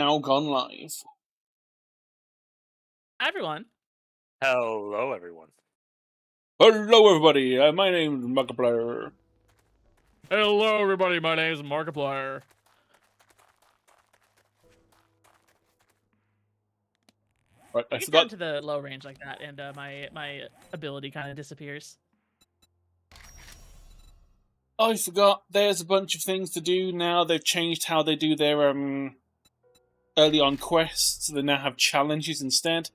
Now gone live. Hi, everyone. Hello, everyone. Hello, everybody. My name's Markiplier. Hello, everybody. My name is Markiplier. Right, I Get forgot. down to the low range like that, and my ability kind of disappears. I forgot. There's a bunch of things to do now. They've changed how they do their early on quests. They now have challenges instead.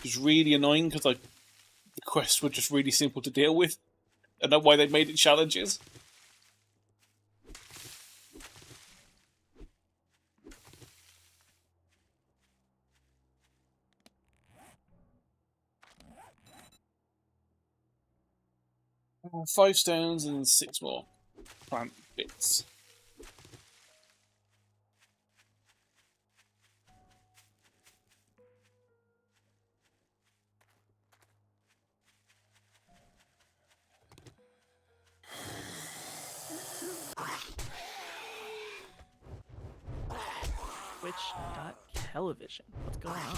It's really annoying because like the quests were just really simple to deal with, and that's why they made it challenges. Five stones and 6 more plant bits. Twitch.television. What's going on?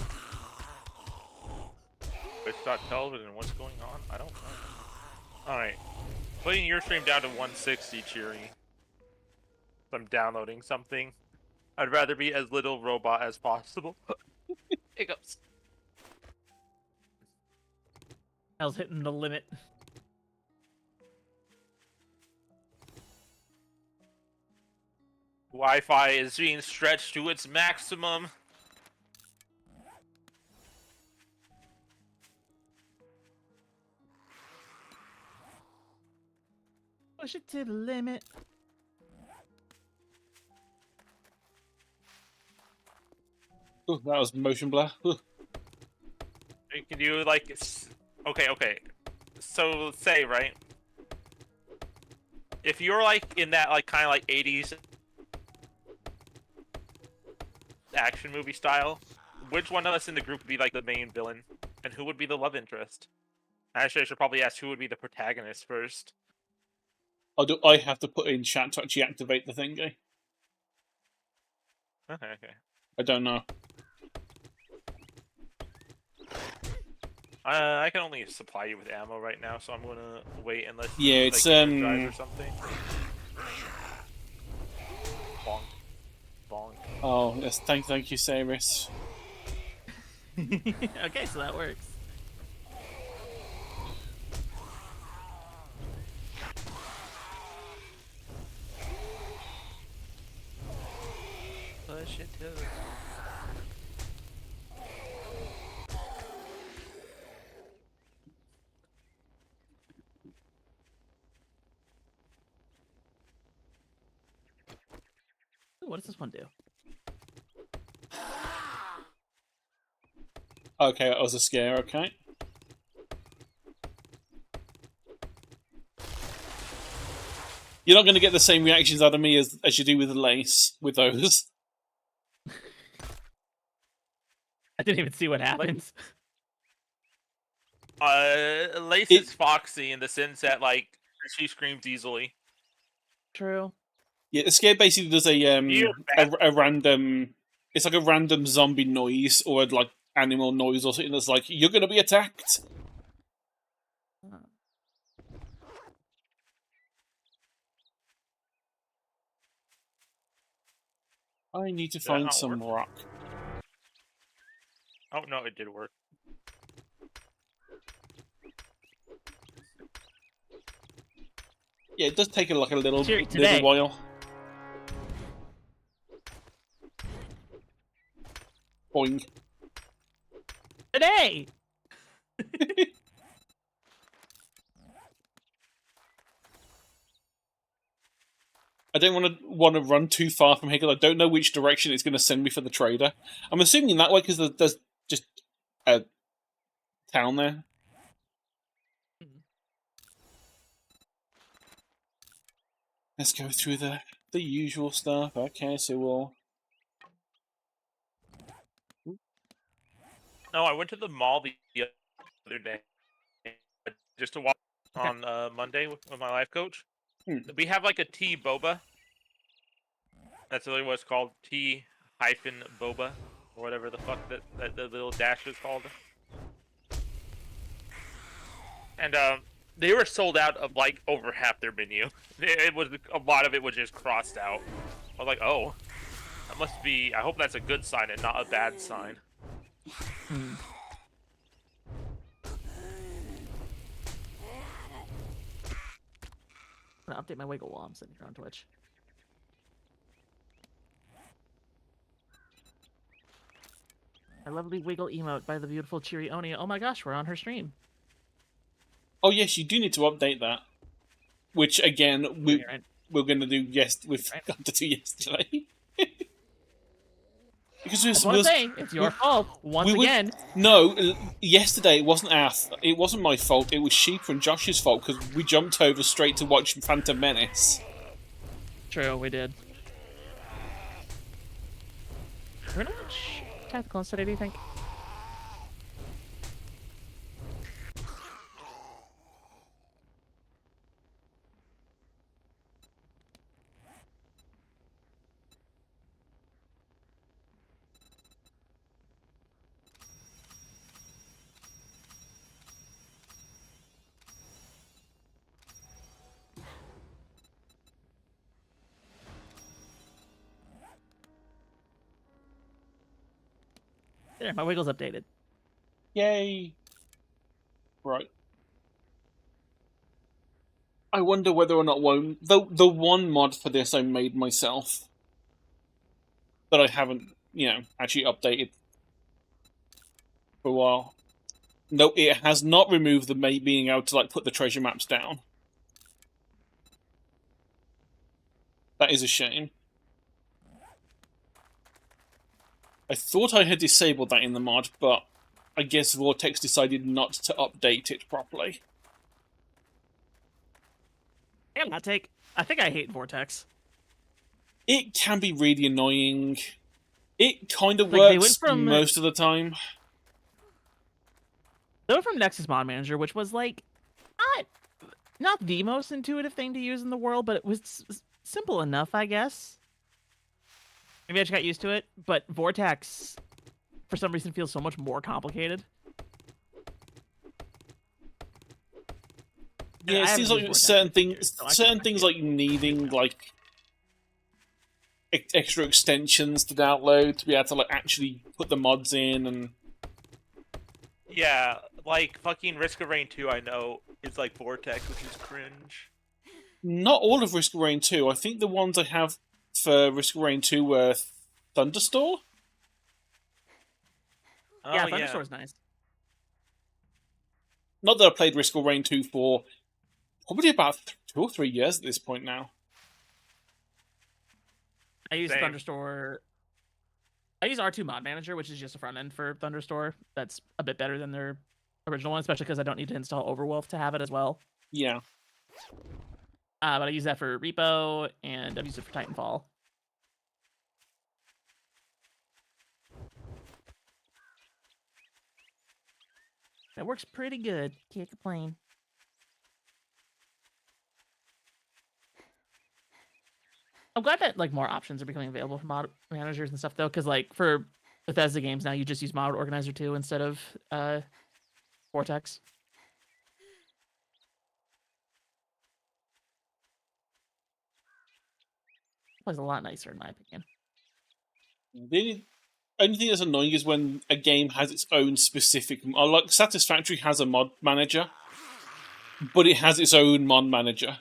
Twitch.television, what's going on? I don't know. Alright. Putting your stream down to 160, Cheery. I'm downloading something. I'd rather be as little robot as possible. Hiccups. I was hitting the limit. Wi-Fi is being stretched to its maximum. Push it to the limit. Oh, that was motion blur. You can do like... Okay. So, say, right? If you're like in that like kind of like 80s action movie style, which one of us in the group would be like the main villain? And who would be the love interest? Actually, I should probably ask who would be the protagonist first. I have to put in chat to actually activate the thingy? Okay. I don't know. I can only supply you with ammo right now, so I'm gonna wait unless you Yeah, need, it's like, drive or something. Bonk. Bonk. Oh, yes, thank you, Saris. Okay, so that works. Push it to... Ooh, what does this one do? Okay, that was a scare, okay. You're not going to get the same reactions out of me as you do with the lace, with those. I didn't even see what happens. Lace is foxy in the sense that, like, she screams easily. True. Yeah, the scare basically does a random... It's like a random zombie noise, or like animal noise or something that's like, you're going to be attacked! I need to find some rock. Oh, no, it did work. Yeah, it does take like a little today. while. Boing. Today! I don't want to run too far from here because I don't know which direction it's going to send me for the trader. I'm assuming that way because there's just a town there. Let's go through the usual stuff. Okay, so we'll... No, I went to the mall the other day just to walk on Monday with my life coach. We have like a tea boba. That's really what it's called. T hyphen boba, or whatever the fuck that the little dash is called. And they were sold out of like over half their menu. It was a lot of it was just crossed out. I was like, oh, that must be. I hope that's a good sign and not a bad sign. I'm gonna update my wiggle while I'm sitting here on Twitch. A lovely wiggle emote by the beautiful Cheery Oni. Oh my gosh, we're on her stream. Oh yes, you do need to update that. Which again, Right. we're going to do. Yes, we forgot to do yesterday. Because That's what I'm saying. It's your fault once again. No, yesterday it wasn't it wasn't my fault. It was Sheepa and Josh's fault because we jumped over straight to watch Phantom Menace. True, we did. We're not much tactical instead, do you think? There, my wiggle's updated. Yay! Right. I wonder whether or not the one mod for this I made myself that I haven't, actually updated for a while. No, it has not removed the being able to put the treasure maps down. That is a shame. I thought I had disabled that in the mod, but I guess Vortex decided not to update it properly. Hot take. I think I hate Vortex. It can be really annoying. It kind of works most of the time. They went from Nexus Mod Manager, which was not the most intuitive thing to use in the world, but it was simple enough, I guess. Maybe I just got used to it, but Vortex, for some reason, feels so much more complicated. Yeah, it seems like certain things like needing extra extensions to download to be able to actually put the mods in and. Yeah, like fucking Risk of Rain 2, I know is like Vortex, which is cringe. Not all of Risk of Rain 2. I think the ones I have for Risk of Rain 2 were Thunderstore. Oh, yeah, Thunderstore's nice. Not that I played Risk of Rain 2 for probably about 2 or 3 years at this point now. I use Thunderstore. I use R2 Mod Manager, which is just a front end for Thunderstore. That's a bit better than their original one, especially because I don't need to install Overwolf to have it as well. Yeah. But I use that for Repo, and I've used it for Titanfall. That works pretty good. Can't complain. I'm glad that more options are becoming available for mod managers and stuff, though, because for Bethesda games now, you just use Mod Organizer 2 instead of Vortex. Plays a lot nicer, in my opinion. The only thing that's annoying is when a game has its own specific. Like Satisfactory has a mod manager, but it has its own mod manager.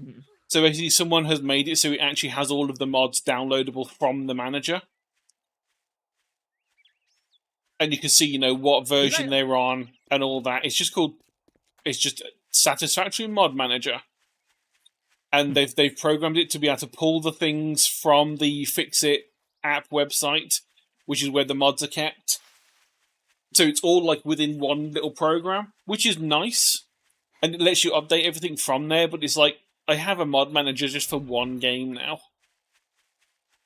Mm-hmm. So basically, someone has made it so it actually has all of the mods downloadable from the manager, and you can see, what version they're on and all that. It's just Satisfactory Mod Manager. And they've programmed it to be able to pull the things from the Fixit app website, which is where the mods are kept. So it's all within one little program, which is nice, and it lets you update everything from there. But it's I have a mod manager just for one game now,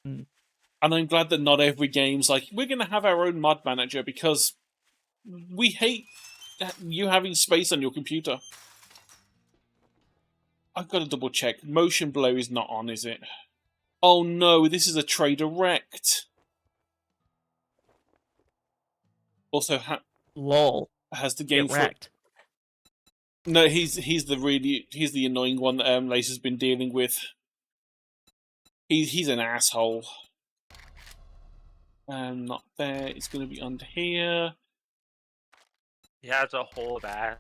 and I'm glad that not every game's we're going to have our own mod manager because we hate you having space on your computer. I've got to double check. Motion Blur is not on, is it? Oh no, this is a trader wrecked. Also Lol. has the game Get for wrecked. No, he's the annoying one that Laser's been dealing with. He's an asshole. Not there. It's going to be under here. Yeah, it's a whole bad.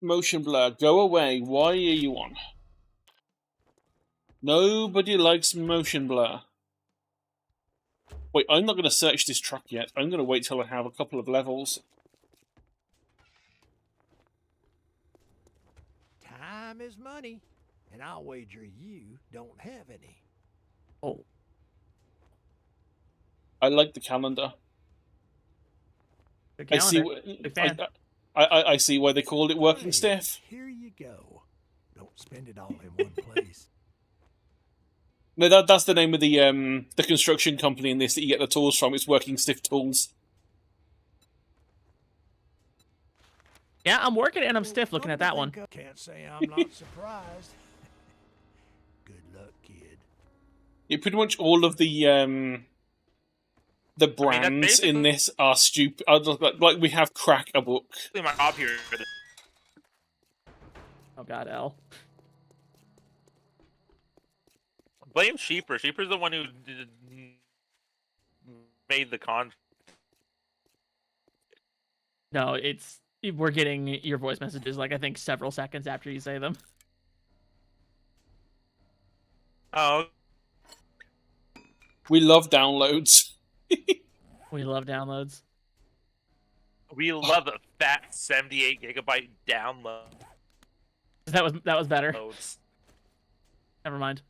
Motion blur, go away. Why are you on? Nobody likes motion blur. Wait, I'm not going to search this truck yet. I'm going to wait till I have a couple of levels. Time is money, and I'll wager you don't have any. Oh. I like the calendar. Good I see. calendar. Big fan. I see why they called it working Hey, stiff. Here you go. Don't spend it all in one place. No, that's the name of the construction company in this that you get the tools from. It's Working Stiff Tools. Yeah, I'm working and I'm stiff looking at that one. Can't say I'm not surprised. Good luck, kid. Yeah, pretty much all of the brands in this are stupid. Like we have Crack a book. My job here. Oh god, L. Blame Sheeper. Sheeper's the one who made the con. No, we're getting your voice messages like I think several seconds after you say them. Oh. We love downloads. We love downloads. We love a fat 78 gigabyte download. That was better. Loads. Never mind.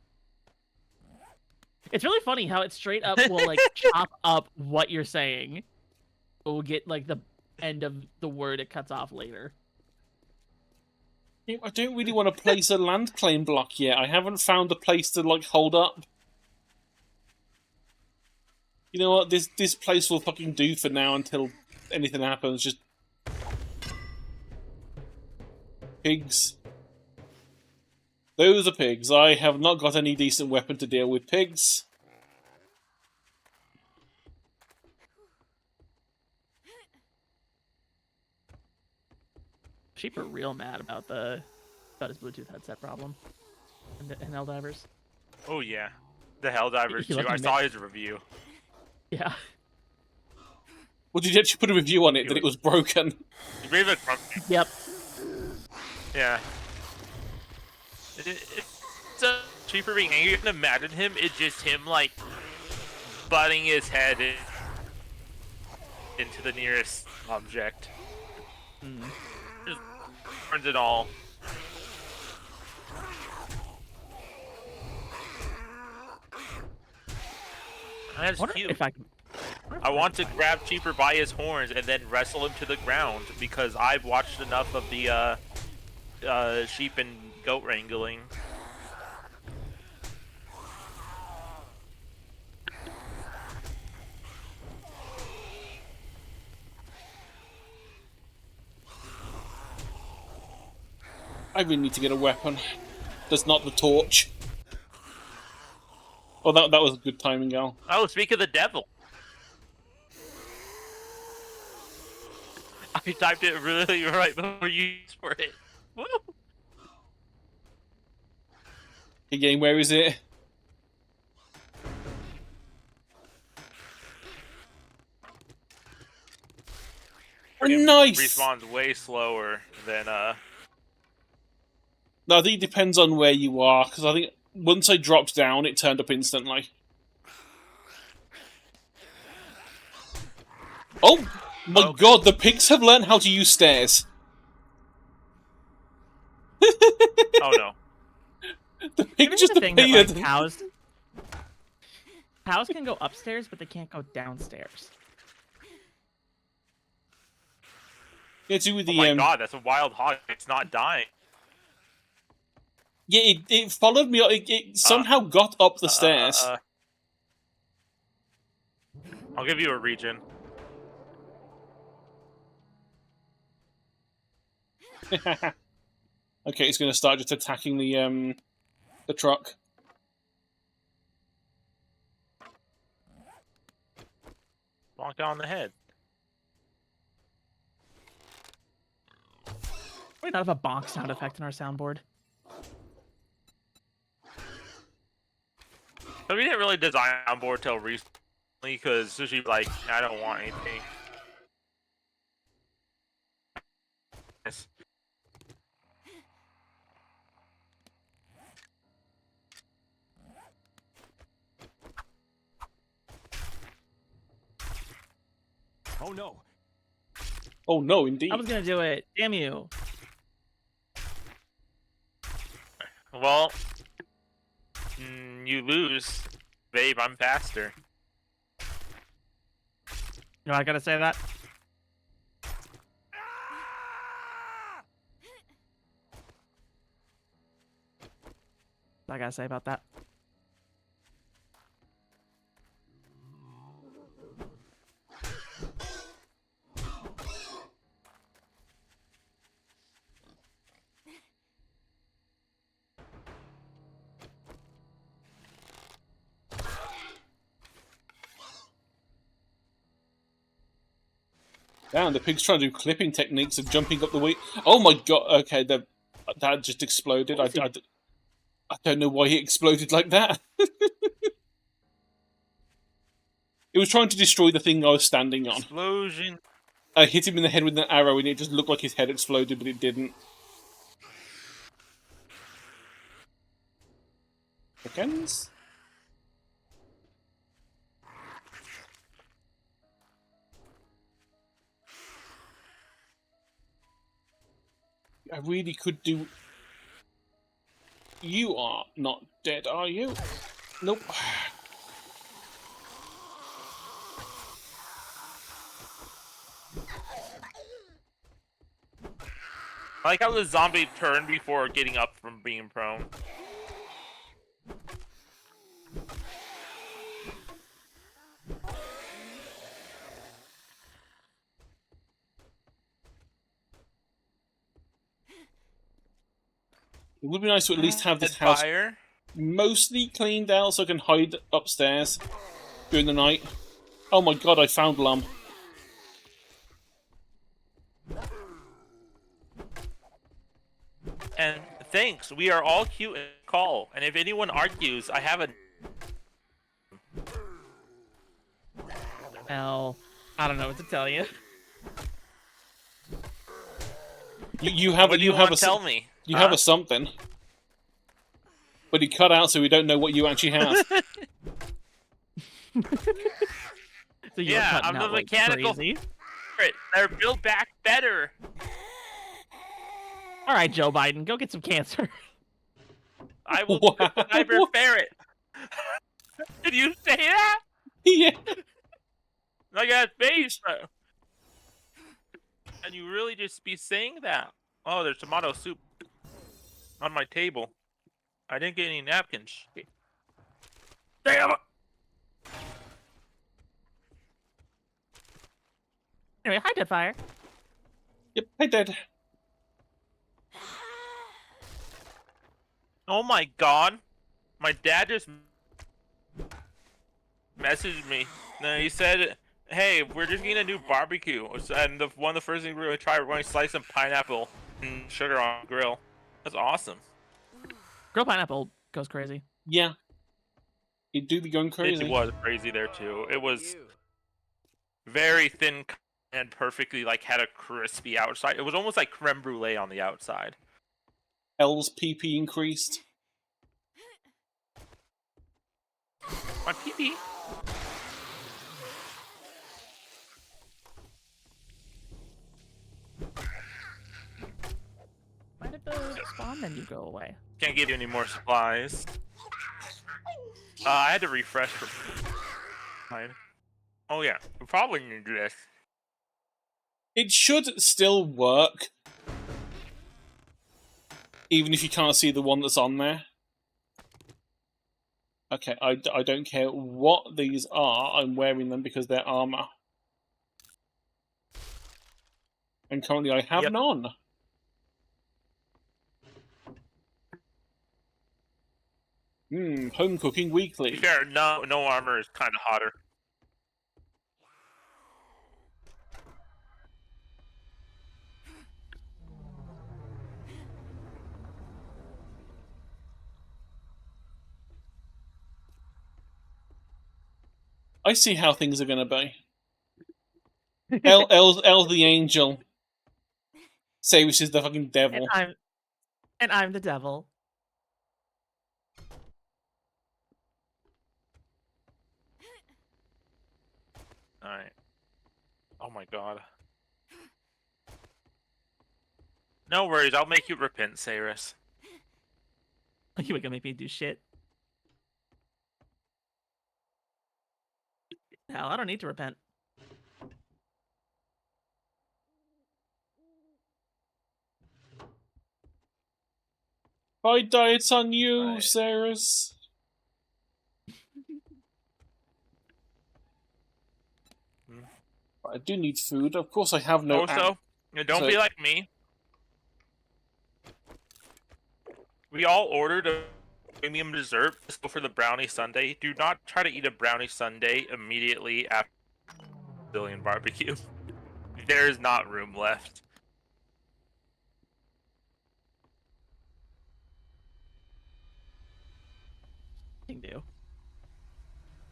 It's really funny how it straight up will like chop up what you're saying. But we'll get like the end of the word it cuts off later. I don't really want to place a land claim block yet. I haven't found a place to like hold up. You know what? This place will fucking do for now until anything happens. Just pigs. Those are pigs. I have not got any decent weapon to deal with pigs. Sheep are real mad about his Bluetooth headset problem in Helldivers. Oh yeah, the Helldivers He too. I looked saw his review. Yeah. Well, did you actually put a review on it that it was broken? Yep. Yeah. It's a Sheeper being angry. You can imagine him. It's just him like butting his head into the nearest object. Just burns it all. That's cute. If I want to grab Cheaper by his horns and then wrestle him to the ground because I've watched enough of the sheep and goat wrangling. I really need to get a weapon. That's not the torch. Oh, that was good timing, Al. Oh, speak of the devil. I typed it really right before you used for it. Woo! Hey, game, where is it? Nice! Respawns way slower than No, I think it depends on where you are, because I think once I dropped down, it turned up instantly. Oh my god, the pigs have learned how to use stairs. Oh no. The pig just the thing that, appeared. like, cows can go upstairs, but they can't go downstairs. Yeah, to with Oh the my god, that's a wild hog. It's not dying. Yeah, it followed me. It somehow got up the stairs. I'll give you a region. Okay, it's going to start just attacking the truck. Bonk on the head. We not have a bonk sound effect in our soundboard. But we didn't really design on board till recently because Sushi like, I don't want anything. Yes. Oh no. Oh no, indeed. I was gonna do it. Damn you. Well, you lose. Babe, I'm faster. You know I gotta say that? What I gotta say about that? Damn, the pig's trying to do clipping techniques of jumping up the way. Oh my god! Okay, that just exploded. I don't know why he exploded like that. It was trying to destroy the thing I was standing on. Explosion. I hit him in the head with an arrow, and it just looked like his head exploded, but it didn't. Seconds. I really could do... You are not dead, are you? Nope. I like how the zombie turned before getting up from being prone. It would be nice to at least have this house Fire. mostly cleaned out so I can hide upstairs during the night. Oh my god, I found Lum. And thanks, we are all cute and call. And if anyone argues, I have a... Well, I don't know what to tell you. You have What a do you want to tell me? You have a something. But he cut out so we don't know what you actually have. So you're Yeah, cutting I'm the out like mechanical crazy. spirit. They're built back better. All right, Joe Biden, go get some cancer. I will Wow. cyber ferret. Did you say that? Yeah. I got face. And you really just be saying that? Oh, there's tomato soup on my table. I didn't get any napkins. Damn it! Anyway, hi, Deadfire. Yep, I did. Oh my god. My dad just messaged me. And he said, hey, we're just getting a new barbecue. And one of the first things we're going to try, we're going to slice some pineapple and sugar on the grill. That's awesome. Grilled pineapple goes crazy. Yeah. It do be going crazy. It was crazy there too. It was very thin and perfectly like had a crispy outside. It was almost like creme brulee on the outside. L's PP increased. My pee-pee. Why did the spawn menu go away? Can't give you any more supplies. I had to refresh for mine. Oh yeah, we probably need this. It should still work. Even if you can't see the one that's on there. Okay, I don't care what these are. I'm wearing them because they're armor. And currently I have none. Home cooking weekly. To be fair, no armor is kind of hotter. I see how things are going to be. El's the angel. Cyrus is the fucking devil. And I'm the devil. Alright. Oh my god. No worries, I'll make you repent, Cyrus. You ain't gonna make me do shit. Hell, I don't need to repent. If I die, it's on you, Right. Cyrus. I do need food. Of course, I have no. Also, don't so- be like me. We all ordered a premium dessert. Let's go for the brownie sundae. Do not try to eat a brownie sundae immediately after Brazilian barbecue. There is not room left. You can do.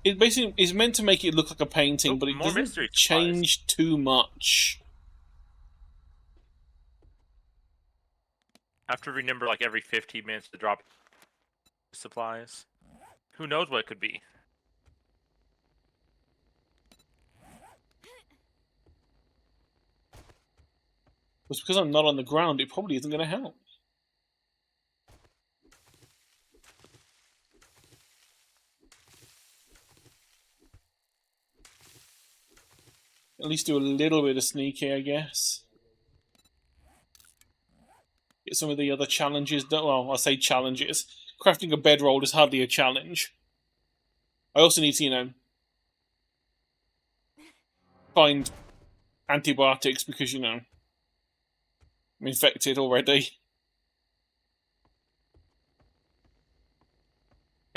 It basically is meant to make it look like a painting, Oh, but it more doesn't mystery supplies. change too much. I have to remember like every 15 minutes to drop supplies. Who knows what it could be? But because I'm not on the ground, it probably isn't going to help. At least do a little bit of sneaky, I guess. Get some of the other challenges done. Well, I say challenges. Crafting a bedroll is hardly a challenge. I also need to, find antibiotics because, I'm infected already.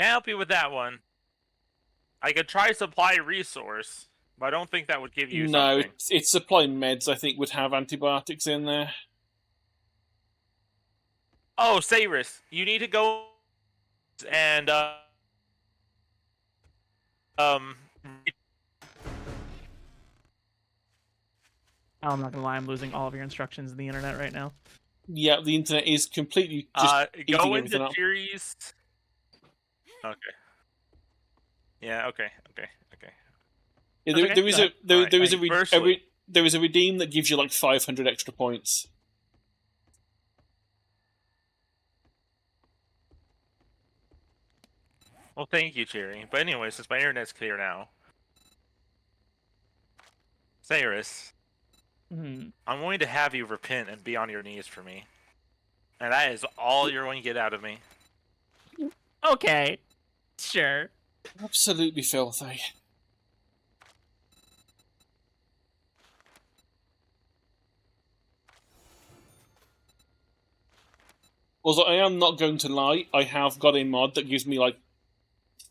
Can't help you with that one. I could try supply resource, but I don't think that would give you No, something. it's supply meds, I think, would have antibiotics in there. Oh, Cyrus, you need to go and I'm not gonna lie, I'm losing all of your instructions in the internet right now. Yeah, the internet is completely just eating go everything into up. Cheery's. Okay. Yeah. Okay. Yeah, Okay, there is go a ahead. there is a, Alright, firstly- there is a redeem that gives you like 500 extra points. Well, thank you, Cheery. But anyway, since my internet's clear now, Cyrus, I'm going to have you repent and be on your knees for me, and that is all you're going to get out of me. Okay. Sure. Absolutely filthy. Also, I am not going to lie, I have got a mod that gives me like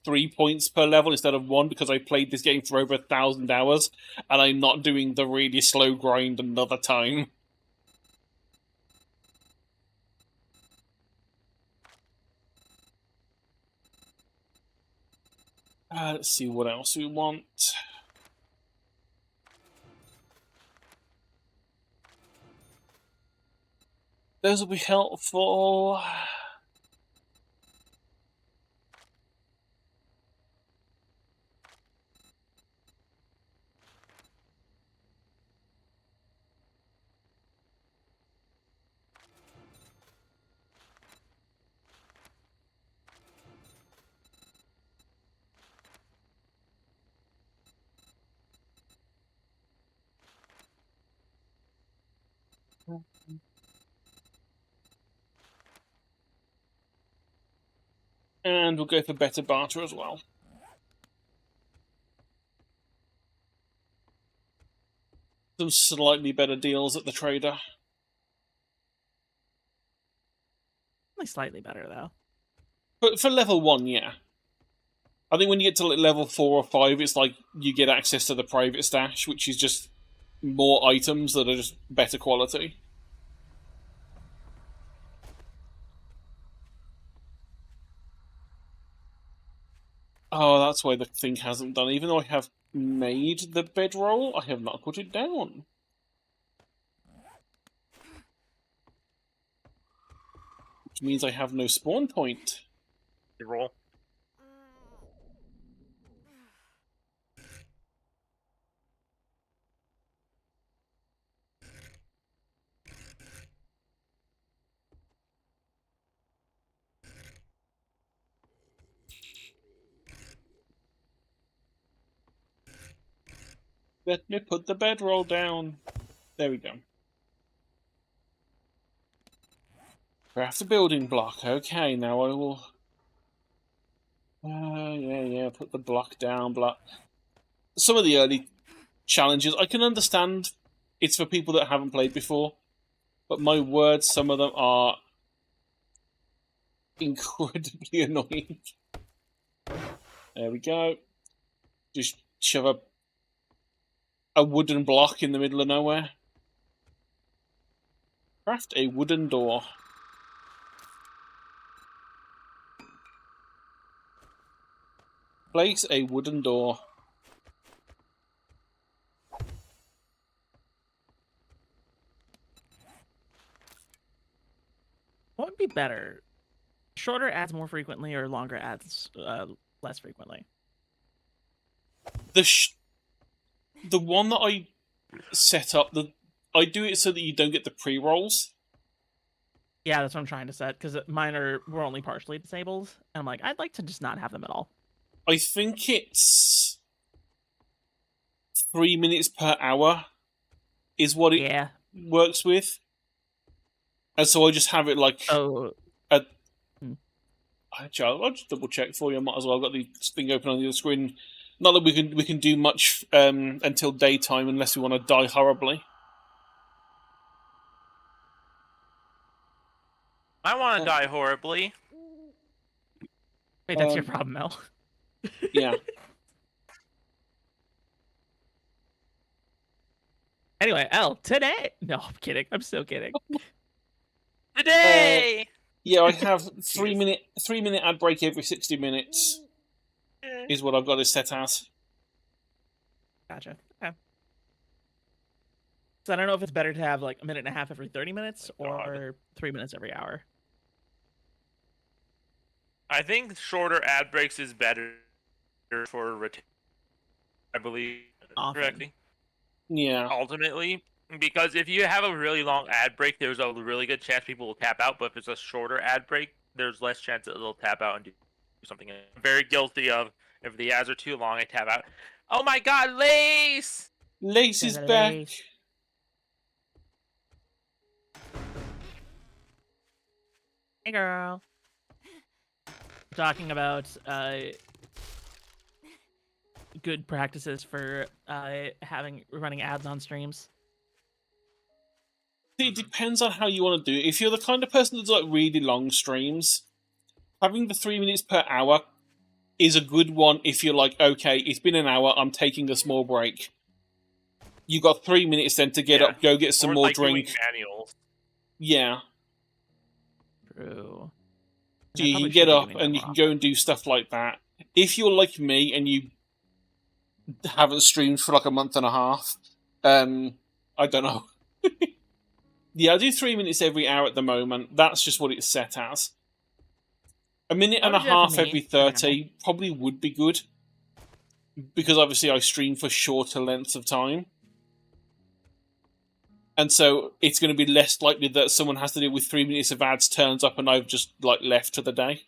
3 points per level instead of 1 because I played this game for over 1,000 hours and I'm not doing the really slow grind another time. Let's see what else we want. Those will be helpful. And we'll go for better barter as well. Some slightly better deals at the trader. Only slightly better though. But for level 1, yeah. I think when you get to like level 4 or 5, it's like you get access to the private stash, which is just more items that are just better quality. Oh, that's why the thing hasn't done. Even though I have made the bedroll, I have not put it down. Which means I have no spawn point. You roll. Let me put the bedroll down. There we go. Craft a building block. Okay, now I will... yeah, put the block down. Some of the early challenges, I can understand it's for people that haven't played before, but my word, some of them are incredibly annoying. There we go. Just shove a wooden block in the middle of nowhere. Craft a wooden door. Place a wooden door. What would be better? Shorter ads more frequently or longer ads less frequently? The one that I set up, I do it so that you don't get the pre-rolls. Yeah, that's what I'm trying to set, because mine were only partially disabled, and I'm like, I'd like to just not have them at all. I think it's 3 minutes per hour is what it works with. And so I just have it like... Actually, I'll just double check for you. I might as well. I've got the thing open on the other screen. Not that we can do much until daytime unless we want to die horribly. I want to die horribly. Wait, that's your problem, Mel. Yeah. Anyway, L, today... No, I'm kidding. I'm still kidding. Today! Yeah, I have 3 minute ad break every 60 minutes is what I've got it set as. Gotcha. Okay. So I don't know if it's better to have like a minute and a half every 30 minutes or 3 minutes every hour. I think shorter ad breaks is better for I believe correctly. Yeah. Ultimately, because if you have a really long ad break, there's a really good chance people will tap out. But if it's a shorter ad break, there's less chance that they'll tap out and do something. I'm very guilty of if the ads are too long, I tap out. Oh my God, Lace! Lace is back. Hey, girl. Talking about good practices for running ads on streams. It depends on how you want to do it. If you're the kind of person that does like really long streams, having the 3 minutes per hour is a good one. If you're like, okay, it's been an hour, I'm taking a small break. You got 3 minutes then to get up, go get some more like drink. Manuals. Yeah. True. So you can get up and you can go and do stuff like that. If you're like me and you haven't streamed for like a month and a half, I don't know. Yeah, I do 3 minutes every hour at the moment. That's just what it's set as. A minute and a half every 30 probably would be good. Because obviously I stream for shorter lengths of time. And so it's going to be less likely that someone has to deal with 3 minutes of ads, turns up, and I've just like left for the day.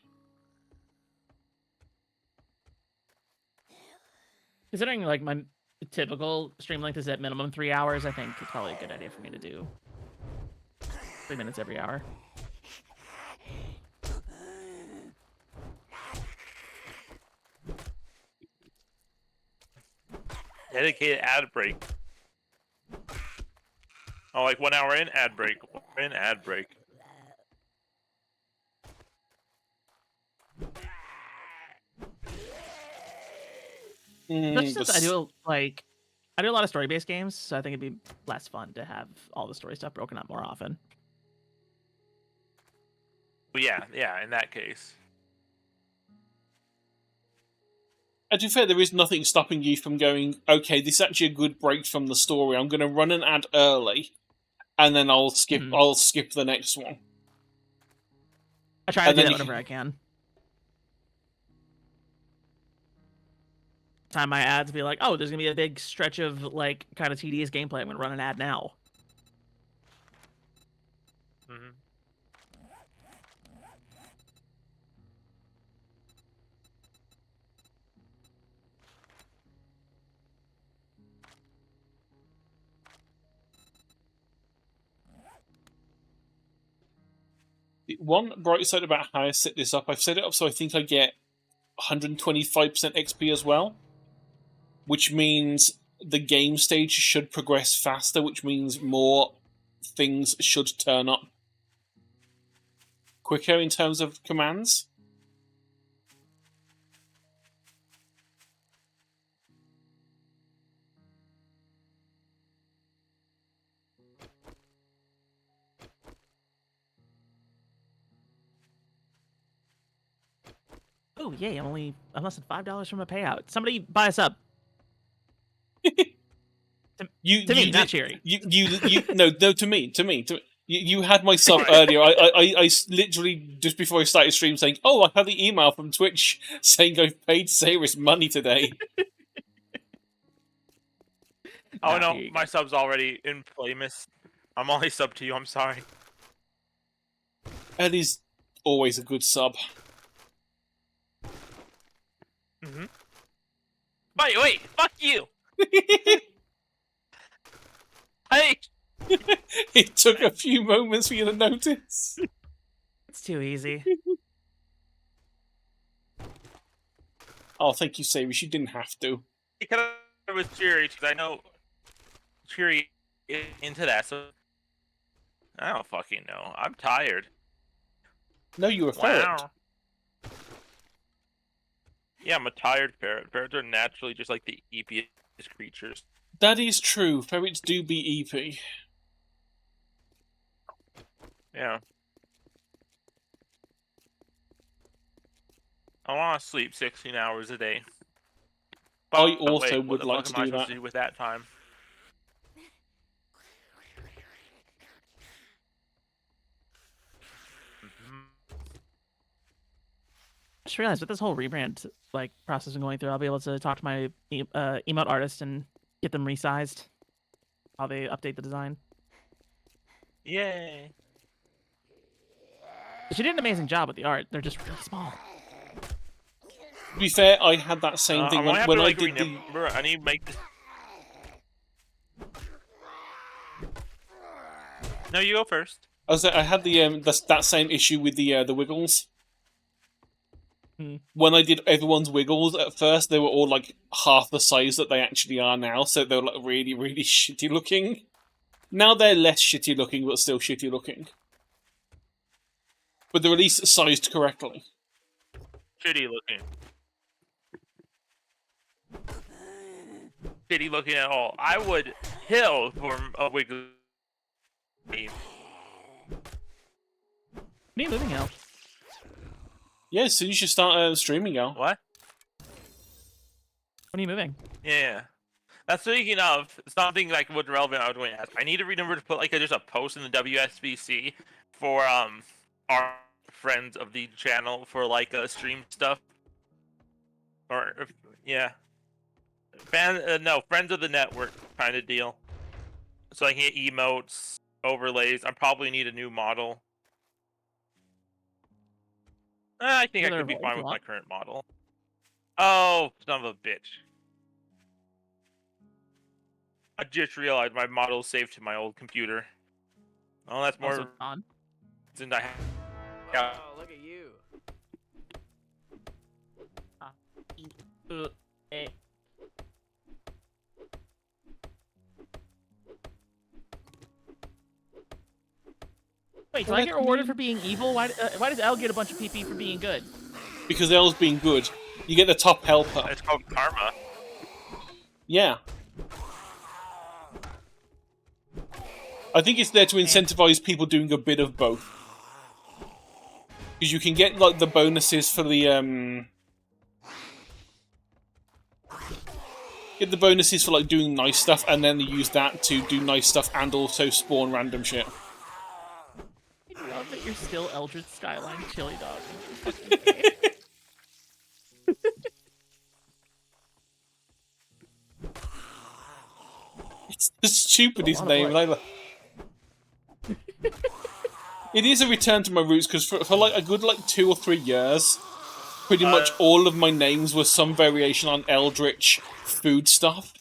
Considering like my typical stream length is at minimum 3 hours, I think it's probably a good idea for me to do 3 minutes every hour. Dedicated ad break. Oh, like 1 hour in, ad break. 1 hour in, ad break. Especially since I do a lot of story-based games, so I think it'd be less fun to have all the story stuff broken up more often. Well, yeah, in that case. And to be fair, there is nothing stopping you from going, okay, this is actually a good break from the story. I'm going to run an ad early, and then I'll skip the next one. I try to do that whenever I can. Time my ads be like, oh, there's gonna be a big stretch of like kind of tedious gameplay. I'm gonna run an ad now. Mm-hmm. The one bright side about how I set this up, I've set it up so I think I get 125% XP as well, which means the game stage should progress faster, which means more things should turn up quicker in terms of commands. Oh yay! I'm less than $5 from a payout. Somebody buy us up. To me, not Cherry. No, to me. You had my sub earlier. I literally, just before I started stream, saying, oh, I had the email from Twitch saying I've paid Cyrus money today. Oh no, my sub's already in famous. I'm only sub to you, I'm sorry. Eddie's always a good sub. Mm-hmm. Wait, fuck you! Hey! It took a few moments for you to notice. It's too easy. Oh, thank you, Cyrus. You didn't have to. Because I was Cheery, because I know Cheery is into that, so I don't fucking know. I'm tired. No, you were ferret. Wow. Yeah, I'm a tired ferret. Ferrets are naturally just like the eepiest creatures. That is true. Ferrets do be EP. Yeah. I want to sleep 16 hours a day. I But also wait, would like to what am I do supposed that. to do with that time? I just realized with this whole rebrand like process I'm going through, I'll be able to talk to my emote artist and get them resized. How they update the design. Yay! She did an amazing job with the art. They're just really small. To be fair, I had that same thing I'm gonna have when to, I like, did the... remember, I need to make this. No, you go first. I had that same issue with the wiggles. Hmm. When I did everyone's wiggles at first, they were all like half the size that they actually are now, so they were like really, really shitty looking. Now they're less shitty looking, but still shitty looking. But they're at least sized correctly. Shitty looking. Shitty looking at all. I would kill for a wiggle. What are you moving now? Yeah, so you should start streaming now. What? When are you moving? Yeah. That's speaking of something like what's relevant. I was going to ask. I need to remember to put like just a post in the WSBC for our friends of the channel for like stream stuff. Or yeah, friends of the network kind of deal. So I can get emotes, overlays. I probably need a new model. I think I could be fine with my current model. Oh, son of a bitch. I just realized my model is saved to my old computer. Oh, that's more Also on. than I have. Yeah. Oh, look at you. Wait, do I get rewarded for being evil? Why does Elle get a bunch of PP for being good? Because L's being good. You get the top helper. It's called karma. Yeah. I think it's there to incentivize people doing a bit of both. Because you can get like the bonuses for the get the bonuses for like doing nice stuff, and then use that to do nice stuff and also spawn random shit. I love that you're still Eldritch Skyline Chili Dog. It's the stupidest A lot of name. blood. And it is a return to my roots because for like a good like 2 or 3 years, pretty much all of my names were some variation on Eldritch food stuff.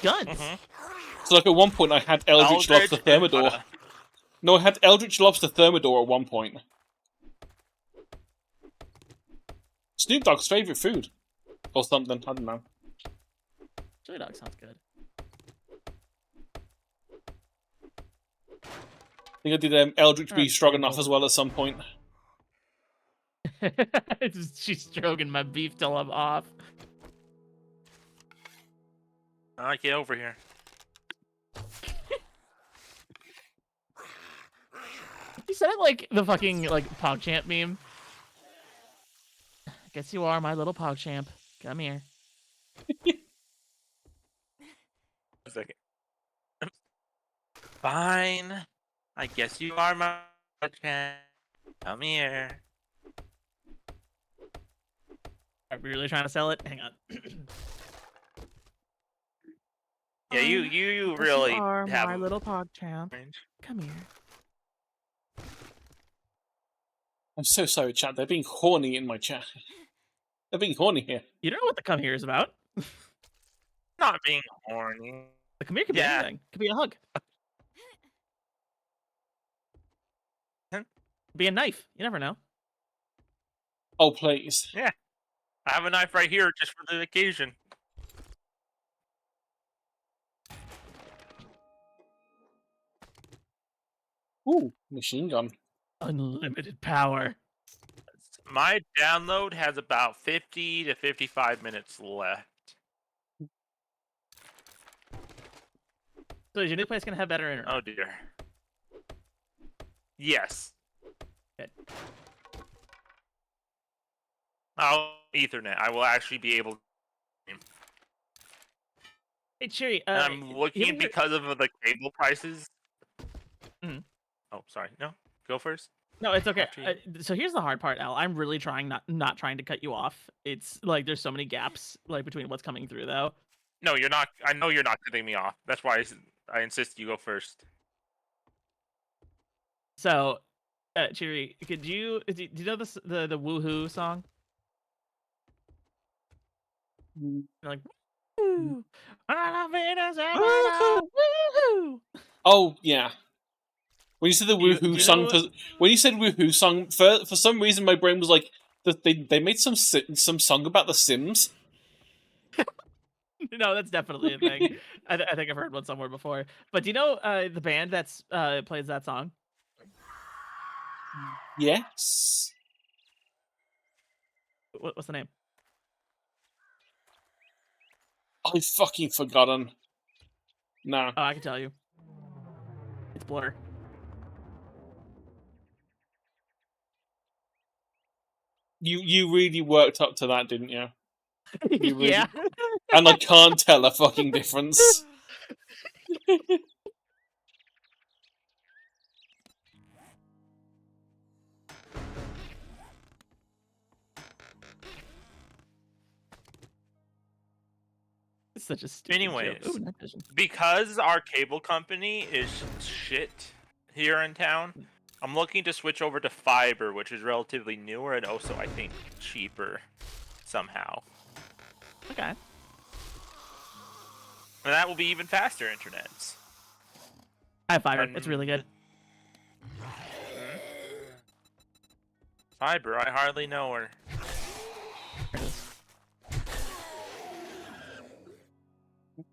Guns. So like at one point I had Eldritch Lobster and Thermidor. butter. No, I had Eldritch Lobster Thermidor at one point. Snoop Dogg's favourite food. Or something, I don't know. Chili Dog sounds good. I think I did Eldritch Beef Stroganoff as well at some point. She's stroking my beef till I'm off. Get over here. You said it like the fucking like PogChamp meme. Guess you are my little PogChamp. Come here. A second. Fine. I guess you are my champ. Come here. Are we really trying to sell it? Hang on. Yeah, you really are have my little PogChamp. range. Come here. I'm so sorry, chat. They're being horny in my chat. They're being horny here. You don't know what the come here is about. Not being horny. The come here could be Yeah. anything. Could be a hug. Huh? Be a knife. You never know. Oh, please. I have a knife right here just for the occasion. Ooh, machine gun. Unlimited power. My download has about 50 to 55 minutes left. So is your new place gonna have better internet? Oh dear. Yes. Good. I'll Ethernet. I will actually be able. Hey, Cheery. I'm looking haven't heard- because of the cable prices. Mhm. Oh, sorry. No, go first. No, it's okay. Actually- So here's the hard part, Al. I'm really trying not trying to cut you off. It's like there's so many gaps like between what's coming through though. No, you're not. I know you're not cutting me off. That's why I insist you go first. So, Cheery, do you know this the Woohoo song? Like woo, woohoo. Oh, yeah. When you said the woohoo song, when you said woohoo song, for some reason my brain was like, that they made some song about The Sims. No, that's definitely a thing. I think I've heard one somewhere before. But do you know the band that's plays that song? Yes. What's the name? I've fucking forgotten. Nah. Oh, I can tell you. It's Blur. You really worked up to that, didn't you? You really- Yeah. And I can't tell a fucking difference. It's such a stupid Anyways. joke. Ooh, night vision. Because our cable company is shit here in town, I'm looking to switch over to fiber, which is relatively newer and also, I think, cheaper somehow. Okay. And that will be even faster internet. I have fiber. It's really good. Fiber, I hardly know her. There it is.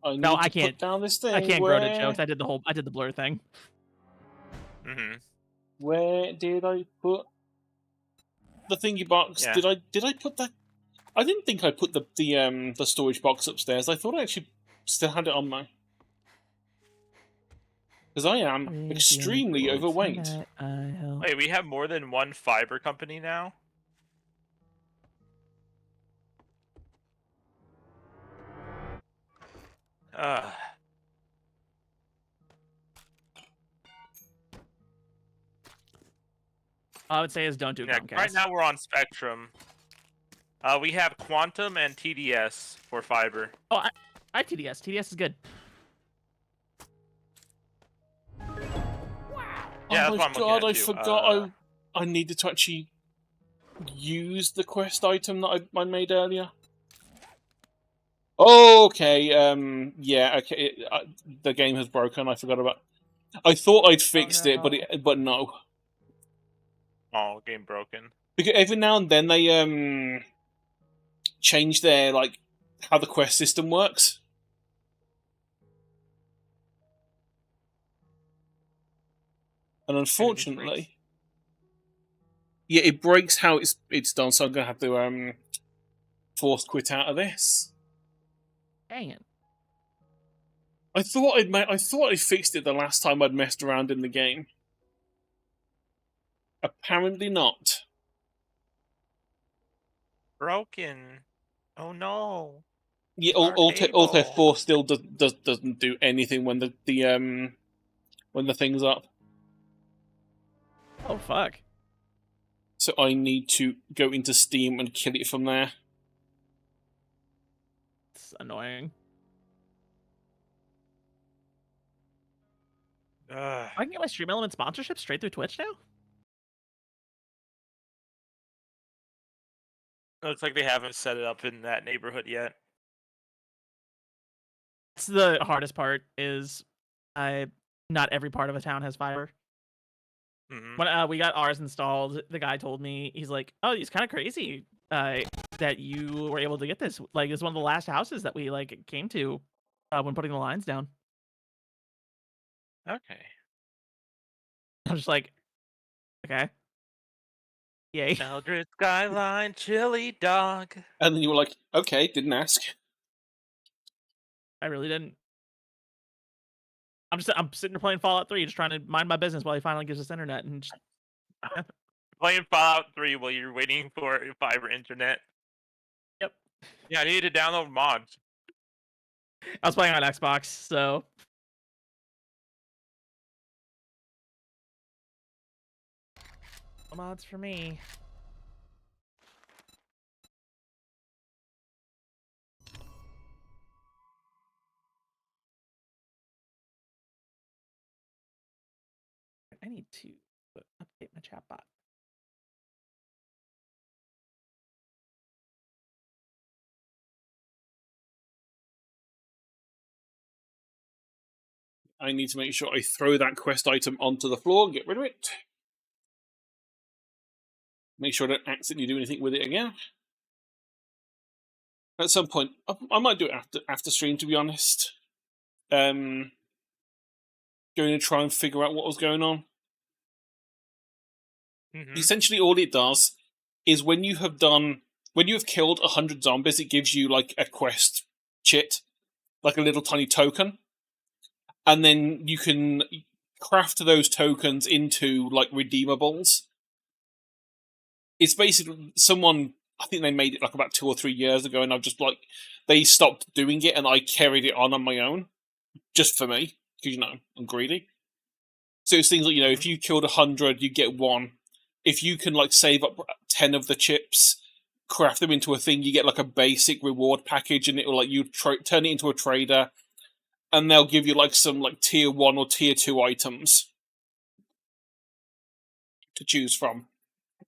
I No, need I to can't- Put down this thing. I can't grow to Where- jokes. I did the Blur thing. Where did I put the thingy box? Yeah. Did I put that? I didn't think I put the storage box upstairs. I thought I actually still had it on my. Because I am extremely overweight. Wait, we have more than one fiber company now? All I would say is don't do Yeah, Comcast. right now we're on Spectrum. We have Quantum and TDS for fiber. Oh, I TDS. TDS is good. Yeah, Oh that's my what I'm looking god, at I too. forgot I needed to actually use the quest item that I made earlier. Okay, yeah, okay. The game has broken. I forgot about. I thought I'd fixed it, but no. Oh, game broken. Because every now and then they change their like how the quest system works. And unfortunately, yeah, it breaks how it's done. So I'm gonna have to force quit out of this. Dang it. I thought I fixed it the last time I'd messed around in the game. Apparently not. Broken. Oh no. Yeah, Our Alt table. F4 still doesn't do anything when the thing's up. Oh fuck. So I need to go into Steam and kill it from there. It's annoying. I can get my Stream Element sponsorship straight through Twitch now? Looks like they haven't set it up in that neighborhood yet. That's the hardest part is not every part of a town has fiber. Mm-hmm. When we got ours installed, the guy told me, he's like, oh, it's kind of crazy that you were able to get this. Like, it's one of the last houses that we like came to when putting the lines down. Okay. I'm just like, okay. Yay. Eldritch Skyline Chili Dog. And then you were like, okay, didn't ask. I really didn't. I'm sitting there playing Fallout 3, just trying to mind my business while he finally gives us internet and just... Playing Fallout 3 while you're waiting for fiber internet. Yep. Yeah, I need to download mods. I was playing on Xbox, so... No mods for me. I need to update my chatbot. I need to make sure I throw that quest item onto the floor, get rid of it. Make sure I don't accidentally do anything with it again. At some point, I might do it after stream, to be honest. Going to try and figure out what was going on. Mm-hmm. Essentially, all it does is when you have killed 100 zombies, it gives you like a quest chit, like a little tiny token, and then you can craft those tokens into like redeemables. It's basically I think they made it like about 2 or 3 years ago, and I've just like they stopped doing it, and I carried it on my own, just for me, because I'm greedy. So it's things like if you killed 100, you get 1. If you can like save up 10 of the chips, craft them into a thing, you get like a basic reward package, and it'll like you turn it into a trader, and they'll give you like some like tier 1 or tier 2 items to choose from.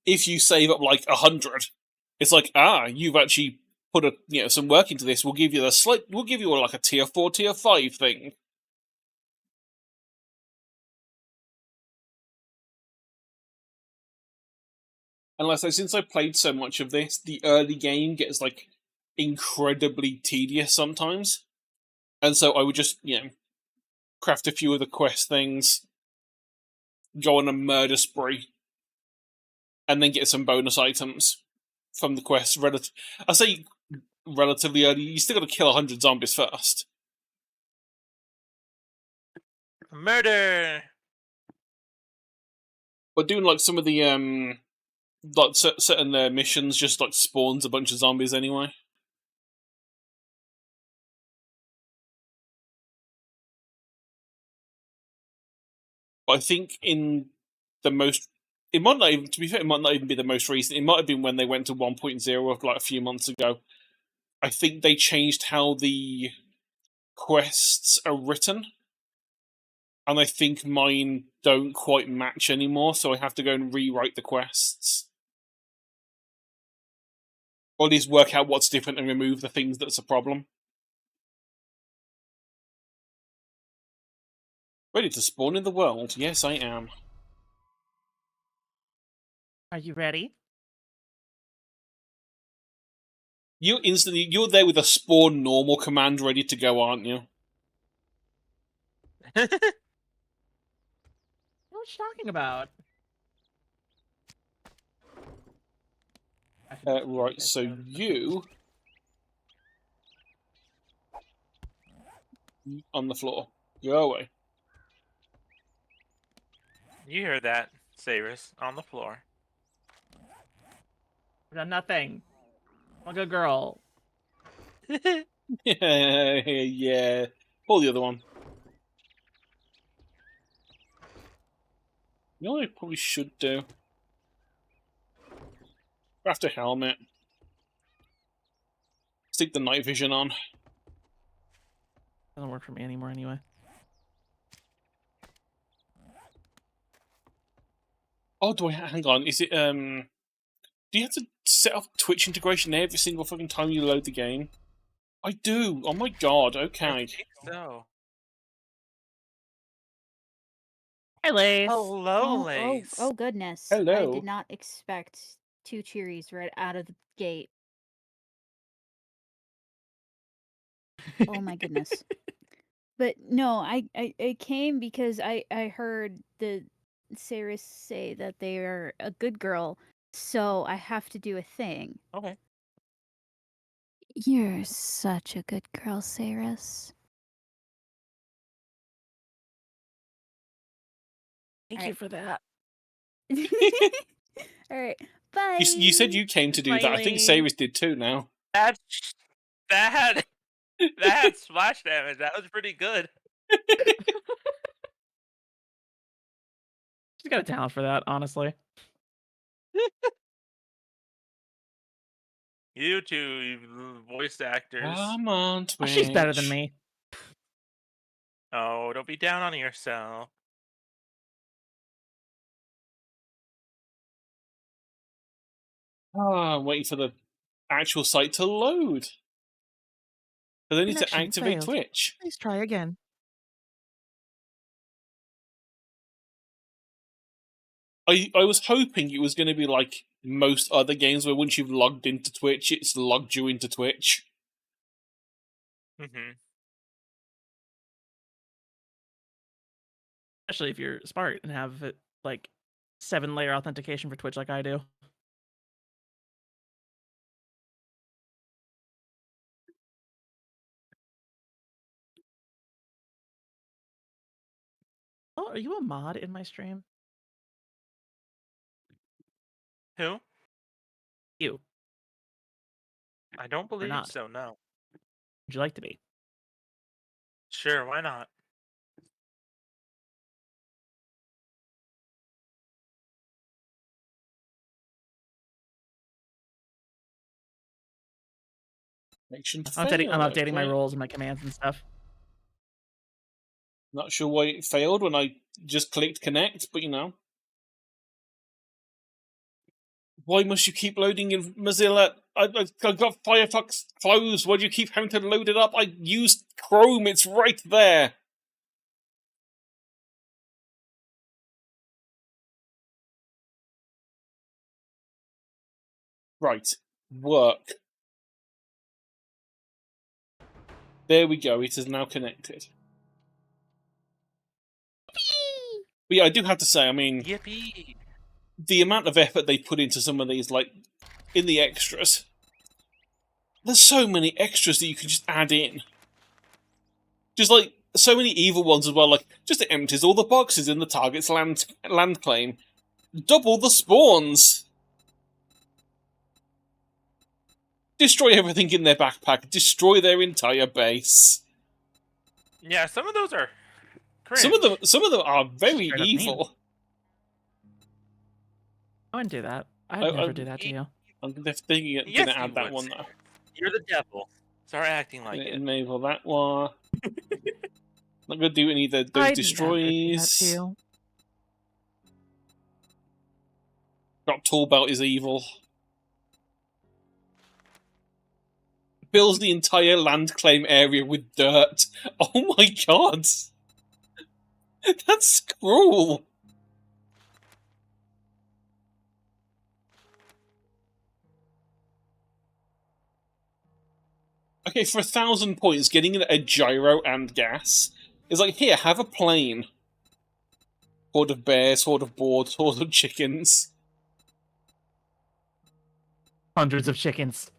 If you save up like 100, it's like you've actually put some work into this. We'll give you like a tier 4, tier 5 thing. And like I say, since I played so much of this, the early game gets like incredibly tedious sometimes. And so I would just, craft a few of the quest things, go on a murder spree, and then get some bonus items from the quest. I say relatively early. You still got to kill 100 zombies first. Murder! But doing like some of the like certain missions just like spawns a bunch of zombies anyway. But I think in the most... It might not even... To be fair, it might not even be the most recent. It might have been when they went to 1.0 of like a few months ago. I think they changed how the quests are written. And I think mine don't quite match anymore, so I have to go and rewrite the quests. Or at least work out what's different and remove the things that's a problem. Ready to spawn in the world? Yes, I am. Are you ready? You're there with a spawn normal command ready to go, aren't you? What are you talking about? Right, so you... on the floor. Go away. You hear that, Cyrus, on the floor. I've done nothing. I'm a good girl. Yeah. Pull the other one. You know what I probably should do? Craft a helmet. Stick the night vision on. Doesn't work for me anymore anyway. Oh, do I... Hang on. Is it, do you have to set up Twitch integration every single fucking time you load the game? I do. Oh my god, I okay. think so. Hey, Lace. Hello, Lace. Oh goodness. I Hello. did not expect 2 cherries right out of the gate. Oh my goodness. But no, I came because I heard the Saris say that they are a good girl, so I have to do a thing. Okay. You're such a good girl, Saris. Thank Alright. you for that. Alright, bye. You said you came to do that. I think Smiley. Saris did too now. That had splash damage. That was pretty good. She's got a talent for that, honestly. You two, you voice actors. Come on, Oh, Twitch. she's better than me. Oh, don't be down on yourself. Oh, I'm waiting for the actual site to load. But they need to Connection activate failed. Twitch. Please try again. I was hoping it was going to be like most other games where once you've logged into Twitch, it's logged you into Twitch. Mm-hmm. Especially if you're smart and have it, like 7-layer authentication for Twitch like I do. Oh, are you a mod in my stream? Who? You. I don't believe not. so, no. Would you like to be? Sure, why not? Connection I'm failed, updating my okay. roles and my commands and stuff. Not sure why it failed when I just clicked connect, but you know. Why must you keep loading in Mozilla? I got Firefox closed. Why do you keep having to load it up? I used Chrome. It's right there. Right. Work. There we go. It is now connected. But yeah, I do have to say, I mean, Yippee! the amount of effort they put into some of these, like, in the extras. There's so many extras that you can just add in. Just, like, so many evil ones as well, like, just it empties all the boxes in the target's land claim. Double the spawns! Destroy everything in their backpack. Destroy their entire base. Yeah, some of those are Some of them are very Straight up mean. evil. I wouldn't do that. I'd I- never do that to you. I'm definitely gonna Yes, add you that would, one sir. though. You're the devil. Start acting like it. Enable that one. Not gonna do any of those I'd never do that to destroys. you. Drop tool belt is evil. Fills the entire land claim area with dirt. Oh my god! That's cruel! Okay, for 1,000 points, getting a gyro and gas is like, here, have a plane. Horde of bears, horde of boars, horde of chickens. Hundreds of chickens.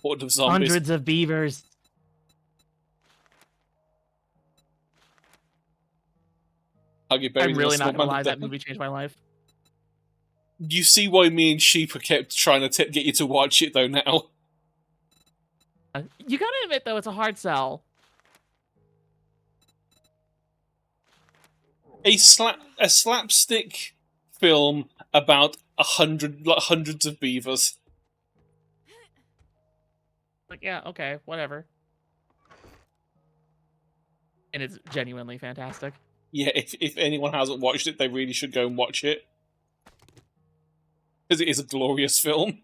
Horde of zombies. Hundreds of beavers. Huggy berries I'm really and a not gonna small lie, amount that of movie changed my life. You see why me and Sheepa kept trying to get you to watch it, though, now. You gotta admit, though, it's a hard sell. A slapstick film about hundreds of beavers. Like, yeah, okay, whatever. And it's genuinely fantastic. Yeah, if anyone hasn't watched it, they really should go and watch it. Because it is a glorious film.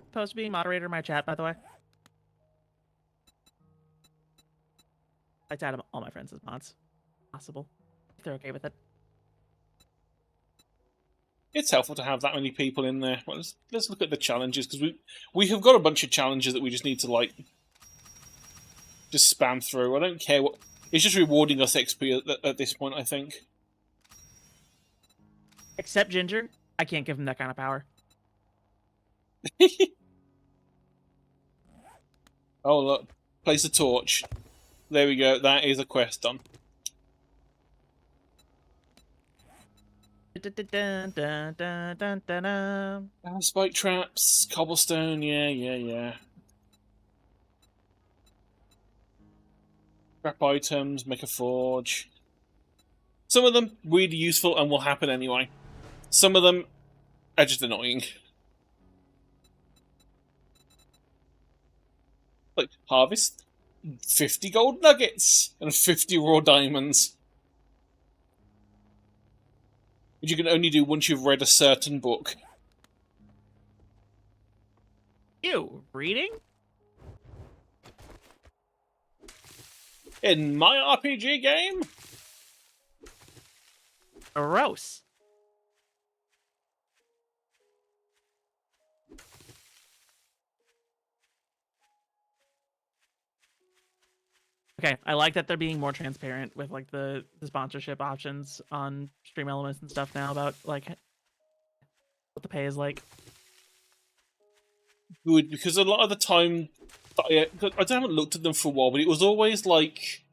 Supposed to be moderator in my chat, by the way. I add all my friends as mods. Possible. If they're okay with it. It's helpful to have that many people in there. Well, let's look at the challenges, because we have got a bunch of challenges that we just need to, like, just spam through. I don't care what... It's just rewarding us XP at this point, I think. Except Ginger. I can't give him that kind of power. Oh, look. Place a torch. There we go. That is a quest done. Spike traps, cobblestone, yeah. Scrap items, make a forge. Some of them really useful and will happen anyway. Some of them are just annoying. Like, harvest 50 gold nuggets and 50 raw diamonds. Which you can only do once you've read a certain book. Ew, reading? In my RPG game? Gross. Okay, I like that they're being more transparent with like the sponsorship options on Stream Elements and stuff now about like what the pay is like. Good, because a lot of the time, I haven't looked at them for a while, but it was always like,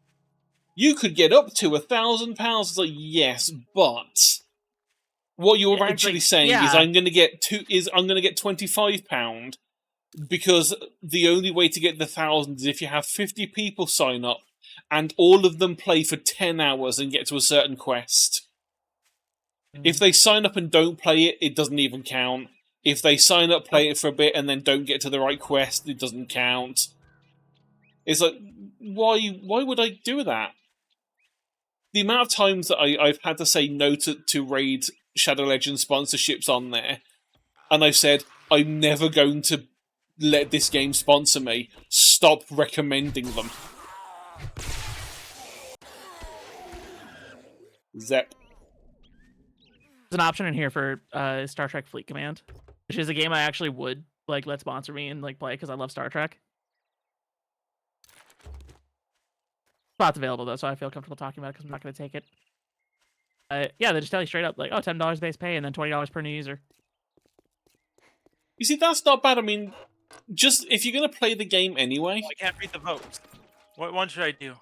you could get up to £1,000. It's like, yes, but what you're Yeah, it's actually like, saying is yeah. I'm going to get £25, because the only way to get the 1,000 is if you have 50 people sign up and all of them play for 10 hours and get to a certain quest. If they sign up and don't play it, it doesn't even count. If they sign up, play it for a bit, and then don't get to the right quest, it doesn't count. It's like, why would I do that? The amount of times that I've had to say no to Raid Shadow Legends sponsorships on there, and I've said, I'm never going to let this game sponsor me. Stop recommending them. Zep. There's an option in here for Star Trek Fleet Command, which is a game I actually would like let sponsor me and like play because I love Star Trek. Spot's available though, so I feel comfortable talking about it because I'm not going to take it. Yeah, they just tell you straight up like, oh, $10 base pay and then $20 per new user. You see, that's not bad. I mean, just if you're going to play the game anyway. I can't read the votes. What one should I do?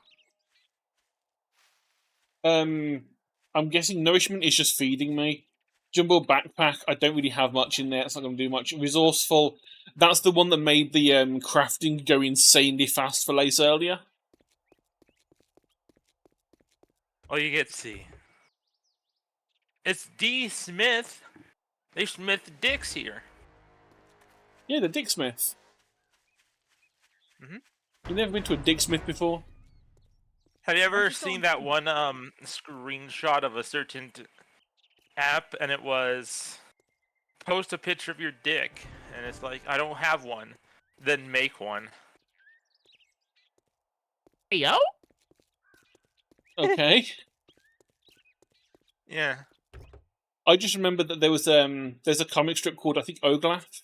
I'm guessing nourishment is just feeding me. Jumbo backpack. I don't really have much in there. It's not going to do much. Resourceful. That's the one that made the crafting go insanely fast for Lace earlier. Oh, you get C. It's D. Smith. They Smith dicks here. Yeah, the Dicksmith. Mhm. You never been to a Dicksmith before? Have you ever just seen going- that one screenshot of a certain app, and it was post a picture of your dick, and it's like, I don't have one, then make one. Hey, yo? Okay. Yeah. I just remember that there was there's a comic strip called I think Oglath.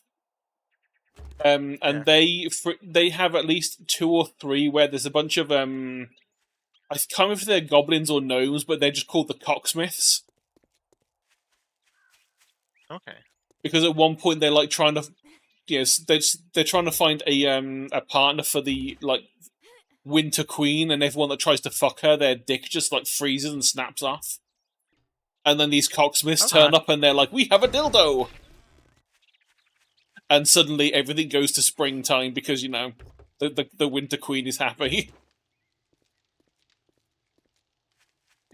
And Yeah. they have at least 2 or 3 where there's a bunch of I can't remember if they're goblins or gnomes, but they're just called the Cocksmiths. Okay. Because at one point they're like trying to, they're trying to find a partner for the like Winter Queen, and everyone that tries to fuck her, their dick just like freezes and snaps off. And then these Cocksmiths Oh, turn God. up and they're like, "We have a dildo!" And suddenly everything goes to springtime because the Winter Queen is happy.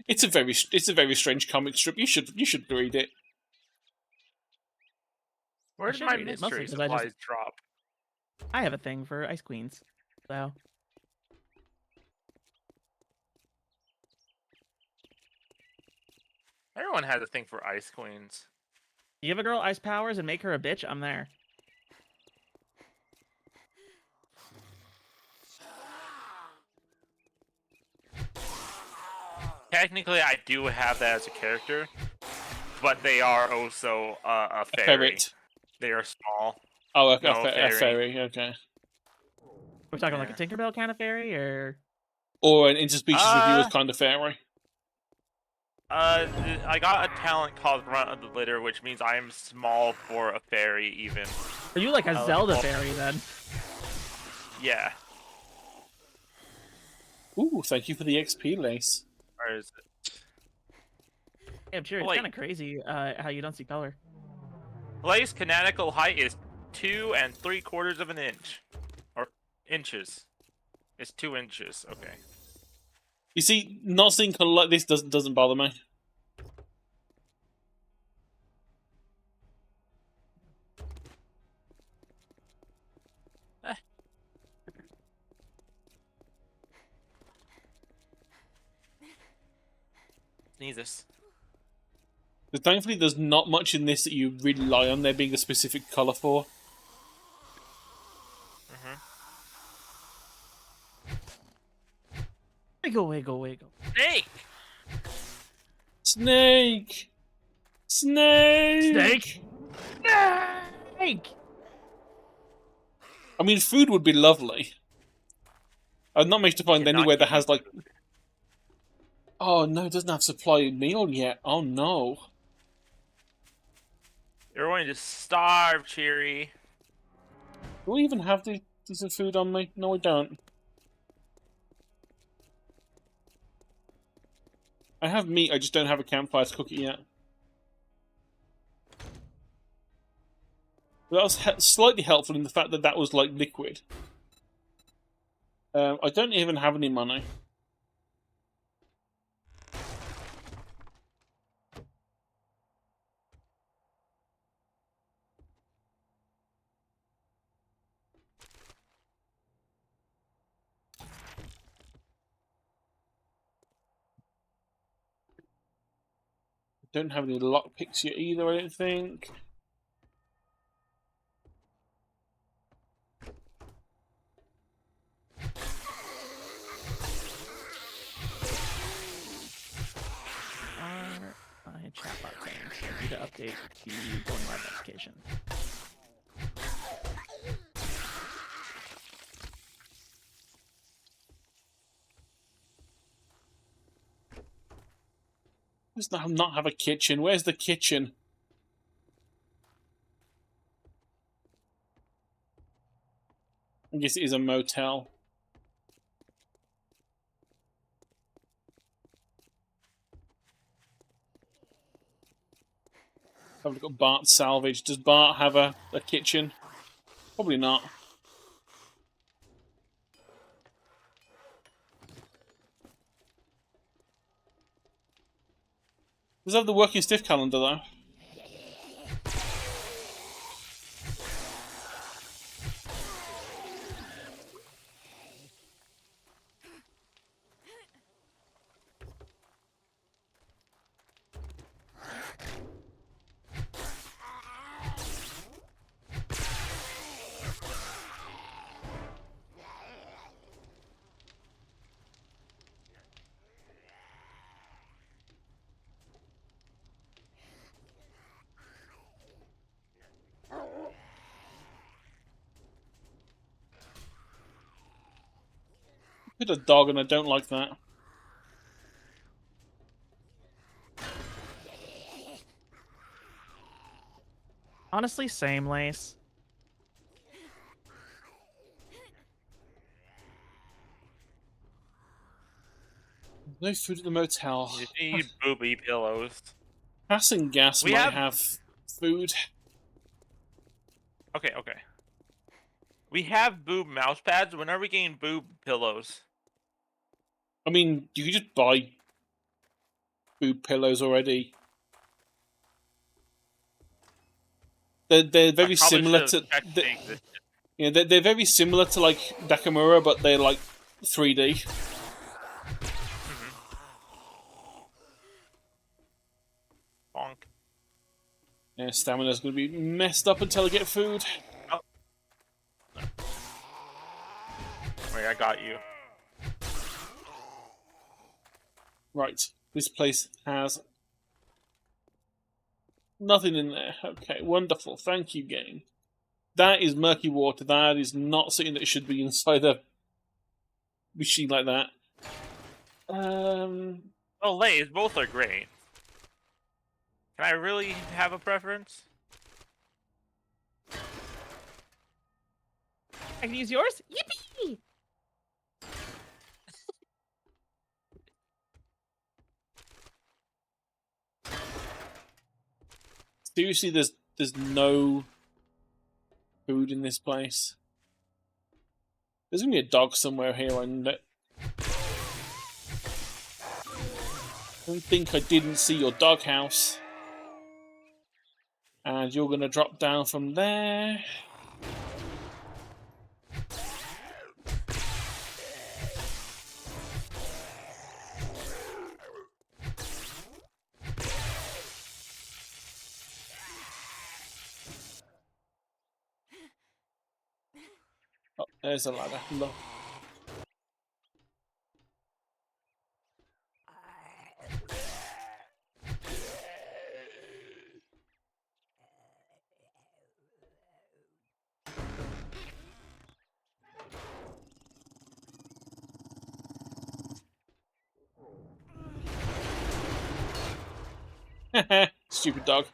It's a very strange comic strip. You should read it. Where did should my read it, mostly mystery 'cause I supplies drop? I have a thing for ice queens, so Everyone has a thing for ice queens. you give a girl ice powers and make her a bitch, I'm there. Technically, I do have that as a character, but they are also a A fairy. ferret. They are small. Oh, No, a fairy. fairy. Okay. We're talking like a Yeah. Tinkerbell kind of fairy, or Or an interspecies reviewer's Uh, kind of fairy. I got a talent called Grunt of the Litter, which means I am small for a fairy, even. are you like a like Zelda all- fairy then? Yeah. Ooh, thank you for the XP, Lace. Or is it? Yeah, I'm sure it's Wait. kind of crazy how you don't see color. Blaze canonical height is 2 3/4 of an inch. Or inches. It's 2 inches, okay. You see, not seeing colour like this doesn't bother me. Sneezes. But thankfully, there's not much in this that you rely on there being a specific colour for. Wiggle, wiggle, wiggle. Snake! Snake! Snake! Snake! Snake! I mean, food would be lovely. I've not managed to find Cannot anywhere that give me has, like... Oh, no, it doesn't have supply meal yet. Oh, no. You're going to starve, Cheery. Do we even have decent food on me? No, I don't. I have meat, I just don't have a campfire to cook it yet. That was slightly helpful in the fact that was, like, liquid. I don't even have any money. Don't have any lockpicks yet either, I don't think. My chatbot settings. I need to update the going live notification. Does not have a kitchen? Where's the kitchen? I guess it is a motel. Have a look at Bart's salvage. Does Bart have a kitchen? Probably not. Does it have the working stiff calendar though? Hit a dog and I don't like that. Honestly, same, Lace. No food at the motel. You need booby pillows. Passing gas We might have- have food. Okay, okay. We have boob mouse pads. When are we getting boob pillows? I mean, you could just buy boob pillows already. They're very similar to yeah, they're very similar to like Nakamura, but they're like 3D. Bonk. Yeah, stamina's gonna be messed up until I get food. Wait, I got you. Right, this place has nothing in there. Okay, wonderful. Thank you, game. That is murky water. That is not something that should be inside a machine like that. Oh, Lays, both are great. Can I really have a preference? I can use yours? Yippee! Seriously, there's no food in this place. There's gonna be a dog somewhere here, and I don't think I didn't see your doghouse. And you're gonna drop down from there. Oh, there's a ladder. Look. Stupid dog.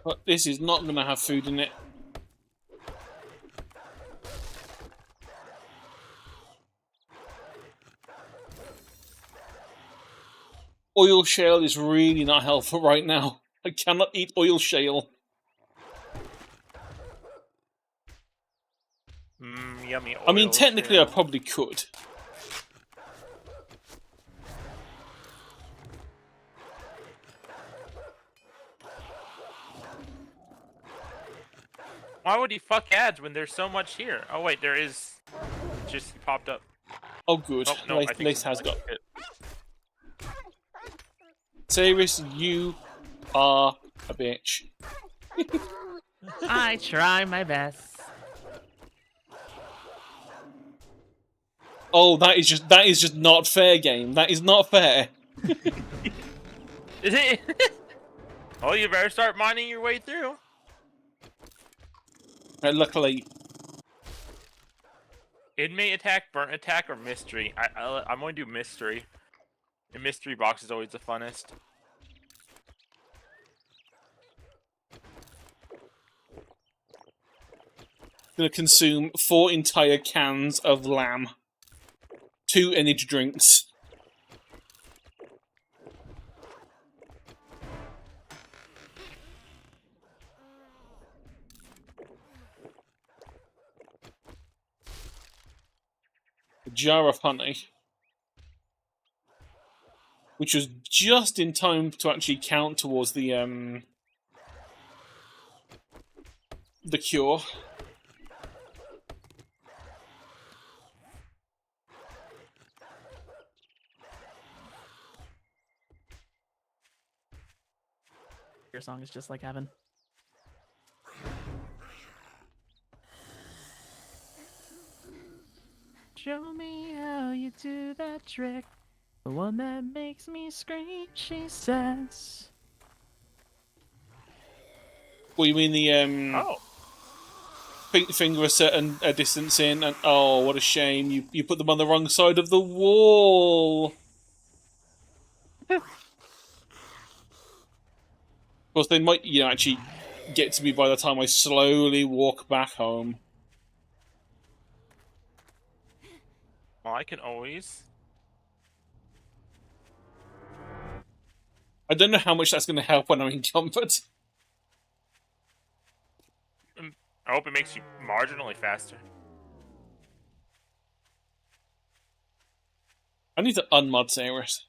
But this is not going to have food in it. Oil shale is really not helpful right now. I cannot eat oil shale. Yummy oil. I mean, technically I shale. probably could. Why would he fuck ads when there's so much here? Oh wait, there is. Just popped up. Oh, good. Oh, no, I think Lace has something got. like it. Sirius, you are a bitch. I try my best. Oh, that is just not fair, game. That is not fair. Is it? Oh, you better start mining your way through. Luckily, Inmate attack, burnt attack, or mystery. I'm going to do mystery. The mystery box is always the funnest. gonna consume 4 entire cans of lamb, 2 energy drinks. jar of honey, which was just in time to actually count towards the cure. Your song is just like heaven. Show me how you do that trick. The one that makes me scream, she says. Well, you mean the Oh, finger a certain distance in, and oh, what a shame! You put them on the wrong side of the wall. Of course, they might, actually get to me by the time I slowly walk back home. well, I can always. I don't know how much that's going to help when I'm in comfort. I hope it makes you marginally faster. I need to unmod Saris.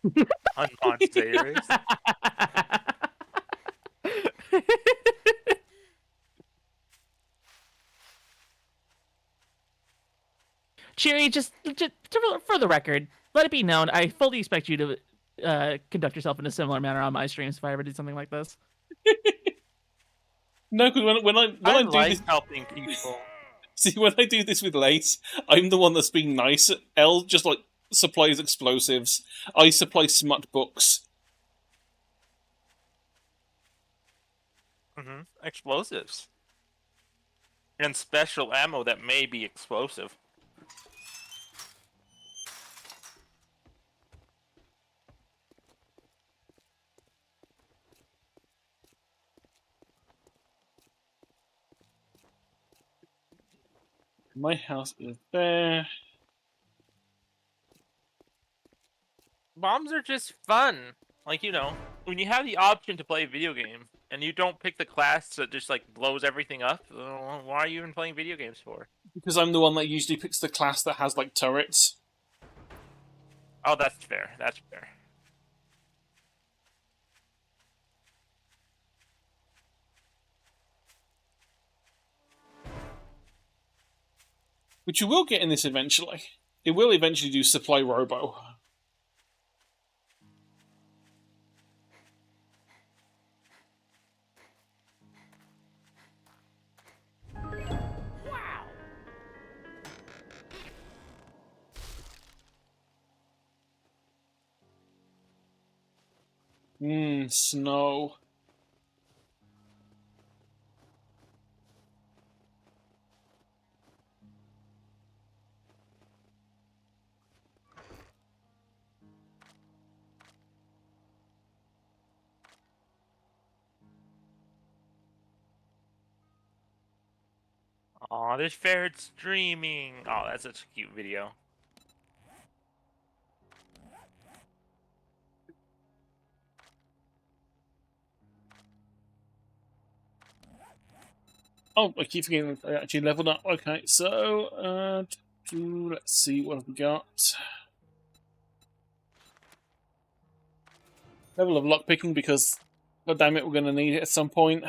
Unmod Zayres. Cheery, just for the record, let it be known, I fully expect you to conduct yourself in a similar manner on my streams if I ever did something like this. No, because when I do like this, helping people. see, when I do this with Lace, I'm the one that's being nice. Elle just supplies explosives. I supply smut books. Explosives. And special ammo that may be explosive. My house is there. Bombs are just fun. Like, when you have the option to play a video game and you don't pick the class that just blows everything up, why are you even playing video games for? Because I'm the one that usually picks the class that has turrets. Oh, that's fair. That's fair. Which you will get in this eventually. It will eventually do supply robo. Snow. Aw, this ferret's dreaming. Oh, that's such a cute video. Oh, I keep forgetting I actually leveled up. Okay, so let's see what have we got. Level of lockpicking because, god damn it, we're going to need it at some point.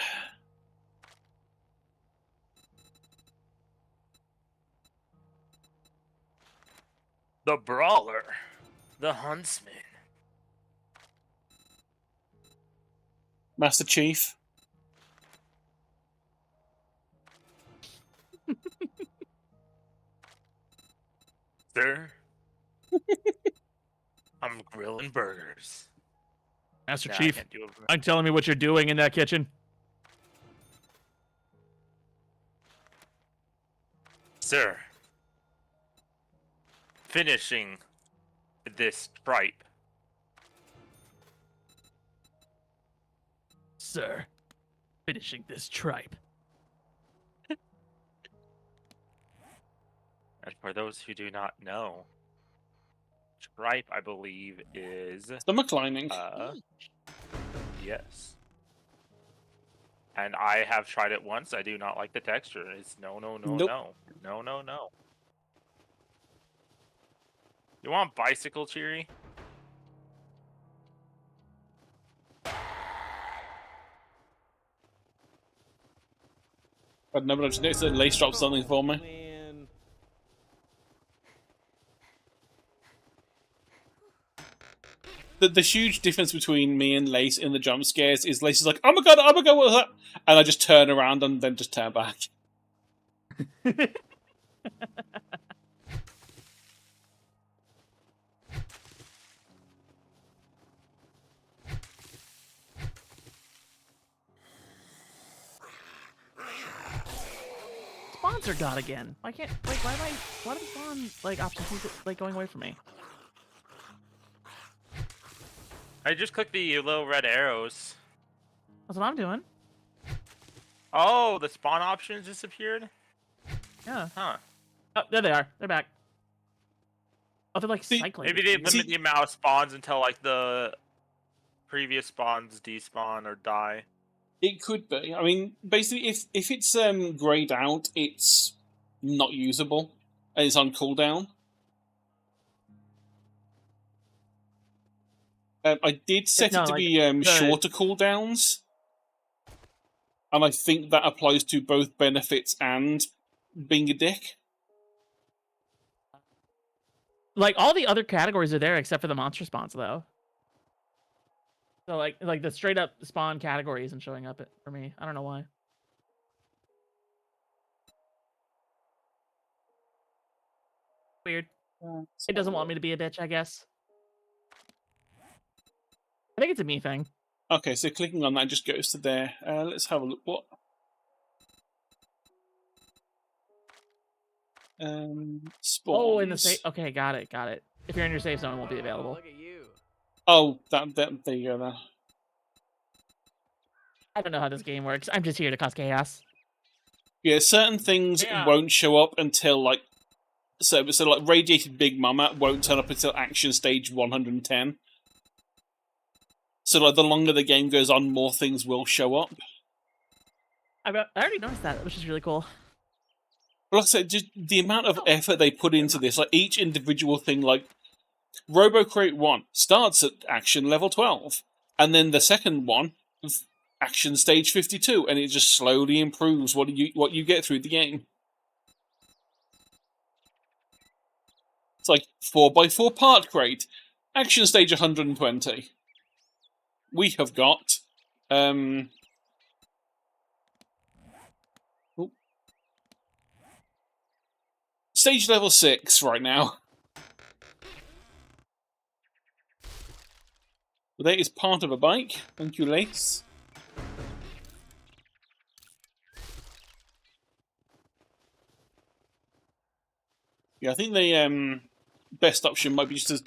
The Brawler. The Huntsman. Master Chief. Sir? I'm grilling burgers. Master Nah, I Chief, can't do it. I'm telling me what you're doing in that kitchen. Sir. Finishing this tripe. Sir, finishing this tripe. And for those who do not know, tripe, I believe, is Stomach lining. yes. And I have tried it once. I do not like the texture. It's no, no, no, Nope. no, no, no, no. You want bicycle, Cheery? I'd never just noticed that Lace dropped something for me. Man. The huge difference between me and Lace in the jump scares is Lace is like, oh my god, what was that? And I just turn around and then just turn back. Spawns are god again. Why can't why do the spawn like options keep like going away from me? I just clicked the little red arrows. That's what I'm doing. Oh, the spawn options disappeared? Yeah. Huh. Oh, there they are. They're back. Oh, they're like See, cycling. Maybe they See- limit the amount of spawns until like the previous spawns despawn or die. It could be. I mean, basically, if it's grayed out, it's not usable and it's on cooldown. I did set No, it to like, be the- shorter cooldowns, and I think that applies to both benefits and being a dick. Like all the other categories are there except for the monster spawns though. So like the straight up spawn category isn't showing up for me. I don't know why. Weird. It doesn't want me to be a bitch, I guess. I think it's a me thing. Okay, so clicking on that just goes to there. Let's have a look. What? Spawns. Oh, in the safe. Okay, got it. If you're in your safe zone, it won't be available. Look at you. Oh, that there you go. There. I don't know how this game works. I'm just here to cause chaos. Yeah, certain things Yeah. won't show up until like so like Radiated Big Mama won't turn up until action stage 110. So like the longer the game goes on, more things will show up. I already noticed that, which is really cool. But like I said, just the amount of effort they put into this, like each individual thing, like RoboCrate 1 starts at action level 12, and then the second one, action stage 52, and it just slowly improves what you get through the game. It's like 4x4 part crate, action stage 120. We have got stage level 6 right now. That is part of a bike. Thank you, Lace. Yeah, I think the best option might be just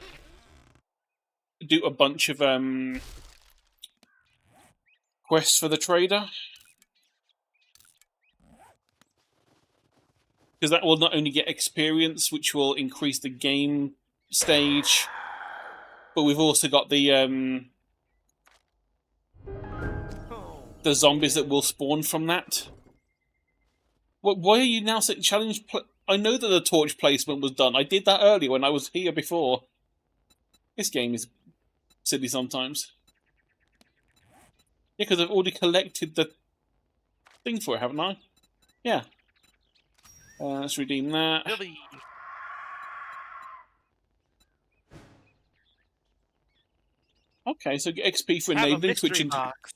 to do a bunch of quests for the trader. Because that will not only get experience, which will increase the game stage, but we've also got the zombies that will spawn from that. Why are you now saying challenge? I know that the torch placement was done. I did that earlier when I was here before. This game is silly sometimes. Yeah, because I've already collected the thing for it, haven't I? Yeah. Let's redeem that. Really? Okay, so get XP for Have a enabling mystery Twitch into box.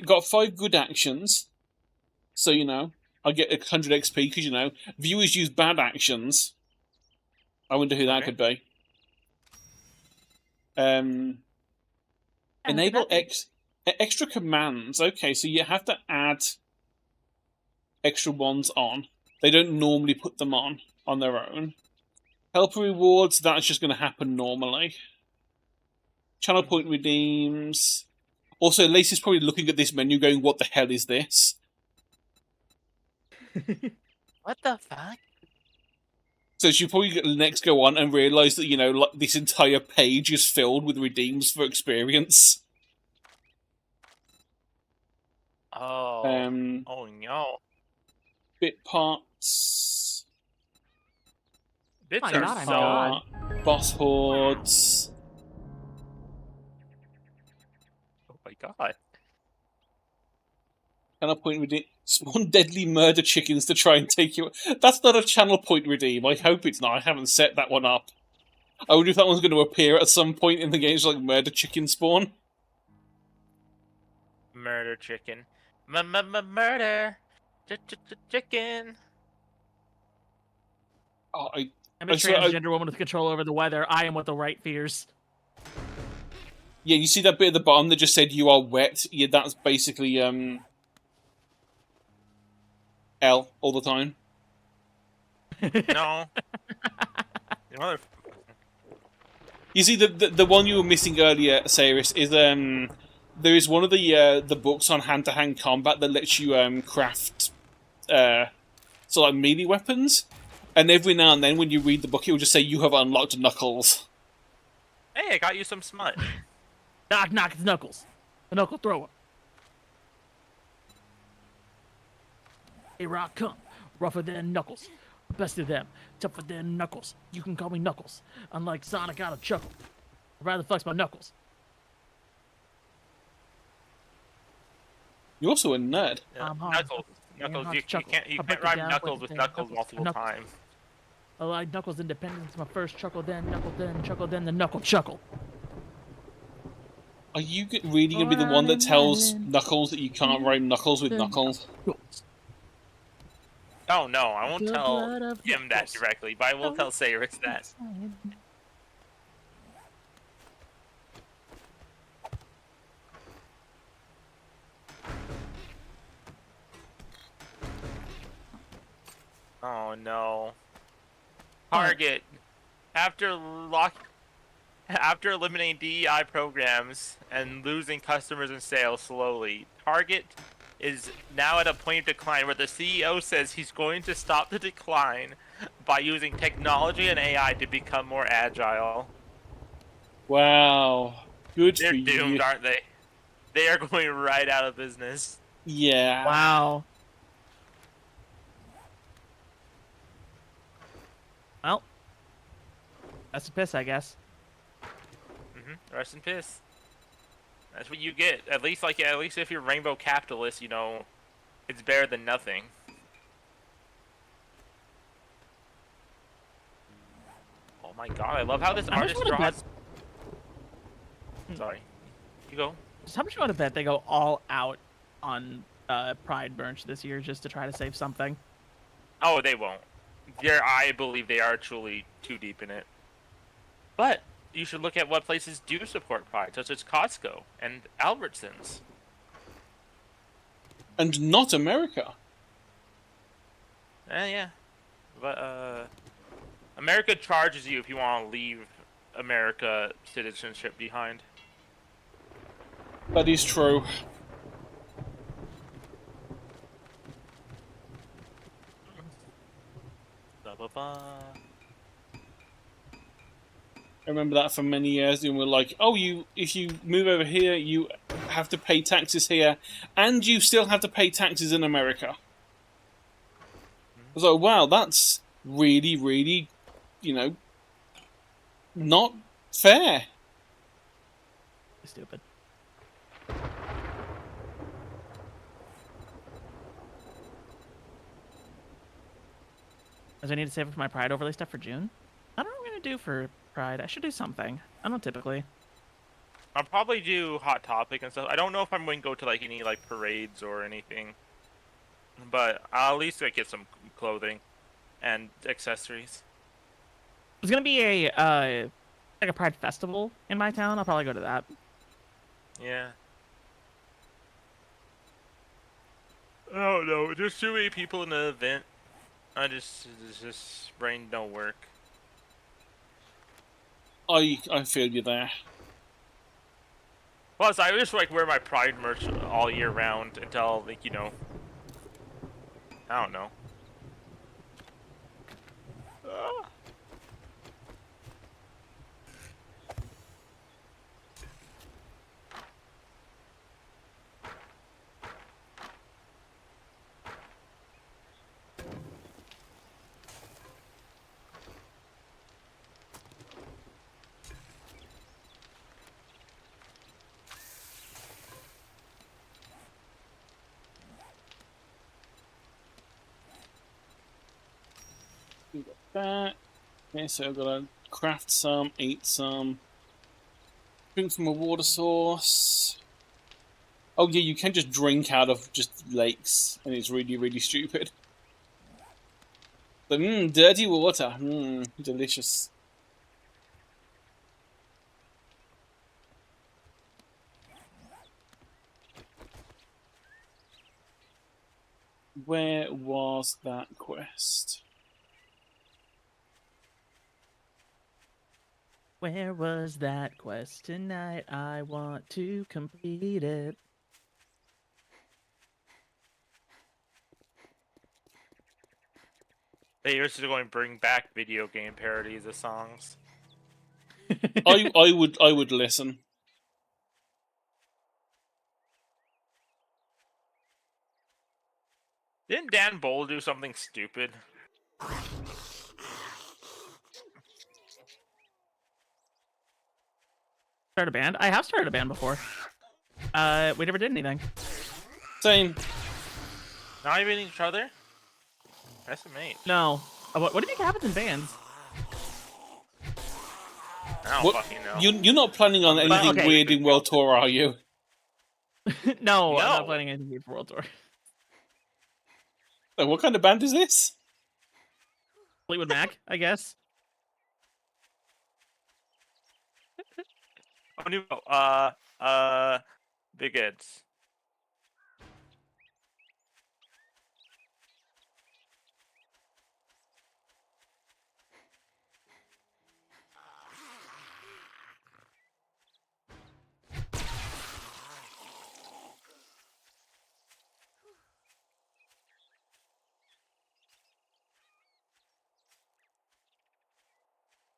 got 5 good actions. So I get 100 XP because viewers use bad actions. I wonder who that Okay. could be. Yeah, Enable could that extra commands. Okay, so you have to add extra ones on. They don't normally put them on their own. Helper rewards, that's just going to happen normally. Channel point redeems. Also, Lacey's probably looking at this menu going, what the hell is this? What the fuck? So she'll probably next go on and realise that, like this entire page is filled with redeems for experience. Oh. Oh no. Bit parts. Bits My are God, I'm so. God. Boss hordes. Oh my god. Channel point redeem. Spawn deadly murder chickens to try and take you. That's not a channel point redeem. I hope it's not. I haven't set that one up. I wonder if that one's going to appear at some point in the game, like murder chicken spawn. Murder chicken. Murder. Chicken. Oh, I'm a I swear, transgender woman with control over the weather. I am what the right fears. yeah, you see that bit at the bottom that just said you are wet? Yeah, that's basically L all the time. No. You mother. You see the one you were missing earlier, Saris, is there is one of the books on hand to hand combat that lets you craft like melee weapons, and every now and then when you read the book, it will just say you have unlocked Knuckles. Hey, I got you some smut. Knock, knock, it's Knuckles. The knuckle thrower. Here I come. Rougher than Knuckles. Best of them. Tougher than Knuckles. You can call me Knuckles. Unlike Sonic, I don't chuckle. I'd rather flex my knuckles. You're also a nerd. Yeah. I'm hard. Knuckles. Knuckles. hard You to chuckle. can't I break it rhyme down Knuckles with with the Knuckles Knuckles. multiple Knuckles. times. I like Knuckles Independence. My first chuckle, then knuckle, then chuckle, then the knuckle chuckle. Are you really going to be the one that tells Knuckles that you can't rhyme Knuckles with Knuckles? Oh no, I won't The tell blood of him that Knuckles. directly, but I will tell Cyrus that. Oh no. Target. After eliminating DEI programs and losing customers and sales slowly, Target is now at a point of decline where the CEO says he's going to stop the decline by using technology and AI to become more agile. Wow. Good They're for doomed, you. aren't they? They are going right out of business. Yeah. Wow. Well, that's a piss, I guess. Rest in piss. That's what you get. At least if you're rainbow capitalist, you know, it's better than nothing. Oh my god, I love how this How much artist would I draws. Sorry. You go. Just how much you want to bet they go all out on Pride merch this year just to try to save something? Oh, they won't. I believe they are truly too deep in it. But you should look at what places do support Pride, such as Costco and Albertsons. And not America. Yeah. But America charges you if you want to leave America citizenship behind. That is true. Blah, blah, blah. I remember that for many years, and we're like, oh, if you move over here, you have to pay taxes here, and you still have to pay taxes in America. I was like, wow, that's really, really, not fair. Stupid. Does I need to save up for my Pride overlay stuff for June? I don't know what I'm gonna do for Pride. I should do something. I don't typically. I'll probably do Hot Topic and stuff. I don't know if I'm going to go to any parades or anything, but I'll at least get some clothing and accessories. There's gonna be a Pride festival in my town. I'll probably go to that. Yeah. Oh no, there's too many people in the event. This brain don't work. I feel you there. Plus, I just wear my Pride merch all year round until I don't know. that. Okay, so I've got to craft some, eat some, drink from a water source. Oh yeah, you can just drink out of just lakes, and it's really, really stupid. But dirty water, delicious. Where was that quest? Where was that quest tonight? I want to complete it. They used to go and bring back video game parodies of songs. I would listen. Didn't Dan Bowl do something stupid? Start a band? I have started a band before. We never did anything. Same. Not even each other? SMH. No. What do you think happens in bands? I don't fucking know. You're not planning on anything okay. weird in World Tour, are you? No, I'm not No. planning anything for World Tour. So what kind of band is this? Fleetwood Mac, I guess. Oh, new. Big Eds.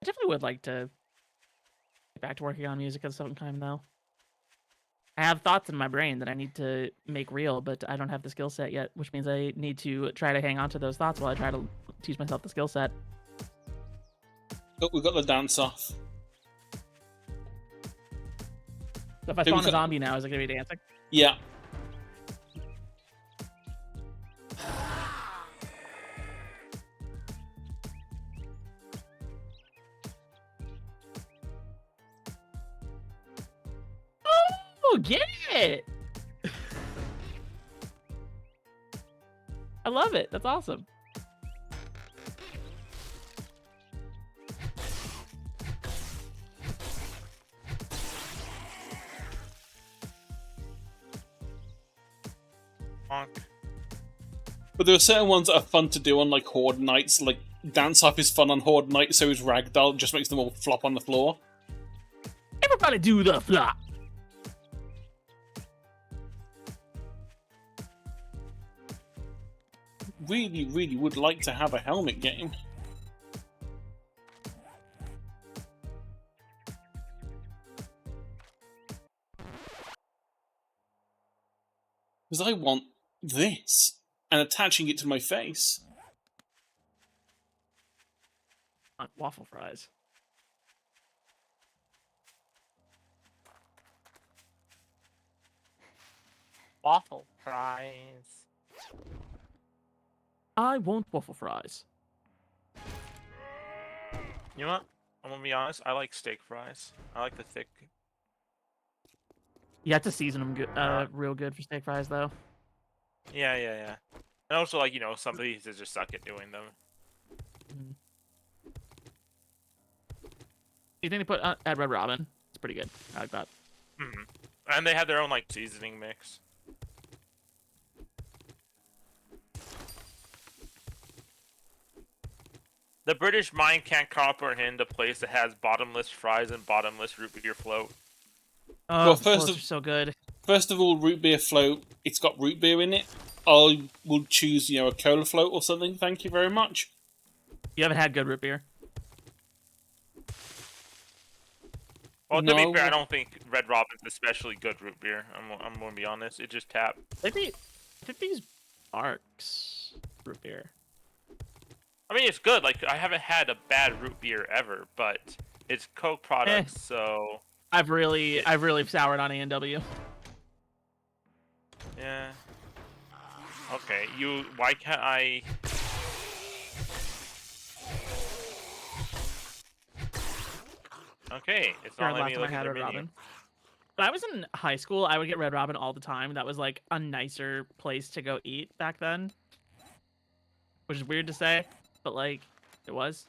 I definitely would like to get back to working on music at some time, though. I have thoughts in my brain that I need to make real, but I don't have the skill set yet, which means I need to try to hang on to those thoughts while I try to teach myself the skill set. Oh, we've got the dance off. So if I Hey, we spawn a got- zombie now, is it going to be dancing? Yeah. Oh, get it! I love it. That's awesome. Honk. But there are certain ones that are fun to do on like Horde nights. Like dance off is fun on Horde night, so is Ragdoll. It just makes them all flop on the floor. Everybody do the flop. Really, really would like to have a helmet game. Because I want this and attaching it to my face. Waffle fries. Waffle fries. I want waffle fries. You know what? I'm gonna be honest. I like steak fries. I like the thick. You have to season them good, real good for steak fries, though. Yeah. And also, like, some of these just suck at doing them. You think they put at Red Robin? It's pretty good. I like that. Hmm. And they have their own like seasoning mix. The British mind can't comprehend a place that has bottomless fries and bottomless root beer float. Oh, Well, those are so good. First of all, root beer float. It's got root beer in it. I will choose, a cola float or something. Thank you very much. You haven't had good root beer. Well, to be No. fair, I don't think Red Robin's especially good root beer. I'm gonna be honest. It just tapped. I think these Arcs root beer. I mean, it's good. Like, I haven't had a bad root beer ever, but it's Coke products, so I've really soured on A&W. yeah. Okay, why can't I? Okay, it's Or not letting last me time I look at had their Red menu. Robin. When I was in high school, I would get Red Robin all the time. That was like a nicer place to go eat back then. Which is weird to say, but like it was.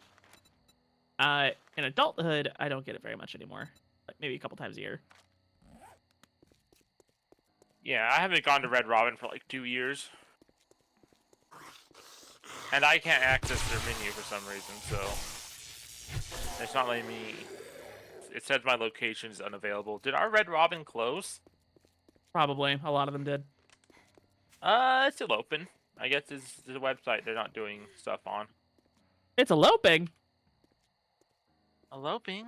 In adulthood, I don't get it very much anymore. Like maybe a couple times a year. Yeah, I haven't gone to Red Robin for like 2 years. And I can't access their menu for some reason, so it's not letting me. It says my location is unavailable. Did our Red Robin close? Probably a lot of them did. It's still open. I guess it's a website they're not doing stuff on. It's eloping. Eloping?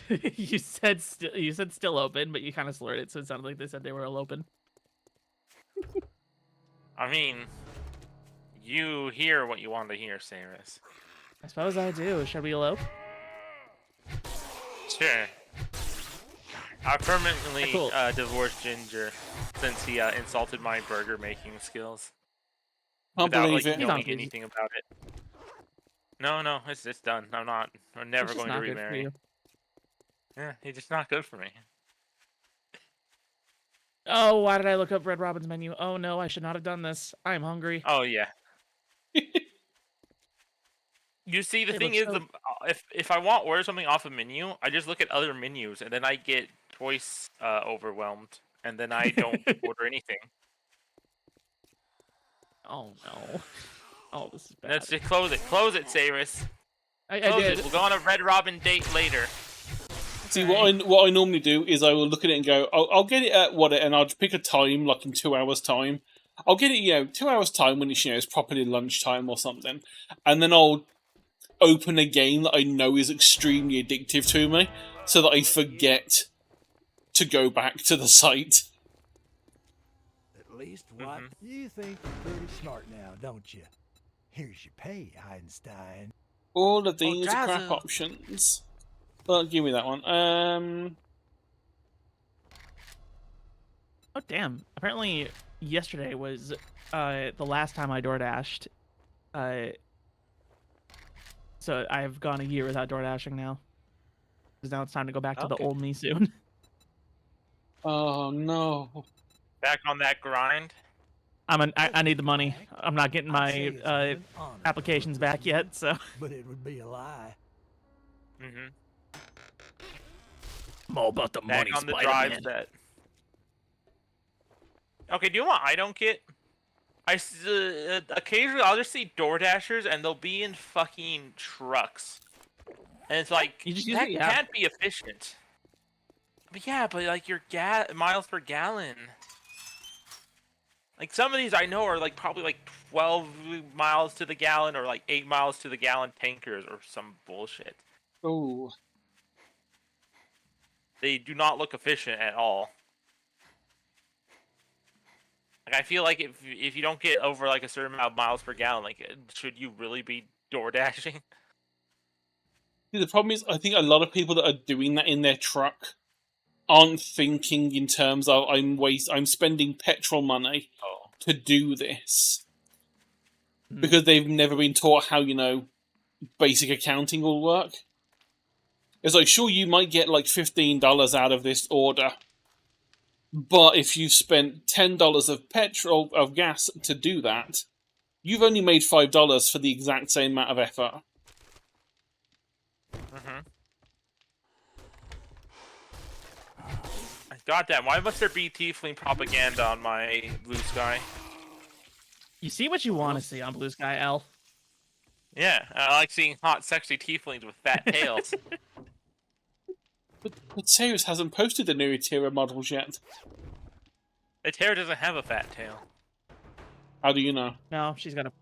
You said still open, but you kind of slurred it, so it sounded like they said they were eloping. I mean, you hear what you want to hear, Saris. I suppose I do. Should we elope? Sure. I permanently Cool. divorced Ginger since he insulted my burger making skills Can't without believe like it. knowing He's on anything about it. No, it's done. I'm never It's just going to not good for remarry. you. Yeah, he's just not good for me. Oh, why did I look up Red Robin's menu? Oh no, I should not have done this. I'm hungry. Oh yeah. You see, the It thing looks is, so- if I want to order something off a menu, I just look at other menus, and then I get choice overwhelmed, and then I don't order anything. Oh no. Oh, this is bad. Let's just close it. Close it, Saris. I Close did. it. We'll go on a Red Robin date later. See, what I normally do is I will look at it and go, I'll get it at what, and I'll pick a time, like in 2 hours' time. I'll get it, 2 hours' time when it's, it's properly lunchtime or something, and then I'll open a game that I know is extremely addictive to me, so that I forget to go back to the site. At least what you think you're pretty smart now, don't you? Here's your pay, Einstein. All of these are crap Dazzle. options. Well, give me that one. Oh damn! Apparently, yesterday was the last time I door dashed. So I've gone a year without door dashing now. Because now it's time to go back to the Okay. old me soon. Oh no. Back on that grind. I need the money. I'm not getting I'd say my it's an honor, applications back yet. So but it would be a lie. Mm-hmm. I'm all about the Back on the drive set. Okay, do you know what I don't get? Occasionally I'll just see door dashers and they'll be in fucking trucks, and it's like You just use that the app. can't be efficient. But yeah, but like your miles per gallon. Like some of these I know are like probably like 12 miles to the gallon or like 8 miles to the gallon tankers or some bullshit. Oh. They do not look efficient at all. Like I feel like if you don't get over like a certain amount of miles per gallon, like should you really be door dashing? See, the problem is, I think a lot of people that are doing that in their truck aren't thinking in terms of I'm spending petrol money Oh. to do this Hmm. because they've never been taught how basic accounting will work. It's like, sure, you might get like $15 out of this order, but if you spent $10 of gas to do that, you've only made $5 for the exact same amount of effort. Mm-hmm. Goddamn! Why must there be tiefling propaganda on my Blue Sky? You see what you want to see on Blue Sky, L. Yeah, I like seeing hot, sexy tieflings with fat tails. But Sirius hasn't posted the new Atira models yet. The Terror doesn't have a fat tail. How do you know? No, she's got a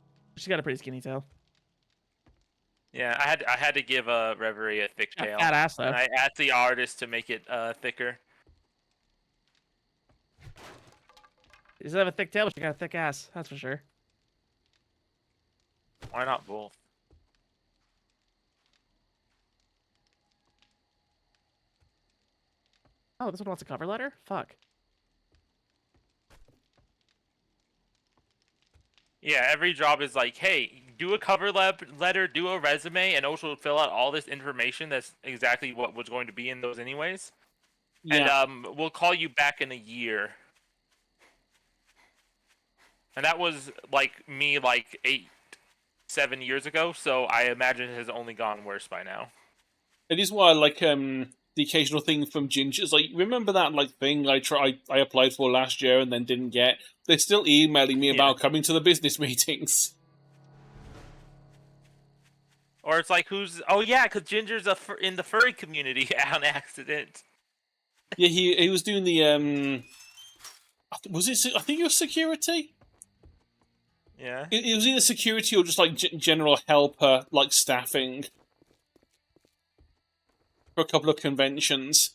pretty skinny tail. Yeah, I had to give Reverie a thick tail. Fat ass though. And I asked the artist to make it thicker. She doesn't have a thick tail, but she got a thick ass. That's for sure. Why not both? Oh, this one wants a cover letter? Fuck. Yeah, every job is like, hey, do a letter, do a resume, and also fill out all this information. That's exactly what was going to be in those anyways. Yeah. And we'll call you back in a year. And that was like me like 7 years ago, so I imagine it has only gone worse by now. It is why I like the occasional thing from Ginger's. Like, remember that like thing I applied for last year and then didn't get? They're still emailing me about coming to the business meetings. Or it's like, oh yeah, because Ginger's in the furry community on accident. Yeah, he was doing the was it? I think it was security. Yeah. It was either security or just like general helper, like staffing for a couple of conventions.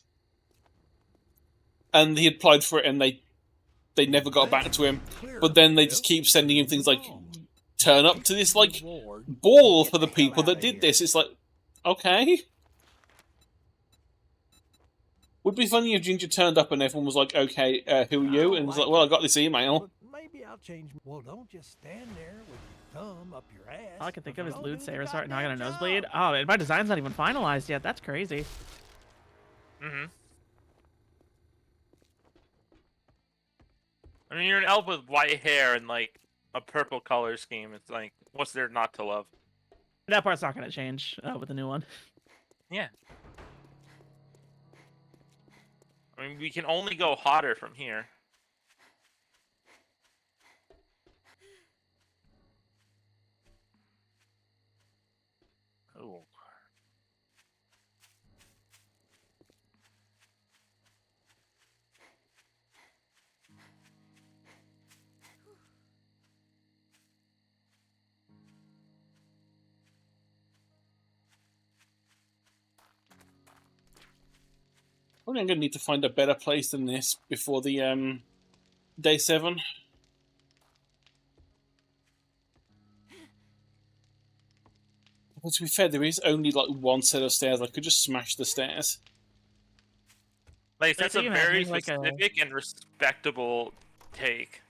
And he applied for it, and they never got back to him. But then they just keep sending him things like, turn up to this like ball for the people that did this. It's like, okay. Would be funny if Ginger turned up and everyone was like, okay, who are you? And was like, well, I got this email. Maybe I'll change. Well, don't just stand there with your thumb up your ass. All I can think of is Go lewd do the Sarah's heart. Now I got a goddamn nosebleed. job. Oh, and my design's not even finalized yet. That's crazy. Mm-hmm. I mean, you're an elf with white hair and like a purple color scheme. It's like, what's there not to love? That part's not going to change with the new one. Yeah. I mean, we can only go hotter from here. Ooh. Probably I'm going to need to find a better place than this before the day 7. But to be fair, there is only like one set of stairs. I could just smash the stairs. Like, So that's a you very imagine, like, specific and respectable take.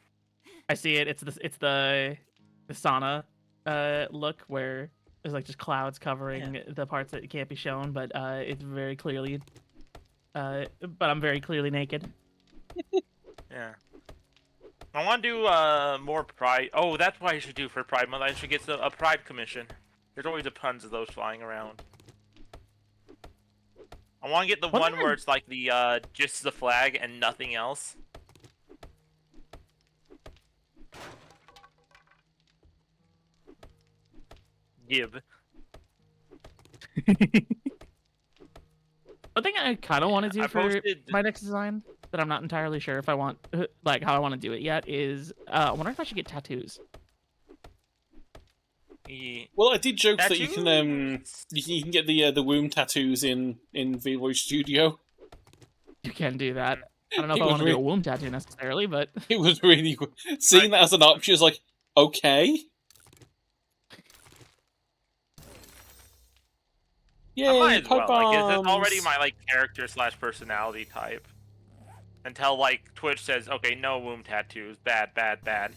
I see it. It's the sauna look where there's like just clouds covering the parts that can't be shown, but it's very clearly but I'm very clearly naked. Yeah. I want to do more Pride. Oh, that's what I should do for Pride Month. I should get a Pride commission. There's always a tons of those flying around. I want to get the one where it's like the just the flag and nothing else. Give. One thing I kind of want to do I for posted- my next design that I'm not entirely sure if I want, like how I want to do it yet, is I wonder if I should get tattoos. Well, I did joke that you Tattoos? can get the womb tattoos in V-Boy Studio. You can do that. I don't know if It I was want to do a really- womb tattoo necessarily, but It was really good. Seeing that as an option is like, okay. Yay, I might as pipe well. Like, it's already bombs. my like character / personality type. Until like Twitch says, okay, no womb tattoos, bad, bad, bad.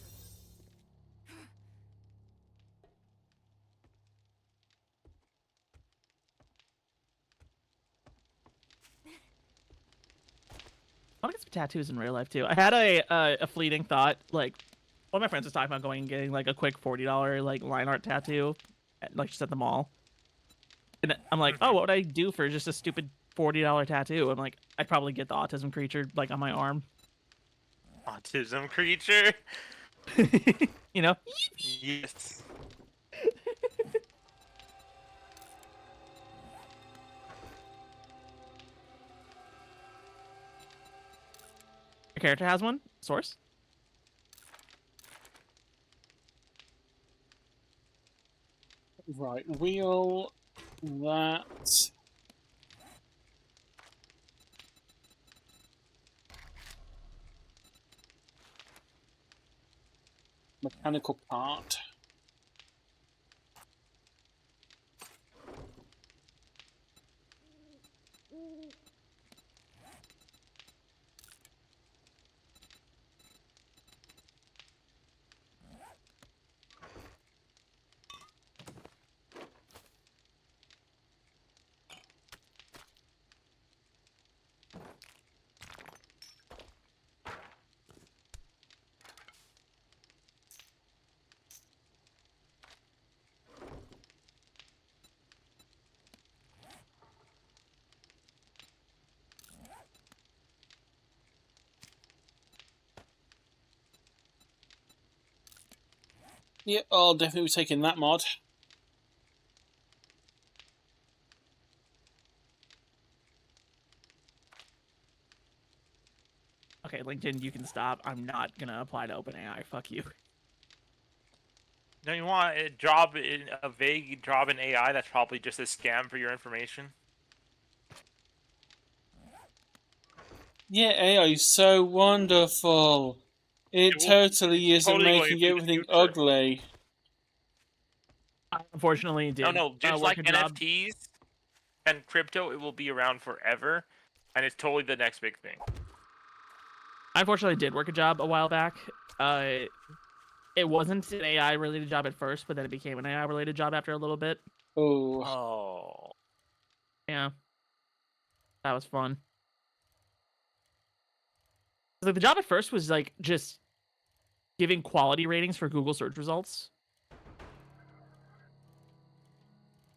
I want to get some tattoos in real life too. I had a fleeting thought, like one of my friends was talking about going and getting like a quick $40 like line art tattoo, like just at the mall. And I'm like, oh, what would I do for just a stupid $40 tattoo? I'm like, I'd probably get the autism creature like on my arm. Autism creature? You know? Yes. Your character has one? Source? Right, wheel that. Mechanical part. Yeah, I'll definitely be taking that mod. Okay, LinkedIn, you can stop. I'm not gonna apply to OpenAI. Fuck you. No, you want a vague job in AI that's probably just a scam for your information. Yeah, AI is so wonderful. It totally It's isn't totally going to making be the everything future. ugly. I unfortunately did No, just work like a job. NFTs and crypto, it will be around forever, and it's totally the next big thing. I unfortunately did work a job a while back. It wasn't an AI related job at first, but then it became an AI related job after a little bit. Oh, Oh. Yeah, that was fun. Like the job at first was like just giving quality ratings for Google search results.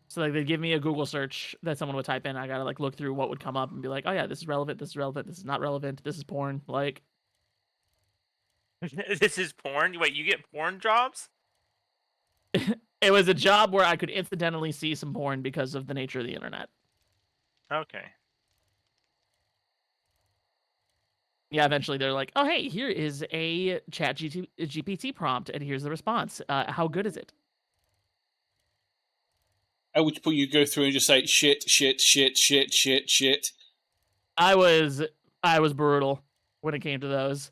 So like they'd give me a Google search that someone would type in. I gotta like look through what would come up and be like, oh yeah, this is relevant. This is relevant. This is not relevant. This is porn. Like, This is porn? Wait, you get porn jobs? it was a job where I could incidentally see some porn because of the nature of the internet. Okay. Yeah, eventually they're like, oh hey, here is a GPT prompt, and here's the response. How good is it? at which point you go through and just say shit, shit, shit, shit, shit, shit. I was brutal when it came to those.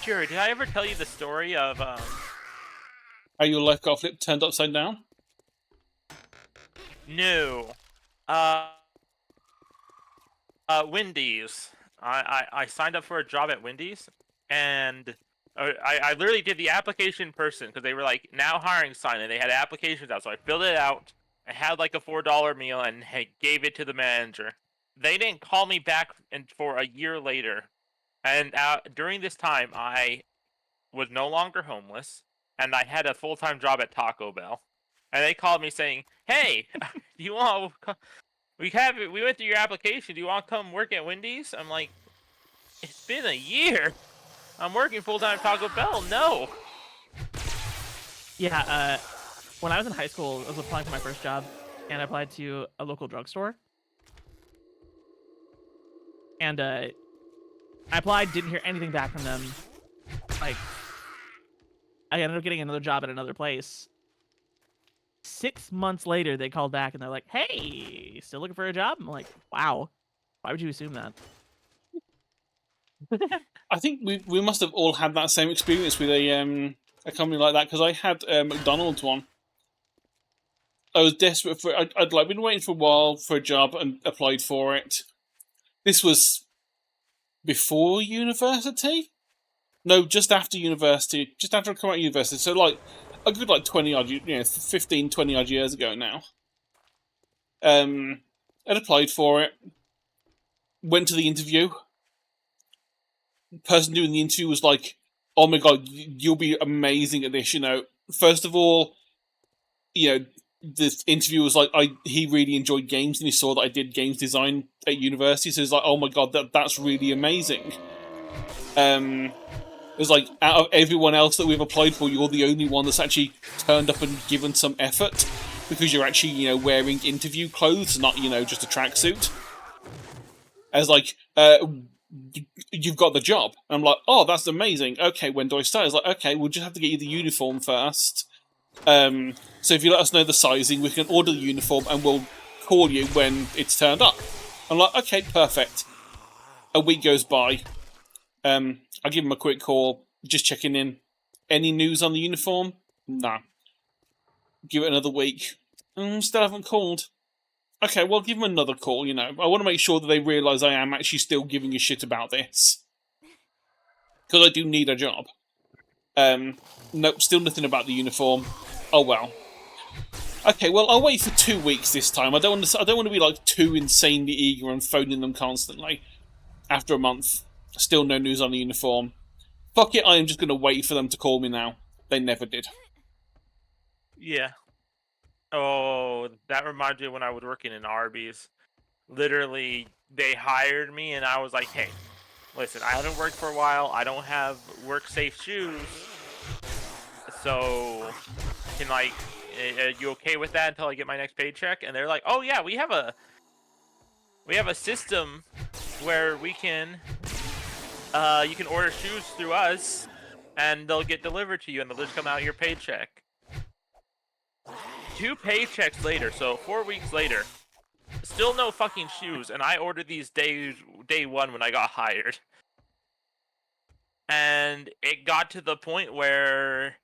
Jared, did I ever tell you the story of How your life got flipped, turned upside down? No. Wendy's. I signed up for a job at Wendy's, and I literally did the application in person because they were like now hiring sign, and they had applications out. So I filled it out. I had like a $4 meal and gave it to the manager. They didn't call me back for a year later, and during this time I was no longer homeless, and I had a full-time job at Taco Bell. And they called me saying, "Hey, do you want? We went through your application. Do you want to come work at Wendy's?" I'm like, "It's been a year. I'm working full-time at Taco Bell. No." Yeah, when I was in high school, I was applying for my first job, and I applied to a local drugstore. And I applied, didn't hear anything back from them. Like, I ended up getting another job at another place. 6 months later, they called back and they're like, "Hey, still looking for a job?" I'm like, "Wow, why would you assume that?" I think we must have all had that same experience with a company like that, because I had a McDonald's one. I was desperate for. I'd like been waiting for a while for a job and applied for it. This was before university. No, just after university. Just after I come out of university. So like a good 20 odd, 15, 20 odd years ago now. I'd applied for it. Went to the interview. The person doing the interview was like, "Oh my god, you'll be amazing at this." First of all, the interview was like, he really enjoyed games and he saw that I did games design at university, so he's like, "Oh my god, that's really amazing." It was like, out of everyone else that we've applied for, you're the only one that's actually turned up and given some effort, because you're actually, wearing interview clothes, not, just a tracksuit. As like, you've got the job. And I'm like, "Oh, that's amazing. Okay, when do I start?" It's like, "Okay, we'll just have to get you the uniform first. So if you let us know the sizing, we can order the uniform and we'll call you when it's turned up." I'm like, "Okay, perfect." A week goes by. I give him a quick call, just checking in. Any news on the uniform? Nah. Give it another week. Still haven't called. Okay, well, give him another call, I want to make sure that they realise I am actually still giving a shit about this. Because I do need a job. Nope, still nothing about the uniform. Oh well. Okay, well, I'll wait for 2 weeks this time. I don't want to be like too insanely eager and phoning them constantly. After a month, still no news on the uniform. Fuck it, I am just going to wait for them to call me now. They never did. Yeah. Oh, that reminds me of when I was working in Arby's. Literally, they hired me, and I was like, "Hey, listen, I haven't worked for a while. I don't have work-safe shoes, so can like, are you okay with that until I get my next paycheck?" And they're like, "Oh yeah, we have a system where we can, you can order shoes through us, and they'll get delivered to you, and they'll just come out of your paycheck." 2 paychecks later, so 4 weeks later, still no fucking shoes, and I ordered these day one when I got hired. And it got to the point where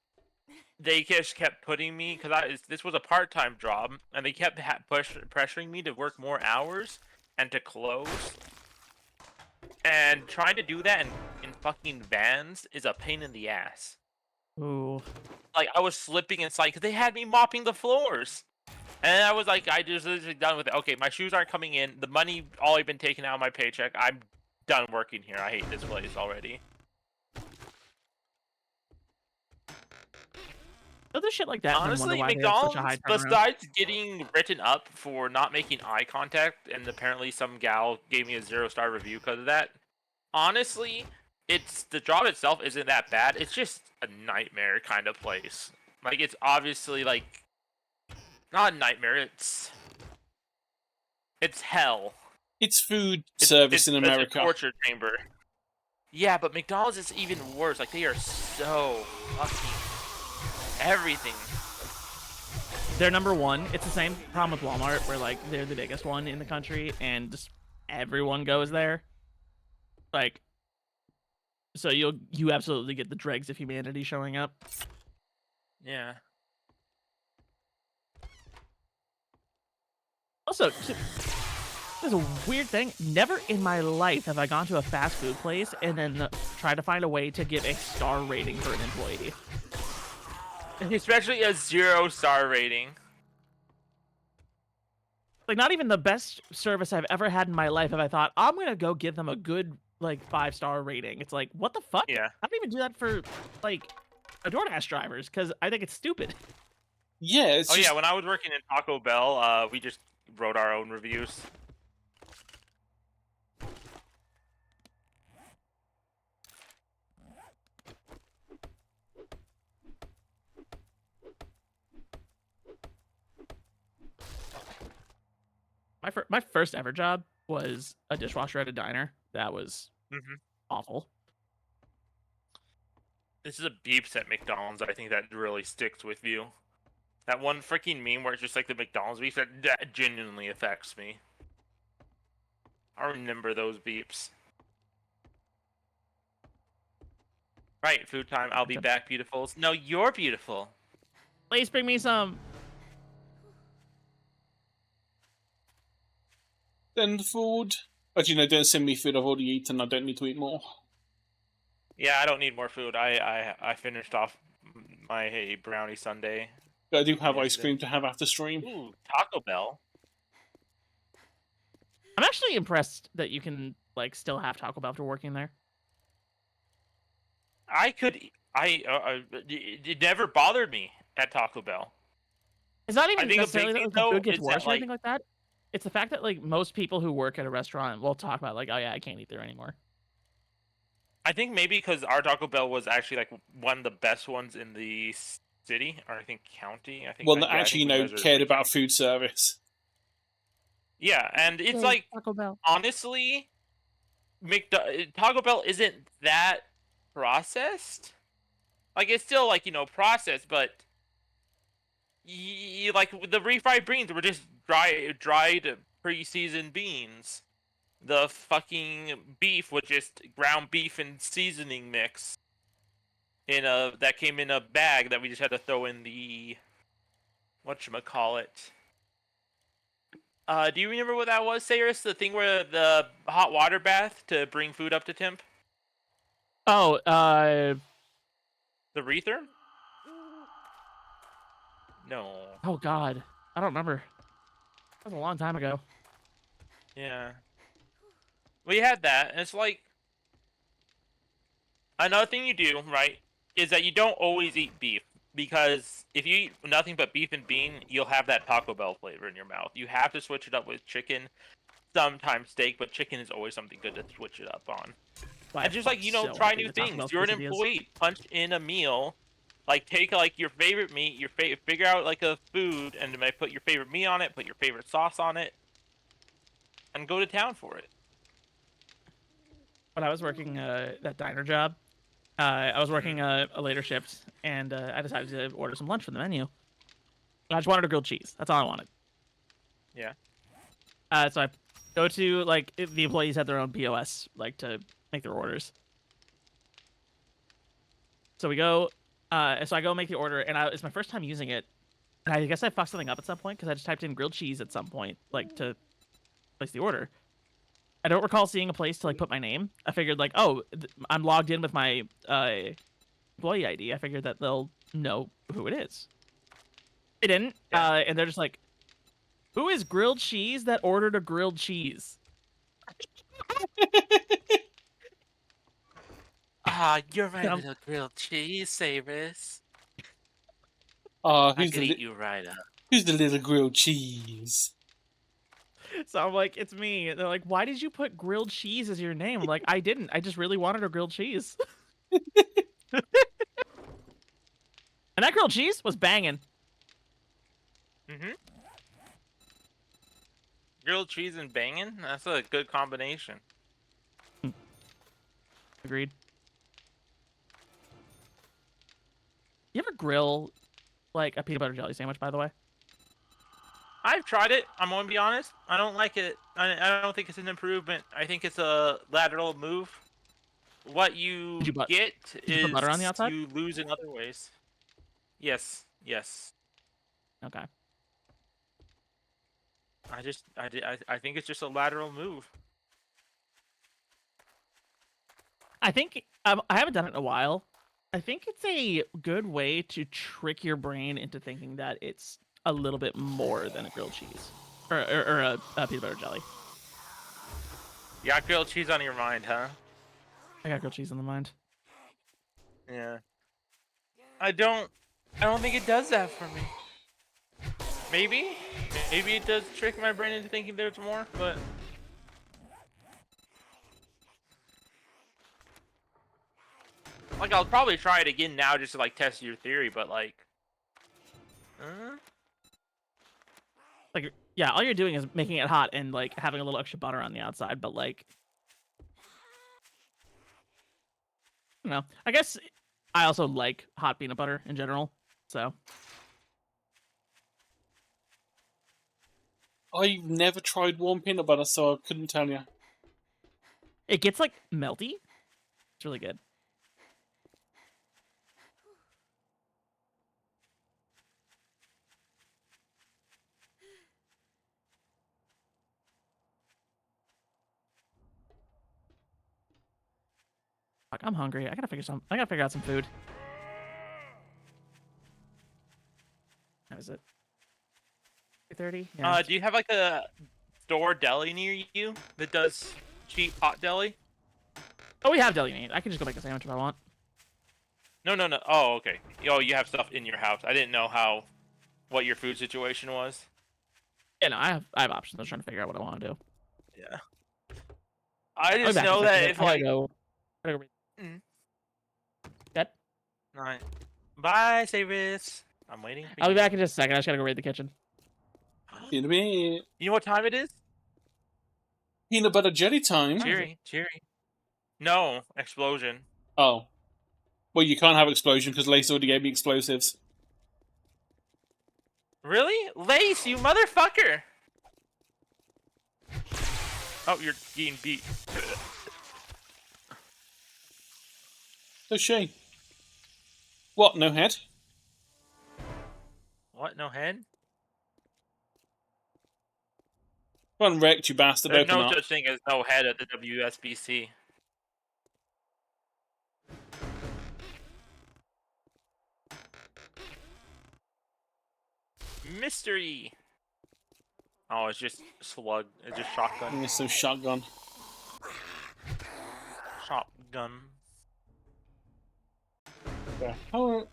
they just kept putting me, because this was a part-time job, and they kept pressuring me to work more hours and to close. And trying to do that in fucking vans is a pain in the ass. Ooh. Like, I was slipping inside because they had me mopping the floors. And I was like, I just done with it. Okay, my shoes aren't coming in. The money all been taken out of my paycheck. I'm done working here. I hate this place already. Other shit like that. and then Honestly, wonder why they have such a high McDonald's, turnaround. besides getting written up for not making eye contact, and apparently some gal gave me a 0-star review because of that. Honestly, the job itself isn't that bad. It's just a nightmare kind of place. Like, it's obviously like not a nightmare. It's hell. It's food It's, service in it's America. a torture chamber. Yeah, but McDonald's is even worse. Like, they are so fucking everything. They're number one. It's the same problem with Walmart, where like they're the biggest one in the country, and just everyone goes there. Like, so you absolutely get the dregs of humanity showing up. Yeah. Also, there's a weird thing. Never in my life have I gone to a fast food place and then tried to find a way to give a star rating for an employee. Especially a 0-star rating. Like, not even the best service I've ever had in my life have I thought, I'm gonna go give them a good, like, 5-star rating. It's like, what the fuck? Yeah. I don't even do that for, like, a DoorDash drivers, because I think it's stupid. Yeah, it's just, Yeah, when I was working in Taco Bell, we just wrote our own reviews. My first ever job was a dishwasher at a diner. That was awful. This is a beeps at McDonald's. I think that really sticks with you. That one freaking meme where it's just like the McDonald's beeps, that genuinely affects me. I remember those beeps. Right, food time. I'll be back, beautifuls. No, you're beautiful. Please bring me some. send food. But don't send me food. I've already eaten. I don't need to eat more. Yeah, I don't need more food. I finished off my brownie sundae. I do have ice cream to have after stream. Ooh, Taco Bell. I'm actually impressed that you can, like, still have Taco Bell after working there. It never bothered me at Taco Bell. It's not even I think a necessarily big that thing, like, the though, food gets is worse that, or anything like that. It's the fact that, like, most people who work at a restaurant will talk about, like, oh yeah, I can't eat there anymore. I think maybe because our Taco Bell was actually like one of the best ones in the city, or I think county. I think. Well, yeah, that actually, cared about food service. Yeah, and it's Yay, like Taco Bell. honestly, Taco Bell isn't that processed. Like, it's still like processed, but like the refried beans were just dried pre-seasoned beans. The fucking beef was just ground beef and seasoning mix that came in a bag that we just had to throw in the whatchamacallit. Do you remember what that was, Cyrus? The thing where the hot water bath to bring food up to temp? Oh, The retherm? No. oh god, I don't remember. That was a long time ago. Yeah. We had that, and it's like another thing you do, right, is that you don't always eat beef. because if you eat nothing but beef and bean, you'll have that Taco Bell flavor in your mouth. You have to switch it up with chicken, sometimes steak, but chicken is always something good to switch it up on. Why And I just fucked so try hard new into Taco things. Bell You're an quesadillas. employee. Punch in a meal. Like take your favorite meat, figure out like a food, and then put your favorite meat on it, put your favorite sauce on it, and go to town for it. When I was working that diner job, I was working a later shift, and I decided to order some lunch from the menu. And I just wanted a grilled cheese. That's all I wanted. Yeah. So I go to the employees had their own POS to make their orders. So we go. So I go make the order, and it's my first time using it. And I guess I fucked something up at some point because I just typed in grilled cheese at some point, to place the order. I don't recall seeing a place to put my name. I figured I'm logged in with my employee ID. I figured that they'll know who it is. They didn't, Yeah. and they're just like, "Who is grilled cheese that ordered a grilled cheese?" You're my Um, little grilled cheese, Savis. Oh, I could eat you right up. who's the little grilled cheese? So I'm like, "It's me." And they're like, "Why did you put grilled cheese as your name?" I'm like, "I didn't. I just really wanted a grilled cheese." And that grilled cheese was banging. Mm-hmm. Grilled cheese and banging? That's a good combination. Agreed. You ever grill a peanut butter jelly sandwich, by the way? I've tried it. I'm gonna be honest. I don't like it. I don't think it's an improvement. I think it's a lateral move. What you Did you get you is put butter on the outside? you lose in other ways. Yes. Yes. Okay. I think it's just a lateral move. I think I haven't done it in a while. I think it's a good way to trick your brain into thinking that it's a little bit more than a grilled cheese or a peanut butter jelly. You got grilled cheese on your mind, huh? I got grilled cheese in the mind. Yeah. I don't think it does that for me. Maybe it does trick my brain into thinking there's more, but I'll probably try it again now just to test your theory, but Yeah, all you're doing is making it hot and having a little extra butter on the outside, but I don't know. I guess I also like hot peanut butter in general, so I've never tried warm peanut butter, so I couldn't tell you. it gets melty. It's really good. Fuck, I'm hungry. I gotta figure out some food. How is it? 2:30. Yeah. do you have a store deli near you that does cheap hot deli? Oh, we have deli meat. I can just go make a sandwich if I want. No. Oh, okay. Oh, you have stuff in your house. I didn't know what your food situation was. Yeah, no, I have options. I was trying to figure out what I want to do. Yeah. I I'll be just back in a know second. that I if gotta go. Mm. Good. Alright. Bye, Savis. I'm waiting. For I'll be you. back in just a second. I just gotta go raid the kitchen. In a bit. You know what time it is? Peanut butter jelly time. Cheery. No, explosion. Oh. Well, you can't have explosion because Lace already gave me explosives. Really? Lace, you motherfucker! Oh, you're getting beat. So she. What, no head? What? No head? Run wrecked, you bastard. There's Open no up. such thing as no head at the WSBC. Mystery! Oh, it's just slug. It's just shotgun. Yeah, so shotgun. Shotgun. Okay. How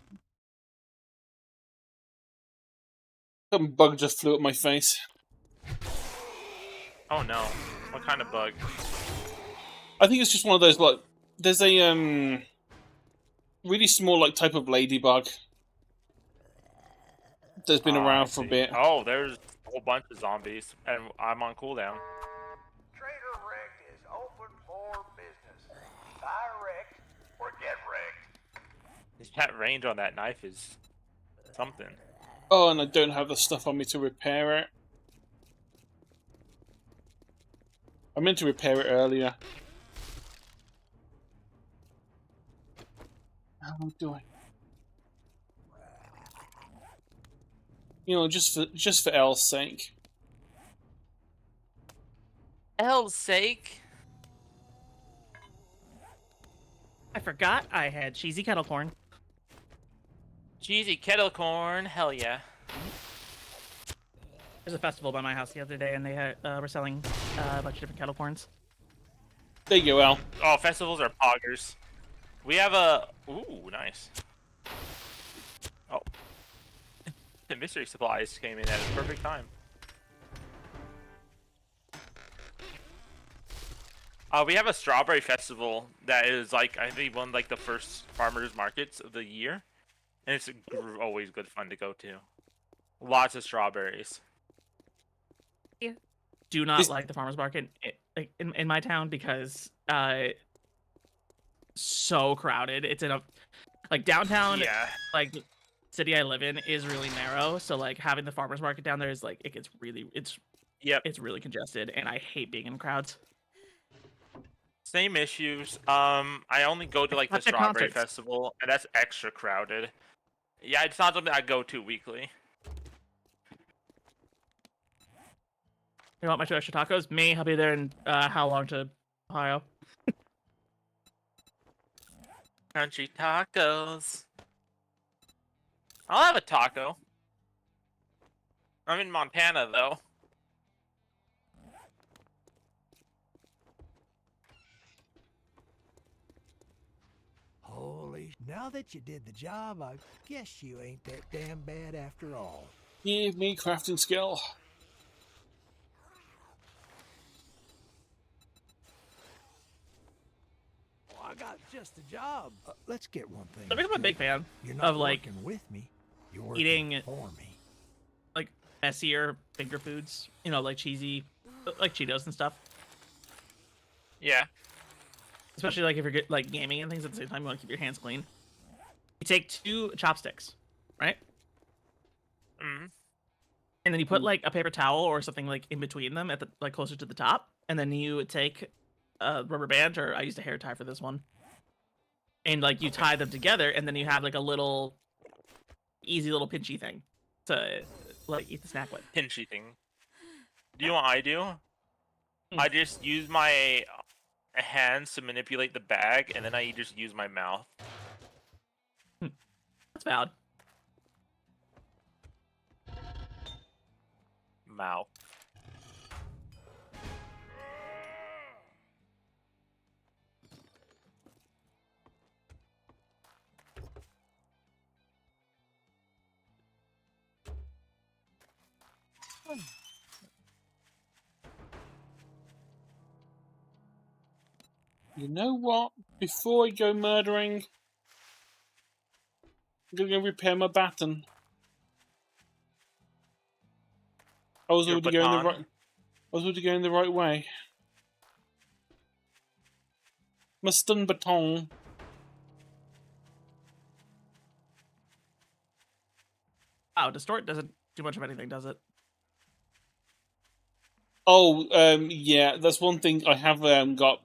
Some bug just flew at my face. Oh no. What kind of bug? I think it's just one of those, like, there's a really small, like, type of ladybug that's been I around for a see. bit. Oh, there's a whole bunch of zombies, and I'm on cooldown. Trader Wrecked is open for business. Buy wrecked or get wrecked. That range on that knife is something. Oh, and I don't have the stuff on me to repair it. I meant to repair it earlier. How am I doing? You know, just for L's sake. Hell's sake! I forgot I had cheesy kettle corn. Cheesy kettle corn, hell yeah. There's a festival by my house the other day, and they had, were selling a bunch of different kettle corns. There you go, Al. Oh, festivals are poggers. We have a... Ooh, nice. Oh. The mystery supplies came in at a perfect time. We have a strawberry festival that is like, I think, one of like the first farmers markets of the year. And it's always good fun to go to. Lots of strawberries. Do not This- like the farmers market in my town because so crowded. It's in a like downtown. Yeah. Like the city I live in is really narrow, so like having the farmers market down there is like it's really congested, and I hate being in crowds. Same issues. I only go to like the Lots of strawberry concerts. festival, and that's extra crowded. Yeah, it's not something I go to weekly. You want my 2 extra tacos? Me, I'll be there in how long to Ohio? Crunchy tacos. I'll have a taco. I'm in Montana though. Holy, now that you did the job, I guess you ain't that damn bad after all. Give me crafting skill. Well, I got just the job. Let's get one thing. I've become a straight. big fan You're not of like working with me. You're working eating for me. like messier finger foods. You know, like cheesy, like Cheetos and stuff. Yeah. Especially like if you're like gaming and things at the same time, you want to keep your hands clean. You take 2 chopsticks, right? Mm. And then you put like a paper towel or something like in between them at the like closer to the top, and then you take a rubber band, or I used a hair tie for this one, and like you tie them together, and then you have like a little easy little pinchy thing to like eat the snack with. Pinchy thing. Do you know what I do? Hmm. I just use my hands to manipulate the bag, and then I just use my mouth. That's valid. Mouth. You know what? Before I go murdering, I'm gonna go repair my baton. I was Your already going the baton? right. I was already going the right way. My stun baton. Wow, distort doesn't do much of anything, does it? Oh, yeah, that's one thing I have got.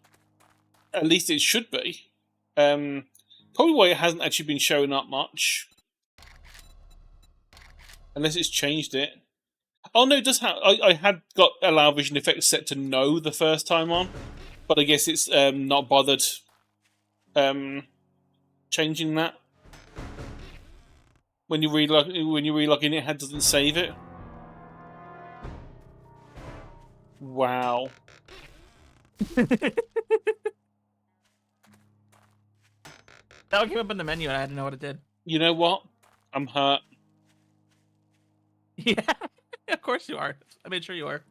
At least it should be. Probably why it hasn't actually been showing up much. Unless it's changed it. Oh no, it does have. I had got allow vision effects set to no the first time on, but I guess it's not bothered changing that. When you relog in, it doesn't save it. Wow. That one came up in the menu, and I didn't know what it did. You know what? I'm hurt. Yeah. course you are. I made sure you are.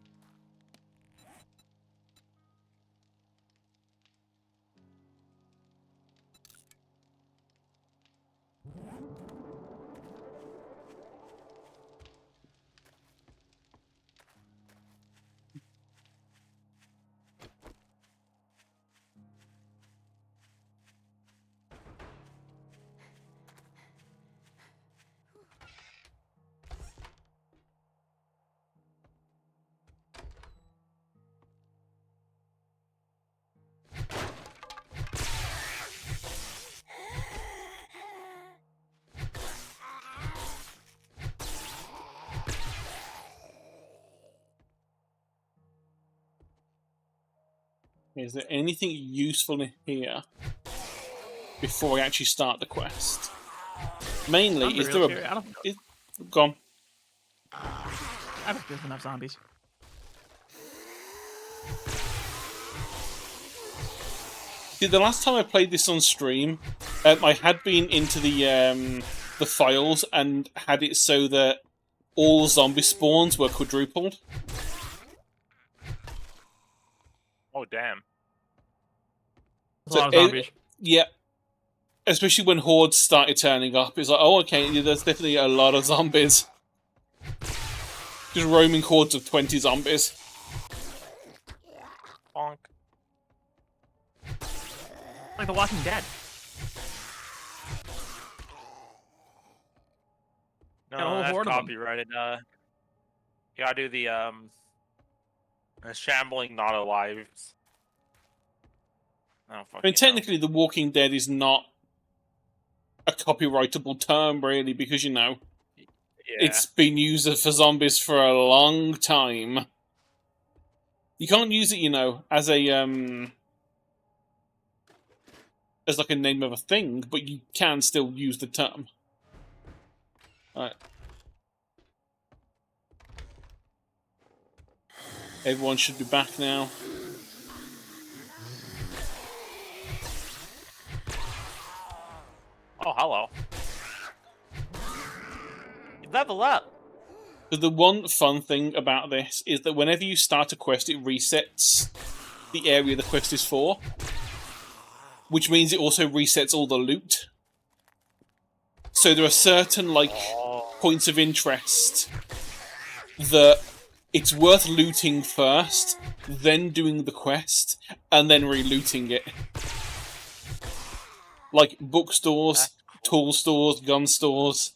Is there anything useful in here before I actually start the quest? Mainly, I'm is real there serious. I don't think is, gone. I don't think there's enough zombies. See, the last time I played this on stream, I had been into the files and had it so that all zombie spawns were quadrupled. Oh, damn. There's a lot of zombies. Yeah, especially when hordes started turning up, it's like, oh, okay, yeah, there's definitely a lot of zombies. Just roaming hordes of 20 zombies. Bonk. Like The Walking Dead. No, Got a whole that's horde of 'em. copyrighted. You gotta do the shambling not alives. I mean, technically, The Walking Dead is not a copyrightable term, really, because, you know, it's been used for zombies for a long time. You can't use it, you know, as a, as like a name of a thing, but you can still use the term. Alright. Everyone should be back now. Oh, hello. You level up. So the one fun thing about this is that whenever you start a quest, it resets the area the quest is for. Which means it also resets all the loot. So there are certain, like, points of interest that it's worth looting first, then doing the quest, and then re-looting it. Like bookstores, tool stores, gun stores.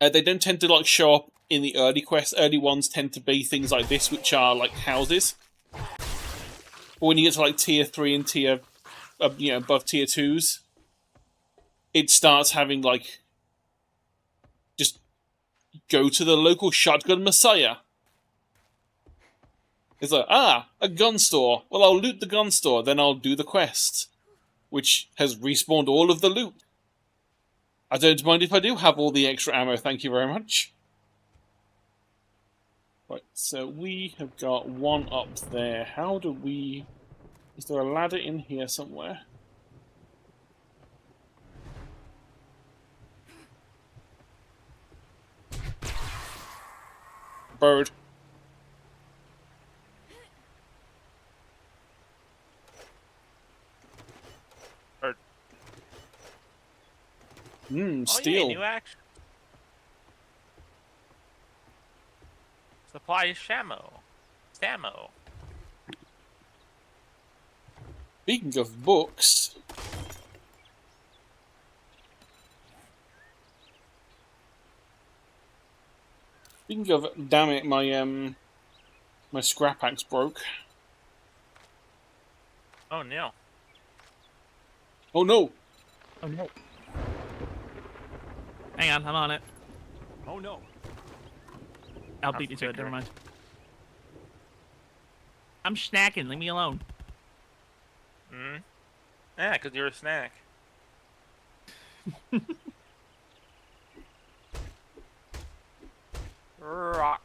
They don't tend to like show up in the early quests. Early ones tend to be things like this, which are like houses. But when you get to like tier 3 and tier, you know, above tier 2s, it starts having like, just go to the local shotgun messiah. It's like, a gun store. Well, I'll loot the gun store, then I'll do the quest, which has respawned all of the loot. I don't mind if I do have all the extra ammo, thank you very much. Right, so we have got one up there. How do we... Is there a ladder in here somewhere? Bird. Steel. Oh, yeah, new action. Supply Shamo. Samo. Speaking of books... Speaking of... Damn it, my scrap axe broke. Oh, no. Oh no! Oh no. Hang on, I'm on it. Oh no. I'll beat you to it, never mind. I'm snacking, leave me alone. Yeah, because you're a snack. Rock.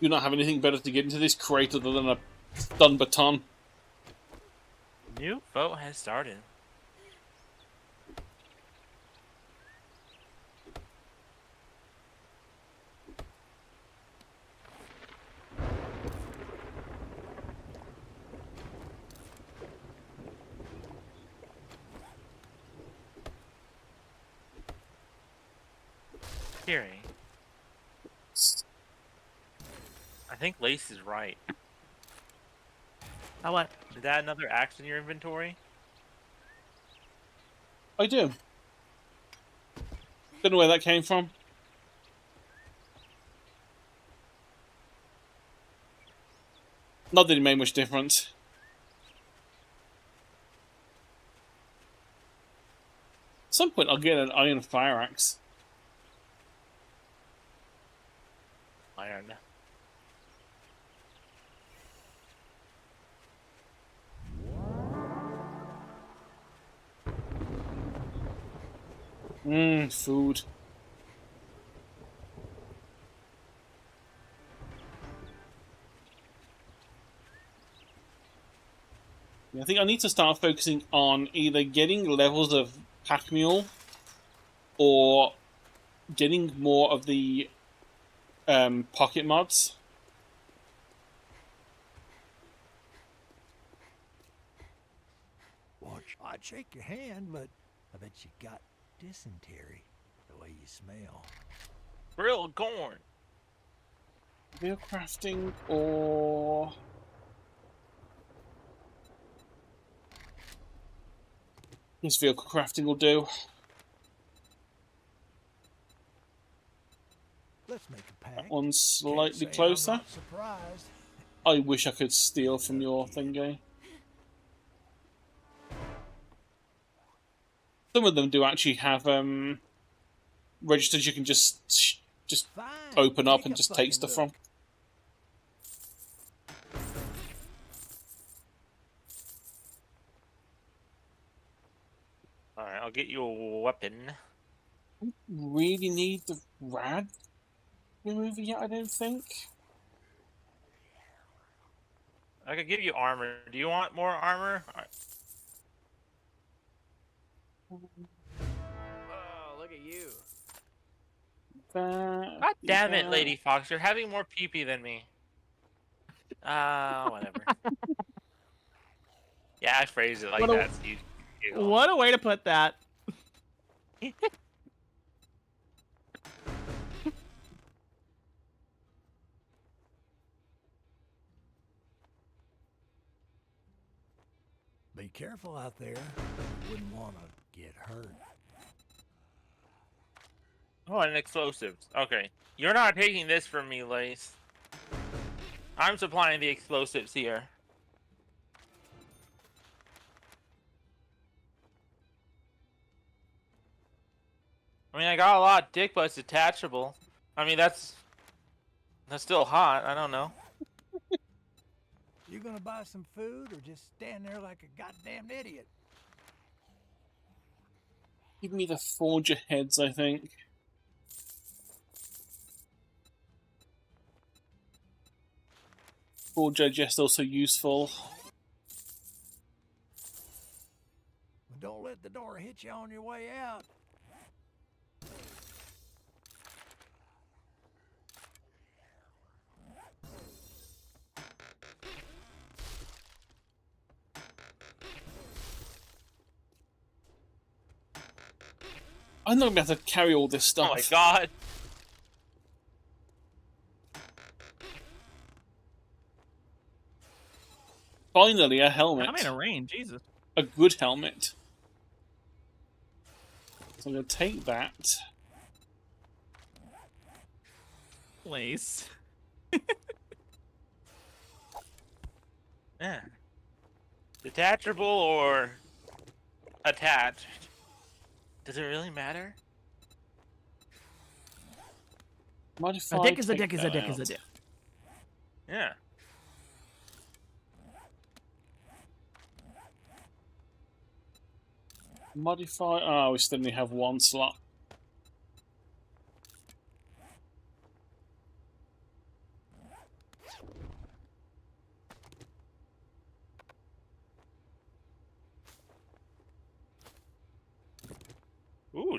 Do not have anything better to get into this crate other than a stun baton. New vote has started. Hearing. I think Lace is right. Oh, what? Is that another axe in your inventory? I do. Don't know where that came from. Not that it made much difference. At some point, I'll get an iron fire axe. Iron. Food. Yeah, I think I need to start focusing on either getting levels of pack mule or getting more of the pocket mods. Watch, I'd shake your hand, but I bet you got dysentery the way you smell. Grilled corn. Veal crafting or... Yes, vehicle crafting will do. Let's make a pact. That one's Can't slightly say closer. I'm not surprised. I wish I could steal from your thingy. Some of them do actually have registers you can just Fine. open up Take and a just take fucking stuff look. from. Alright, I'll get you a weapon. Really need the rad remover yet, I don't think. I could give you armor. Do you want more armor? Alright. Oh, look at you. That, God damn it, that. Lady Fox. You're having more pee-pee than me. Whatever. Yeah, I phrased it like What a- that. So you giggle. What a way to put that. Be careful out there. You wouldn't want to get hurt. Oh, and explosives. Okay. You're not taking this from me, Lace. I'm supplying the explosives here. I mean, I got a lot of dick, but it's detachable. I mean, that's still hot. I don't know. You gonna buy some food or just stand there like a goddamn idiot? Give me the forger heads, I think. Forger just also useful. Don't let the door hit you on your way out. I'm not gonna be able to carry all this stuff. Oh my god. Finally, a helmet. I'm in a rain, Jesus. A good helmet. So I'm gonna take that. Lace. Yeah. Detachable or attached? Does it really matter? Modify. A dick is a take dick is a that dick is a out. dick. Yeah. Modify. Oh, we still only have one slot.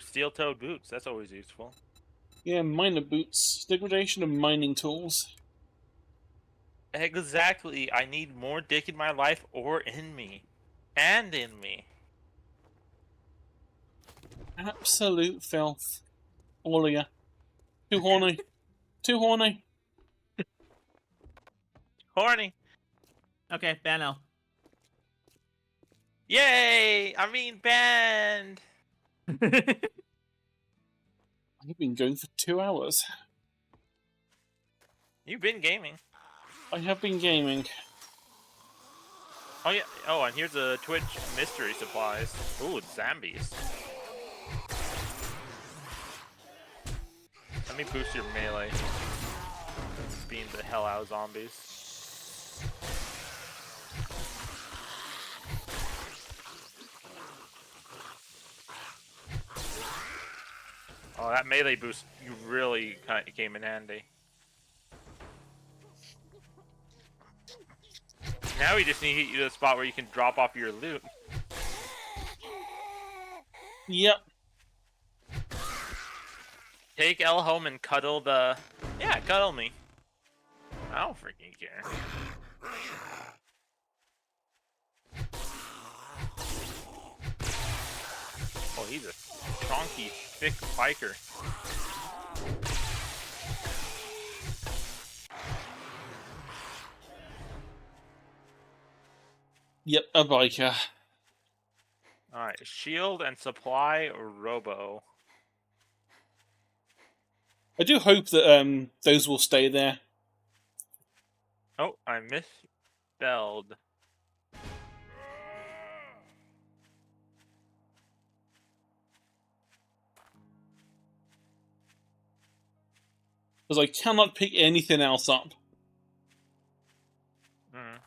steel-toed boots. That's always useful. Yeah, miner boots. Degradation of mining tools. Exactly. I need more dick in my life or in me. And in me. Absolute filth. All of you. Too horny. Too horny. Horny. Okay, Bano. Yay! I mean, banned! I've been going for 2 hours. You've been gaming. I have been gaming. Oh, yeah. Oh, and here's a Twitch mystery supplies. Ooh, it's Zombies. Let me boost your melee. Being the hell out of zombies. Oh, that melee boost, you really kind of came in handy. Now we just need to get you to the spot where you can drop off your loot. Yep. Take L home and cuddle the... Yeah, cuddle me. I don't freaking care. Oh, he's a chonky, thick biker. Yep, a biker. Alright, shield and supply robo. I do hope that those will stay there. Oh, I misspelled. Because I cannot pick anything else up. Mm.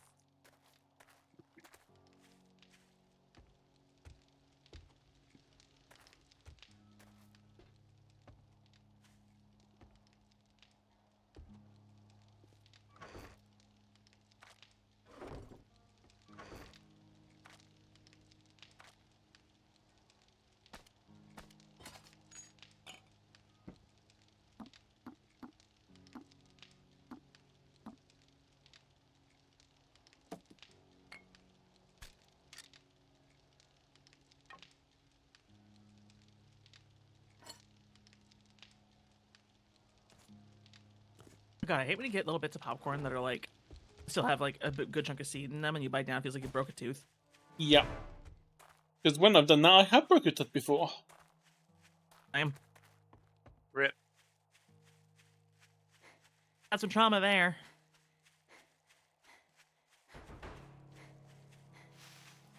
God, I hate when you get little bits of popcorn that are like still have like a good chunk of seed in them, and you bite down, it feels like you broke a tooth. Yep. Because when I've done that, I have broken a tooth before. Rip. Got some trauma there.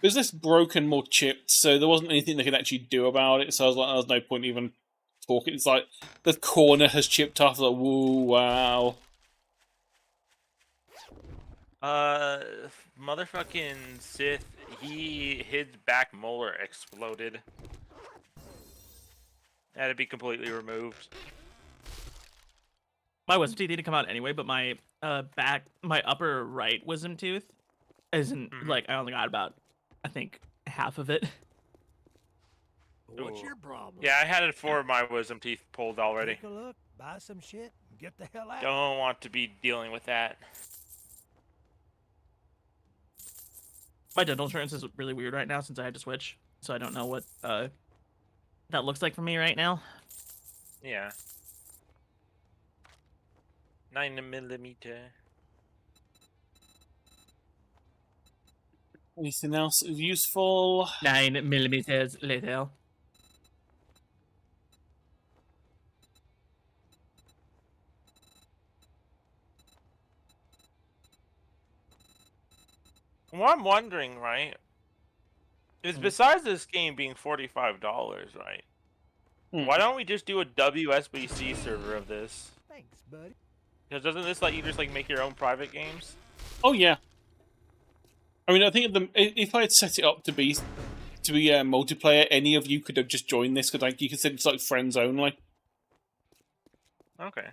Because this broken more chipped, so there wasn't anything they could actually do about it, so I was like, there's no point even talking. It's like, the corner has chipped off, like, woo, wow. Motherfucking Sith, his back molar exploded. Had to be completely removed. My wisdom teeth need to come out anyway, but my my upper right wisdom tooth isn't like, I only got about, I think, half of it. What's Ooh. your problem? Yeah, I had 4 of my wisdom teeth pulled already. Take a look, buy some shit, and get the hell out. Don't want to be dealing with that. My dental insurance is really weird right now since I had to switch, so I don't know what that looks like for me right now. Yeah. 9mm. Anything else useful? 9mm later. What I'm wondering, right, is besides this game being $45, right? Why don't we just do a WSBC server of this? Thanks, buddy. Because doesn't this let you just like make your own private games? Oh, yeah. I mean, I think if I had set it up to be multiplayer, any of you could have just joined this, because like, you can say it's like friends only. Okay.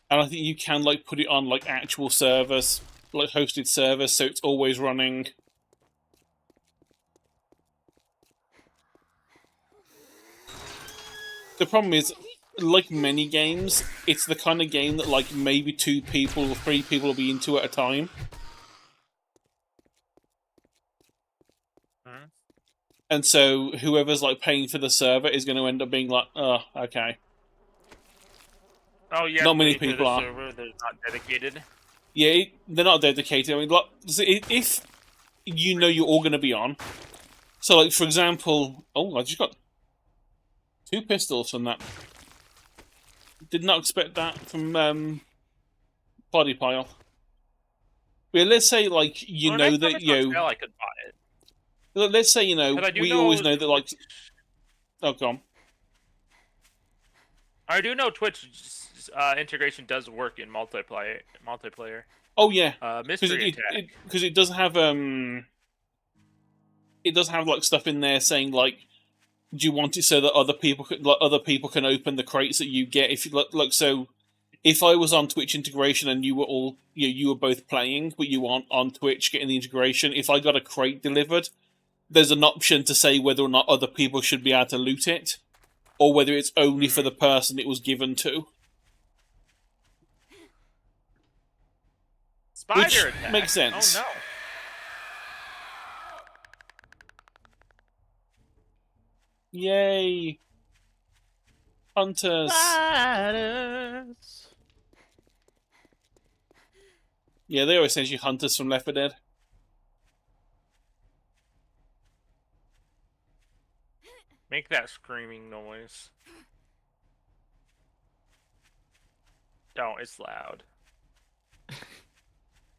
And I think you can like put it on like actual servers, like hosted servers, so it's always running. The problem is, like many games, it's the kind of game that like maybe 2 people or 3 people will be into at a time. Mhm. And so whoever's like paying for the server is going to end up being like, oh, okay. Oh, yeah. Not many pay for people the are. server, they're not dedicated. Yeah, they're not dedicated. I mean, like, if you know you're all going to be on, so like for example, oh, I just got 2 pistols from that. Did not expect that from Body Pile. Yeah, let's say like you Well, know next time that it's on you sale, I could buy it. let's say Because I do we know always know that like Twitch, oh, go on. I do know Twitch integration does work in multiplayer. Oh yeah, Mystery attack. because it does have like stuff in there saying like, do you want it so that other people can open the crates that you get if you like so. If I was on Twitch integration and you were all you were both playing, but you aren't on Twitch getting the integration, if I got a crate delivered, there's an option to say whether or not other people should be able to loot it, or whether it's only for the person it was given to. Spider Which attack. makes sense. Oh no. Yay! Hunters! Spiders. Yeah, they always say you hunters from Left 4 Dead. Make that screaming noise. Don't, it's loud.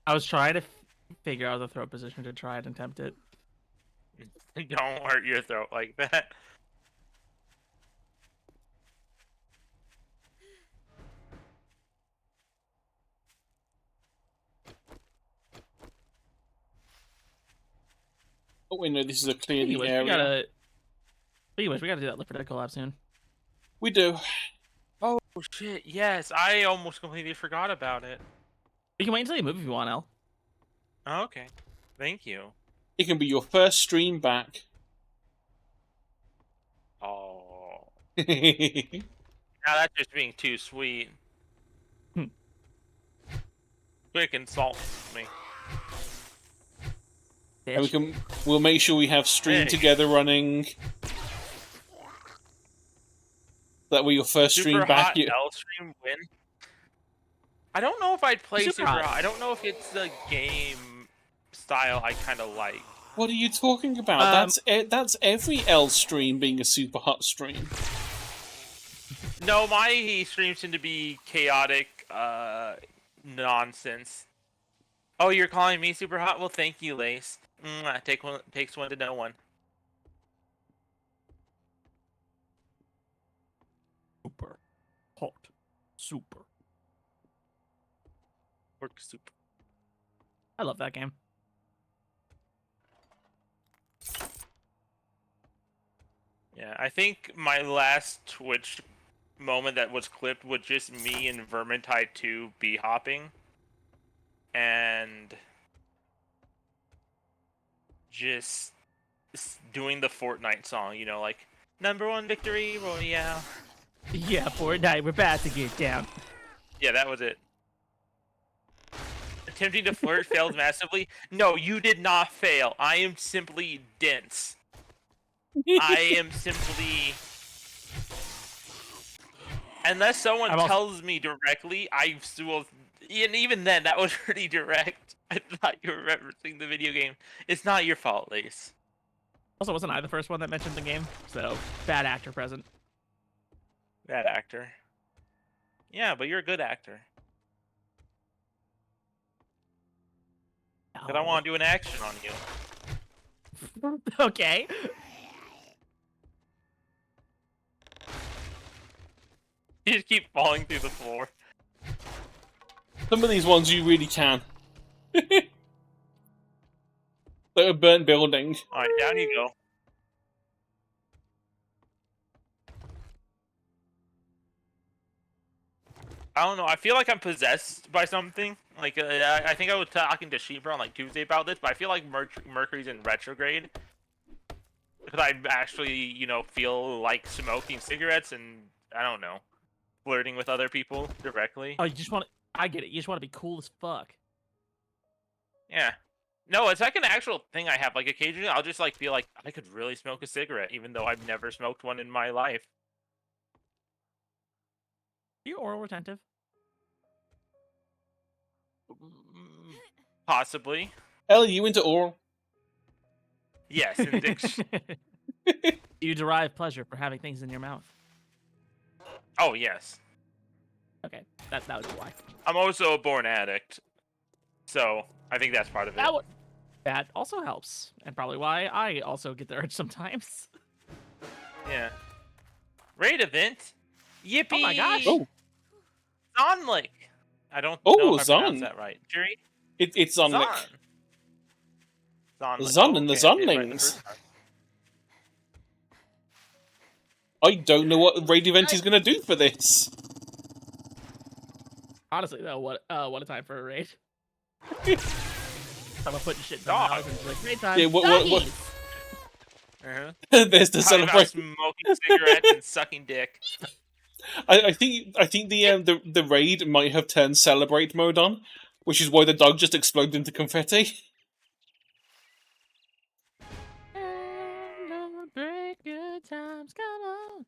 I was trying to figure out the throw position to try it and tempt it. Don't hurt your throat like that. Oh wait, no, this is a clear the Anyways, area. we gotta do that Left 4 Dead collab soon. We do. Oh shit, yes, I almost completely forgot about it. You can wait until you move if you want, Al. Oh, okay, thank you. It can be your first stream back. Oh, Now now that's just being too sweet. Quick, insult me. And we'll make sure we have stream Hey. together running. That way your first stream Super back. hot L stream win. I don't know if I'd play Super super hot. hot. I don't know if it's the game style I kind of like. What are you talking about? That's every L stream being a super hot stream. No, my streams tend to be chaotic nonsense. Oh, you're calling me super hot? Well, thank you, Lace. Takes one to know one. Super hot. Super. Work super. I love that game. Yeah, I think my last Twitch moment that was clipped was just me and Vermintide 2 bee hopping. And just doing the Fortnite song, you know, like, #1 victory royale. Yeah, Fortnite, we're about to get down. Yeah, that was it. Attempting to flirt failed massively. No, you did not fail. I am simply dense. I am simply... Unless someone tells me directly, I will... And even then, that was pretty direct. I thought you were referencing the video game. It's not your fault, Lace. Also, wasn't I the first one that mentioned the game? So, bad actor present. Bad actor. Yeah, but you're a good actor. Because I want to do an action on you. Okay. You just keep falling through the floor. Some of these ones you really can. Like a burnt building. Alright, down you go. I don't know, I feel like I'm possessed by something. Like, I think I was talking to Sheeper on like Tuesday about this, but I feel like Mercury's in retrograde. because I actually, feel like smoking cigarettes and I don't know, flirting with other people directly. Oh, you just want to... I get it. You just want to be cool as fuck. Yeah. No, it's like an actual thing I have. Like occasionally, I'll just like feel like I could really smoke a cigarette, even though I've never smoked one in my life. Are you oral retentive? Possibly. Ellie, you into oral? Yes. And You derive pleasure for having things in your mouth. oh yes. Okay, that would be why. I'm also a born addict, so I think that's part of it. That also helps, and probably why I also get the urge sometimes. Yeah. Raid event. Yippee! Oh my gosh! Oh, Zonlick. I don't Oh, know if I Zon. pronounced that right. Jerry? it's on Zon. Nick. Zonlick. Zon and the okay, I did it right the Zonlings. first time. I don't know what the raid event is going to do for this. Honestly, though, what a time for a raid. Someone putting shit in the Dog. mouth and it's like, raid time. Yeah, what- Doggies! Uh-huh. There's the Talking about celebration. smoking cigarettes and sucking dick. I think the raid might have turned celebrate mode on, which is why the dog just exploded into confetti. Celebrate good times, come on.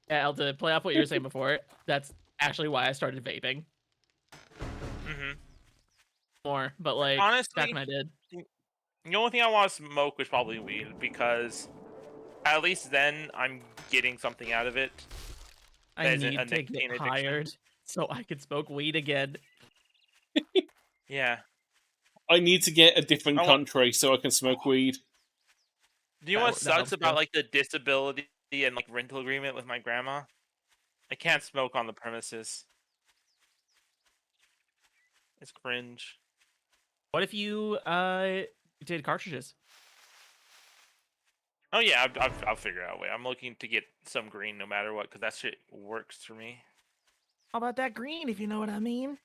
Yeah, El, to play off what you were saying before, that's actually why I started vaping Mm-hmm. more. But like, Honestly, back when I did, the only thing I want to smoke was probably weed, because at least then I'm getting something out of it. I That isn't need a to nicotine get addiction. hired so I could smoke weed again. Yeah. I need to get a different I want- country so I can smoke weed. Do you know That what that sucks helps about too. like the disability and like rental agreement with my grandma? I can't smoke on the premises. It's cringe. What if you did cartridges? Oh yeah, I'll figure out a way. I'm looking to get some green no matter what, because that shit works for me. How about that green, if you know what I mean?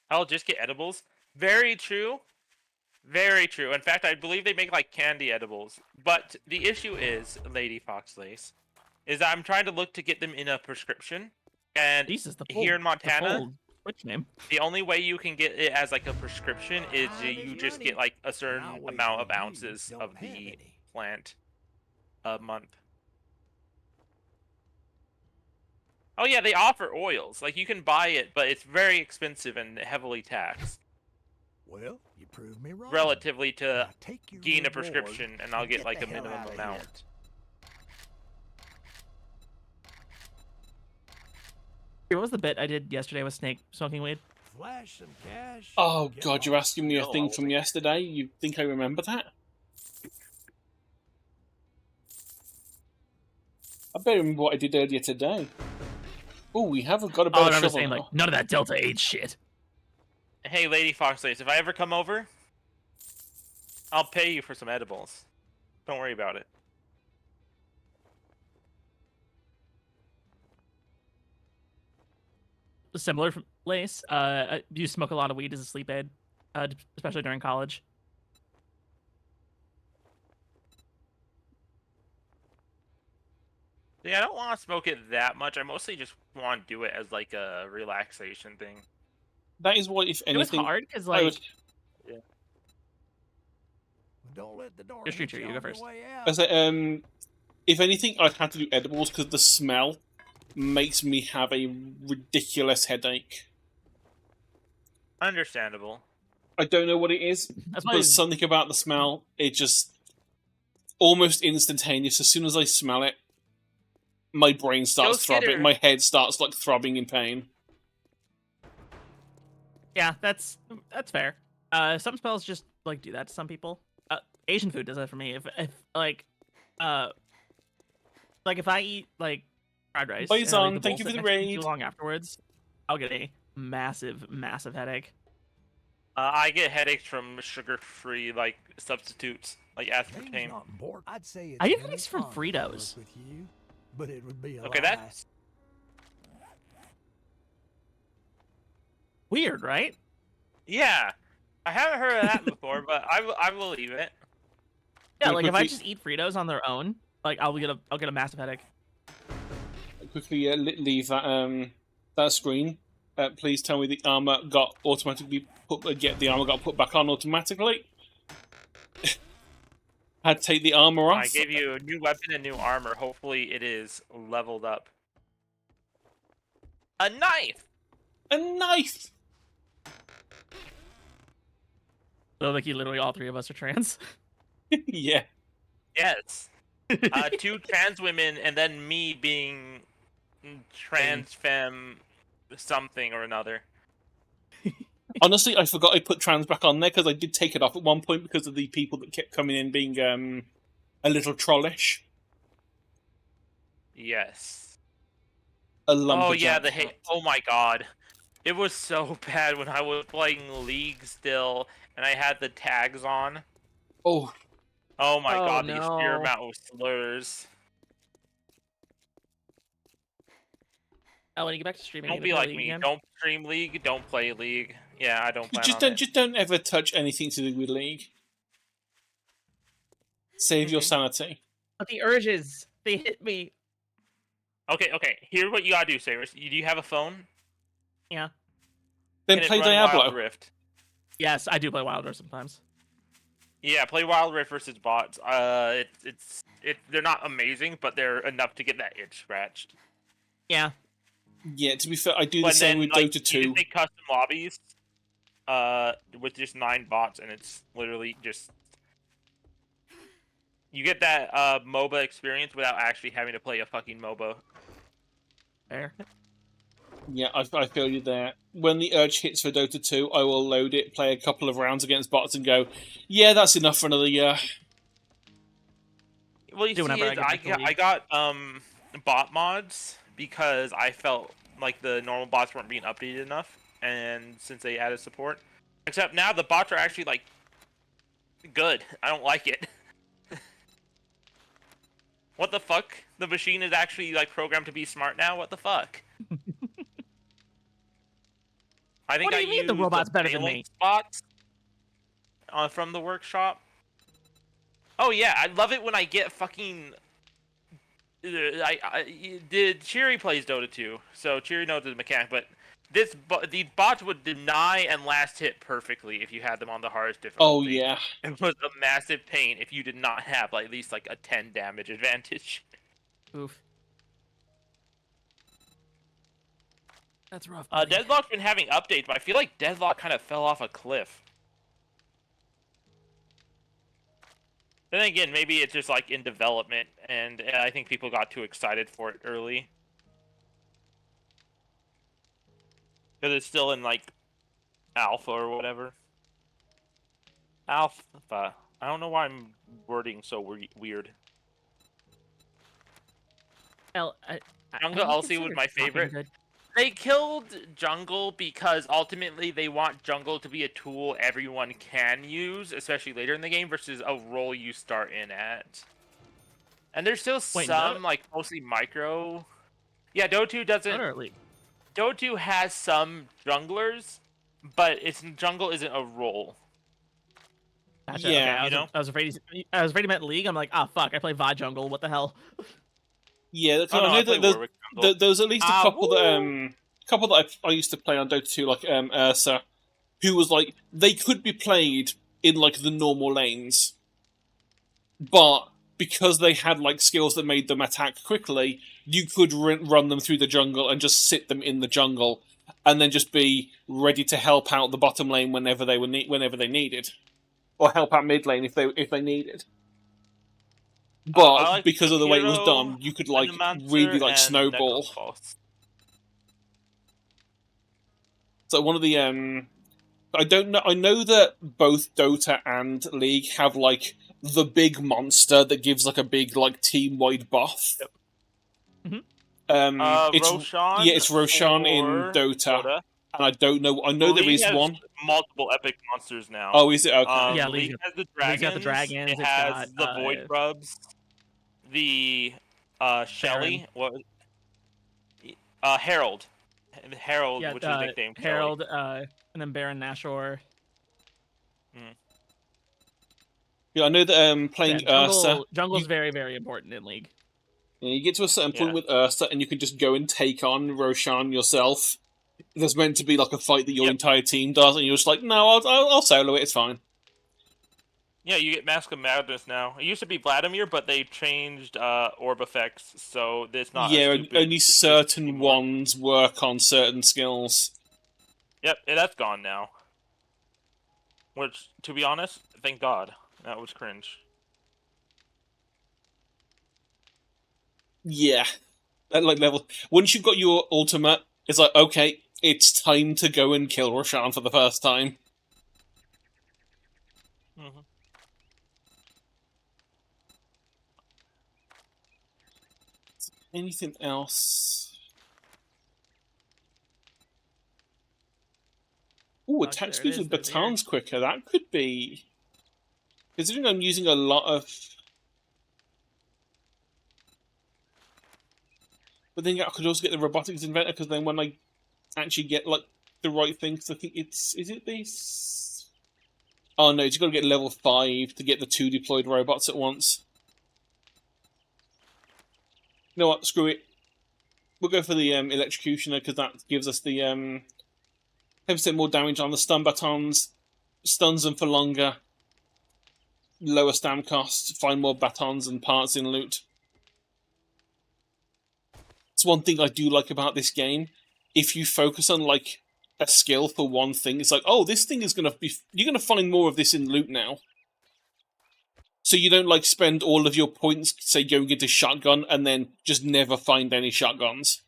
I'll just get edibles. Very true. Very true. In fact, I believe they make like candy edibles. But the issue is, Lady Foxlace, is I'm trying to look to get them in a prescription. And Jesus, the here in Montana, Which name? the only way you can get it as like a prescription is you just get like a certain amount of ounces of the plant a month. Oh yeah, they offer oils. Like you can buy it, but it's very expensive and heavily taxed Well, you proved me wrong. relatively to Now take your gain a reward prescription, and I'll and get like the a hell minimum outta here. amount. What was the bit I did yesterday with Snake smoking weed? Flash some cash. Oh get god, you're off. asking me a No, I thing won't from be. yesterday? You think I remember that? I better remember what I did earlier today. Oh, we haven't got a Oh, I better remember shovel saying now. like, none of that Delta 8 shit. Hey, Lady Foxlace, if I ever come over, I'll pay you for some edibles. Don't worry about it. Similar from Lace. I do smoke a lot of weed as a sleep aid, especially during college. Yeah, I don't want to smoke it that much. I mostly just want to do it as like a relaxation thing. That is what, if It was anything, hard because I like would. Don't let the door Just hit shoot you, you you on go your first. way I out. say, if anything, I'd have to do edibles because the smell makes me have a ridiculous headache. Understandable. I don't know what it is, that's why but something about the smell, it just almost instantaneous. As soon as I smell it, my brain starts get throbbing. her. My head starts like throbbing in pain. yeah, that's fair. Some spells just like do that to some people. Asian food does that for me. If like if I eat like fried rice, Bye, and I leave Zong. the Thank bowl you for sit the next to me raid. too long afterwards, I'll get a massive headache. I get headaches from sugar-free like substitutes, like Name's aspartame. not important. I'd say it's I get an headaches from honor to work Fritos. with you, but it would be a Okay, lie. that's Weird, right? yeah. I haven't heard of that before, but I believe it. Yeah, Gonna like if I quickly- just eat Fritos on their own, like I'll get a massive headache. quickly leave that screen. Please tell me the armor got automatically put. The armor got put back on automatically. Had to take the armor off. I gave you a new weapon and new armor. Hopefully, it is leveled up. A knife. A knife. So like literally all three of us are trans. Yeah. Yes. 2 trans women, and then me being trans femme something or another. Honestly, I forgot I put trans back on there because I did take it off at one point because of the people that kept coming in being a little trollish. Yes. A lumberjack. Oh yeah, oh my god. It was so bad when I was playing League still, and I had the tags on. Oh, Oh my Oh, god, the sheer no. amount of slurs. Oh, when you get back to streaming, Don't you be gonna play like League me. again? Don't stream League. Don't play League. Yeah, I don't plan just on don't, it. just don't ever touch anything to do with League. Save your Mhm. sanity. But the urges, they hit me. Okay. Here's what you gotta do, Savers. Do you have a phone? Yeah. Then Can it play run Diablo. Wild Rift? Yes, I do play Wild Rift sometimes. Yeah, play Wild Rift versus bots. They're not amazing, but they're enough to get that itch scratched. Yeah. Yeah, to be fair, I do the But same then, with like, Dota you 2. just make custom lobbies, with just 9 bots, and it's literally just you get that MOBA experience without actually having to play a fucking MOBA. Fair. Yeah, I feel you there. When the urge hits for Dota 2, I will load it, play a couple of rounds against bots, and go, yeah, that's enough for another year. Well, you Do see, whenever I get back to I League. got bot mods because I felt like the normal bots weren't being updated enough, and since they added support, except now the bots are actually like good. I don't like it. What the fuck? The machine is actually like programmed to be smart now. What the fuck? I think What do you I mean the used robot's better than me? valence bots from the workshop. Oh yeah, I love it when I get fucking. Cheery plays Dota 2, so Cheery knows the mechanic, but these bots would deny and last hit perfectly if you had them on the hardest difficulty. Oh, yeah. It was a massive pain if you did not have like, at least like a 10 damage advantage. Oof. That's rough. Deadlock's been having updates, but I feel like Deadlock kind of fell off a cliff. Then again, maybe it's just like in development, and I think people got too excited for it early. Because it's still in like alpha or whatever. Alpha. I don't know why I'm wording so weird. Jungle Elsie was my favorite. Good. They killed Jungle because ultimately they want Jungle to be a tool everyone can use, especially later in the game, versus a role you start in at. And there's still Wait, some, like, mostly micro. Yeah, Dota 2 doesn't. Dota 2 has some junglers, but jungle isn't a role. Gotcha. Yeah, Okay, I was afraid he meant League. I'm like, ah, fuck, I play VOD jungle. What the hell? Yeah, Oh, no, I I know play that Warwick jungle. there's at least a couple that I used to play on Dota 2, like Ursa, who was like, they could be played in like the normal lanes, but because they had like skills that made them attack quickly, you could run them through the jungle and just sit them in the jungle, and then just be ready to help out the bottom lane whenever they needed, or help out mid lane if they needed. But like because of the way it was Hero, done, you could like Animancer, really like and snowball. Necropulse. So one of the I don't know. I know that both Dota and League have like the big monster that gives like a big like team wide buff. Yep. It's Roshan. yeah, it's Roshan in for Dota, and I don't know. I know there League is has one. multiple epic monsters now. Oh, is it okay? Yeah, League League has the League's dragons. got the dragons, It it's has got, the void grubs. The Shelly. What? Herald. Herald, Yeah, which is nicknamed Shelly. Herald, and then Baron Nashor. Yeah, I know that Yeah, playing Ursa, jungle's very, very important in League. you get to a certain point Yeah. with Ursa, and you can just go and take on Roshan yourself. There's meant to be like a fight that your Yep. entire team does, and you're just like, no, I'll solo it. It's fine. Yeah, you get Mask of Madness now. It used to be Vladimir, but they changed orb effects, so it's not Yeah, as stupid only certain anymore. ones work on certain skills. Yep, that's gone now. Which, to be honest, thank God. That was cringe. Yeah, at like level. Once you've got your ultimate, it's like, okay, it's time to go and kill Roshan for the first time. Mm-hmm. Anything else? Ooh, Gosh, attack there it speed is, with they're there. batons quicker. That could be. Considering I'm using a lot of. But then I could also get the robotics inventor, because then when I actually get like the right thing, because I think it's. Is it this? Oh no, you've got to get level 5 to get the 2 deployed robots at once. You know what? Screw it. We'll go for the electrocutioner, because that gives us the 10% more damage on the stun batons, stuns them for longer, lower stam costs, find more batons and parts in loot. It's one thing I do like about this game. If you focus on like a skill for one thing, it's like, oh, this thing is gonna be. You're gonna find more of this in loot now. So you don't like spend all of your points, say, going into shotgun and then just never find any shotguns.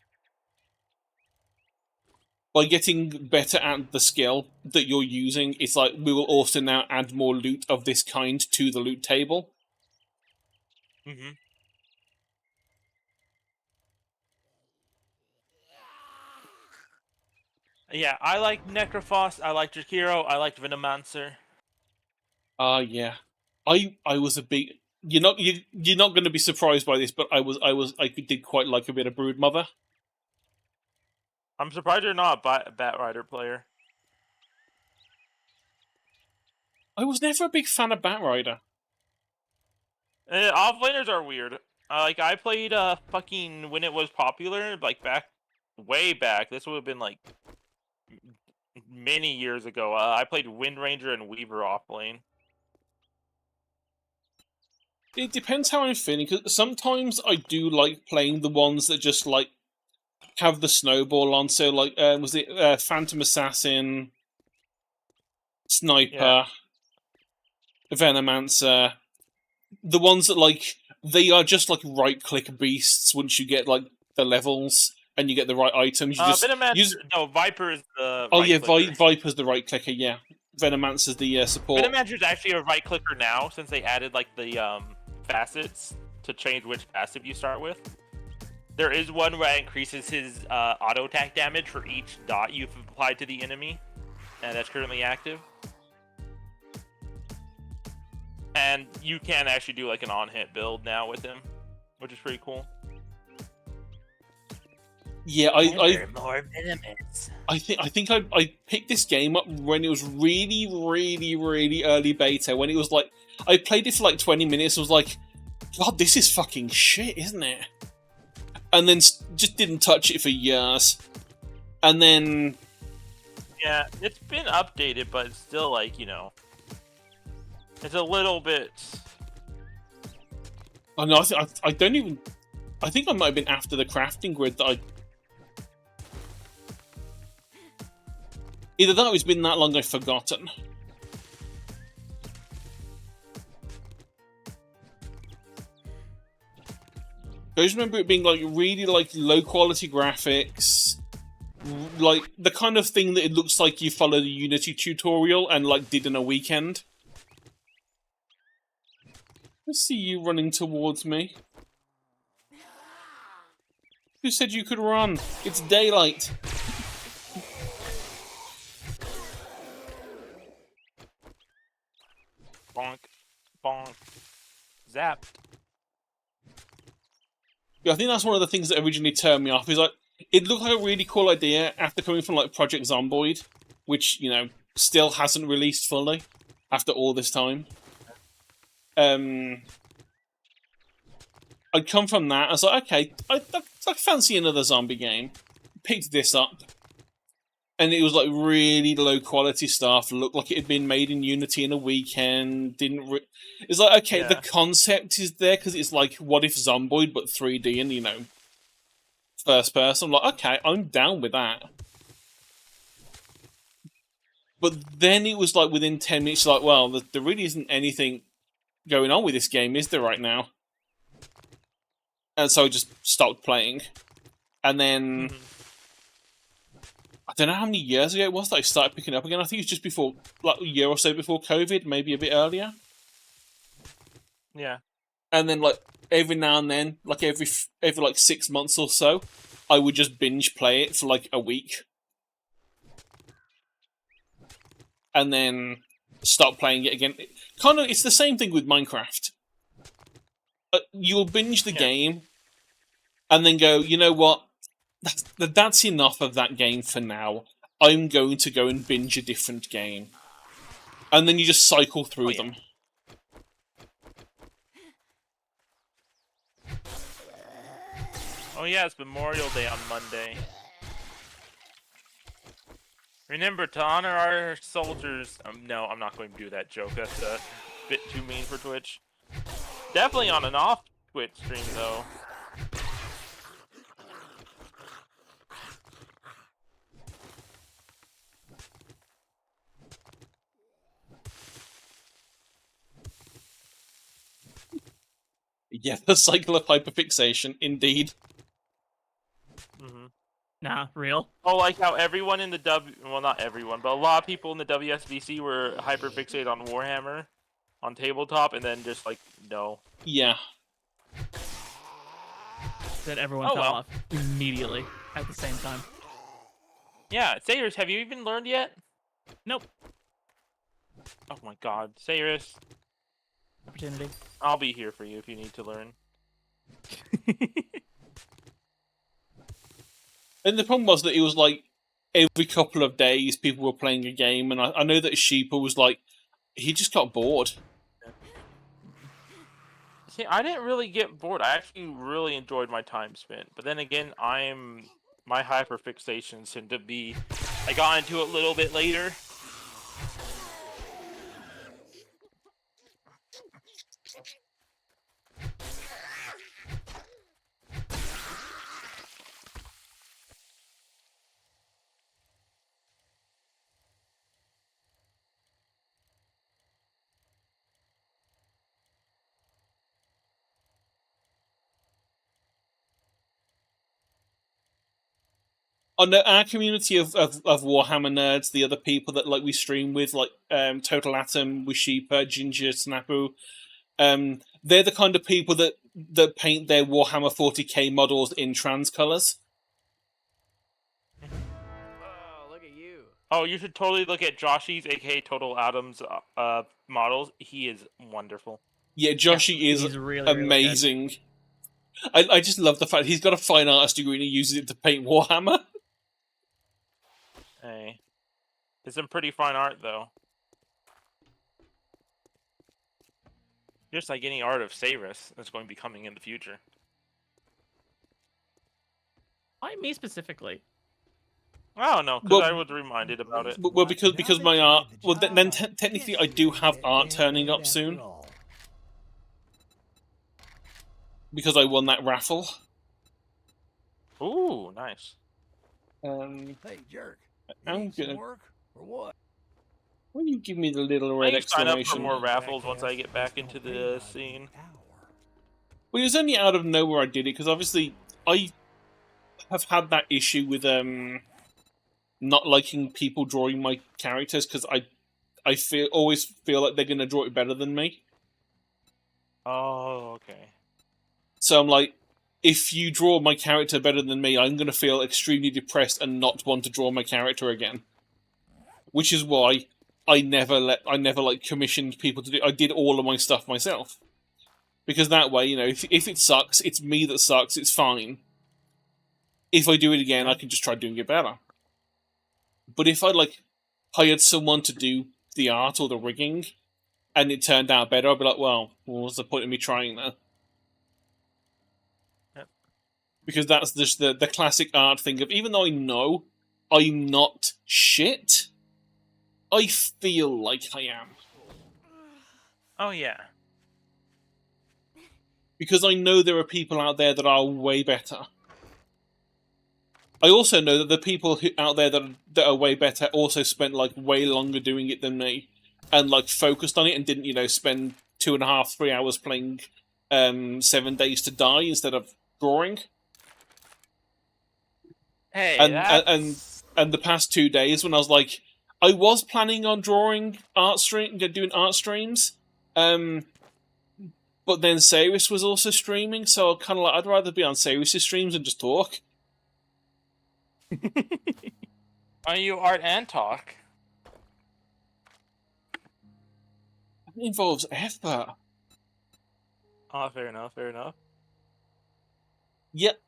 By getting better at the skill that you're using, it's like we will also now add more loot of this kind to the loot table. Mm-hmm. Yeah, I like Necrophos, I like Jakiro, I like Venomancer. Yeah. I was a big. You're not going to be surprised by this, but I did quite like a bit of Broodmother. I'm surprised you're not a Bat Rider player. I was never a big fan of Batrider. Offlaners are weird. Like, I played fucking when it was popular, like way back. This would have been like many years ago. I played Wind Ranger and Weaver offlane. It depends how I'm feeling, because sometimes I do like playing the ones that just like have the snowball on. So like, was it Phantom Assassin, Sniper, Yeah. Venomancer, the ones that like they are just like right-click beasts. Once you get like the levels and you get the right items, you just Venomancer, use. no, Viper is the Oh right yeah, clicker. Viper's the right clicker. Yeah, Venomancer's the support. Venomancer's actually a right clicker now, since they added like the facets to change which passive you start with. There is one where it increases his auto attack damage for each dot you've applied to the enemy, and that's currently active. And you can actually do like an on-hit build now with him, which is pretty cool. Yeah, I more venomous. I think I picked this game up when it was really, really, really early beta. When it was like, I played it for like 20 minutes. I was like, God, this is fucking shit, isn't it? And then just didn't touch it for years. And then Yeah, it's been updated, but it's still like, you know, it's a little bit. I know I don't even. I think I might have been after the crafting grid that I. Either that or it's been that long I've forgotten. I just remember it being like really like low quality graphics, like the kind of thing that it looks like you followed a Unity tutorial and like did in a weekend. I see you running towards me. Who said you could run? It's daylight. Bonk, bonk, zap. Yeah, I think that's one of the things that originally turned me off. Is like it looked like a really cool idea after coming from like Project Zomboid, which you know still hasn't released fully after all this time. I'd come from that. I was like, okay, I fancy another zombie game. Picked this up, and it was like really low quality stuff. Looked like it had been made in Unity in a weekend. It's like, okay, the concept is there because it's like, what if Zomboid but 3D and, you know, first person. I'm like, okay, I'm down with that. But then it was like within 10 minutes, like, well, there really isn't anything going on with this game, is there, right now? And so I just stopped playing. And then, I don't know how many years ago it was that I started picking up again. I think it was just before, like a year or so before COVID, maybe a bit earlier. Yeah. And then, like, every now and then, like every like 6 months or so, I would just binge play it for like a week. And then stop playing it again. It's the same thing with Minecraft. You'll binge the game, and then go, you know what? That's enough of that game for now. I'm going to go and binge a different game. And then you just cycle through them. Oh yeah, it's Memorial Day on Monday. Remember to honor our soldiers. No, I'm not going to do that joke. That's a bit too mean for Twitch. Definitely on an off Twitch stream though. Yeah, the cycle of hyperfixation, indeed. Nah, real. Oh, like how everyone in the well, not everyone, but a lot of people in the WSBC were hyperfixated on Warhammer on tabletop, and then just like, no. Yeah. Then everyone fell off immediately at the same time. Yeah, Sayers, have you even learned yet? Nope. Oh my god, Sayers. Opportunity. I'll be here for you if you need to learn. And the problem was that it was like every couple of days people were playing a game, and I know that Sheepa was like, he just got bored. See, I didn't really get bored. I actually really enjoyed my time spent. But then again, my hyperfixations tend to be, I got into it a little bit later. On our community of Warhammer nerds, the other people that like we stream with, like Total Atom, Wishipa, Ginger, Snapu, they're the kind of people that paint their Warhammer 40k models in trans colors. Oh, look at you. Oh, you should totally look at Joshy's, aka Total Atom's models. He is wonderful. Yeah, Joshy is really, amazing. I just love the fact he's got a fine artist degree and he uses it to paint Warhammer. Hey. It's some pretty fine art, though. Just like any art of Sayrus that's going to be coming in the future. Why me specifically? I don't know, because I was reminded about it. Well, because my art... Well, then technically I do have art turning up soon. Because I won that raffle. Ooh, nice. Hey, jerk. I'm Some gonna... work or what? Why don't you give me the little I red need to sign up for exclamation? more raffles once I get back into the scene. Well, it was only out of nowhere I did it, because obviously I have had that issue with not liking people drawing my characters, because I always feel like they're going to draw it better than me. Oh, okay. So I'm like, if you draw my character better than me, I'm going to feel extremely depressed and not want to draw my character again. Which is why I never like commissioned people to do. I did all of my stuff myself, because that way, you know, if it sucks, it's me that sucks. It's fine. If I do it again, I can just try doing it better. But if I like hired someone to do the art or the rigging, and it turned out better, I'll be like, well, what was the point of me trying that? Yep. Because that's just the classic art thing of, even though I know I'm not shit, I feel like I am. Oh yeah. Because I know there are people out there that are way better. I also know that the people out there that are way better also spent like way longer doing it than me, and like focused on it and didn't spend 2.5, 3 hours playing 7 Days to Die instead of drawing. Hey, And the past 2 days when I was like, I was planning on doing art streams, but then Cyrus was also streaming, so I kind of like, I'd rather be on Cyrus's streams and just talk. Are you art and talk? It involves effort. Oh, fair enough. Fair enough. Yep.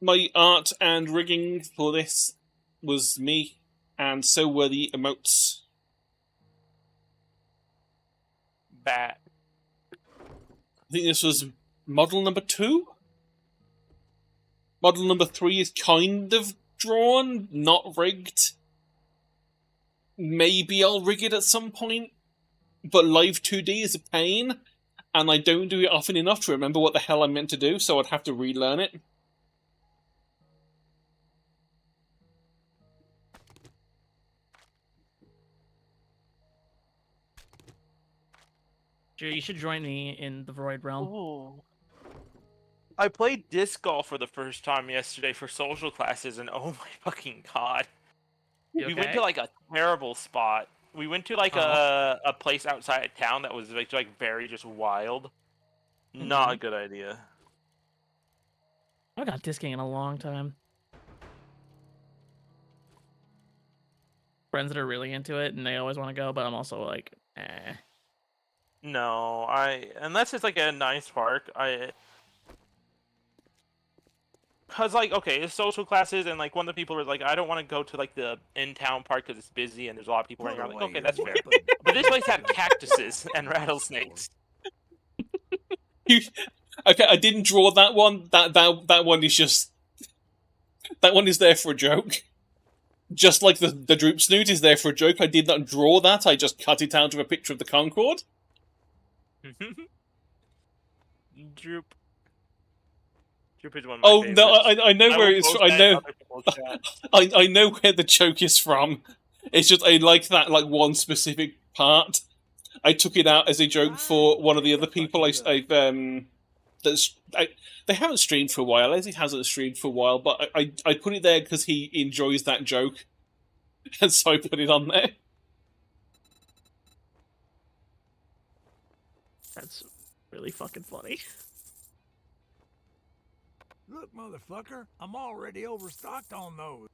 My art and rigging for this was me, and so were the emotes. Bat. I think this was model number 2? Model number 3 is kind of drawn, not rigged. Maybe I'll rig it at some point, but live 2D is a pain, and I don't do it often enough to remember what the hell I'm meant to do, so I'd have to relearn it. You should join me in the Void Realm. Ooh. I played disc golf for the first time yesterday for social classes, and oh my fucking god. You We went okay? to like a terrible spot. We went to like a place outside of town that was like very just wild. Not a good idea. I haven't got disking in a long time. Friends that are really into it and they always want to go, but I'm also like, eh. No, unless it's like a nice park, cause like okay, it's social classes and like one of the people was like, I don't want to go to like the in-town park because it's busy and there's a lot of people running around. Like, okay, that's fair. But this place had cactuses and rattlesnakes. Okay, I didn't draw that one. That one is just... That one is there for a joke. Just like the droop snoot is there for a joke. I did not draw that, I just cut it out of a picture of the Concorde. Droop. Droop is one of my favorites. No, I know where it's from. I know where the joke is from. It's just I like that one specific part. I took it out as a joke for one of the other people they haven't streamed for a while. Leslie hasn't streamed for a while, but I put it there because he enjoys that joke, and so I put it on there. That's really fucking funny. Look, motherfucker, I'm already overstocked on those.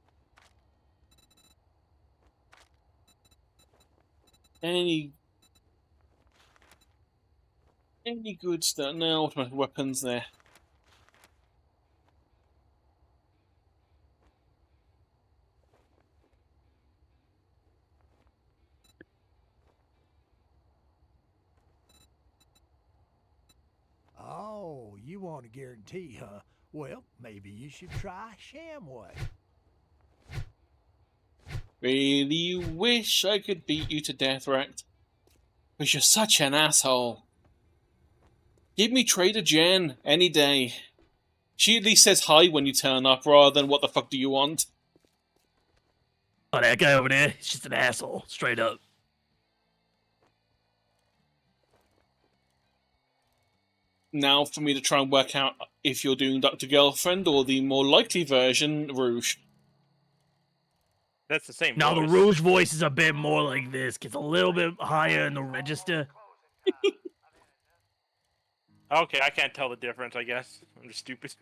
Any good stuff? No, automatic weapons there. Oh, you want a guarantee, huh? Well, maybe you should try Shamway. Really wish I could beat you to death, Rect. Because you're such an asshole. Give me Trader Jen any day. She at least says hi when you turn up, rather than what the fuck do you want? Oh, that guy over there, he's just an asshole, straight up. Now for me to try and work out if you're doing Dr. Girlfriend or the more likely version, Rouge. That's the same Now the voice. Rouge voice is a bit more like this, gets a little bit higher in the register. Okay, I can't tell the difference, I guess. I'm just stupid.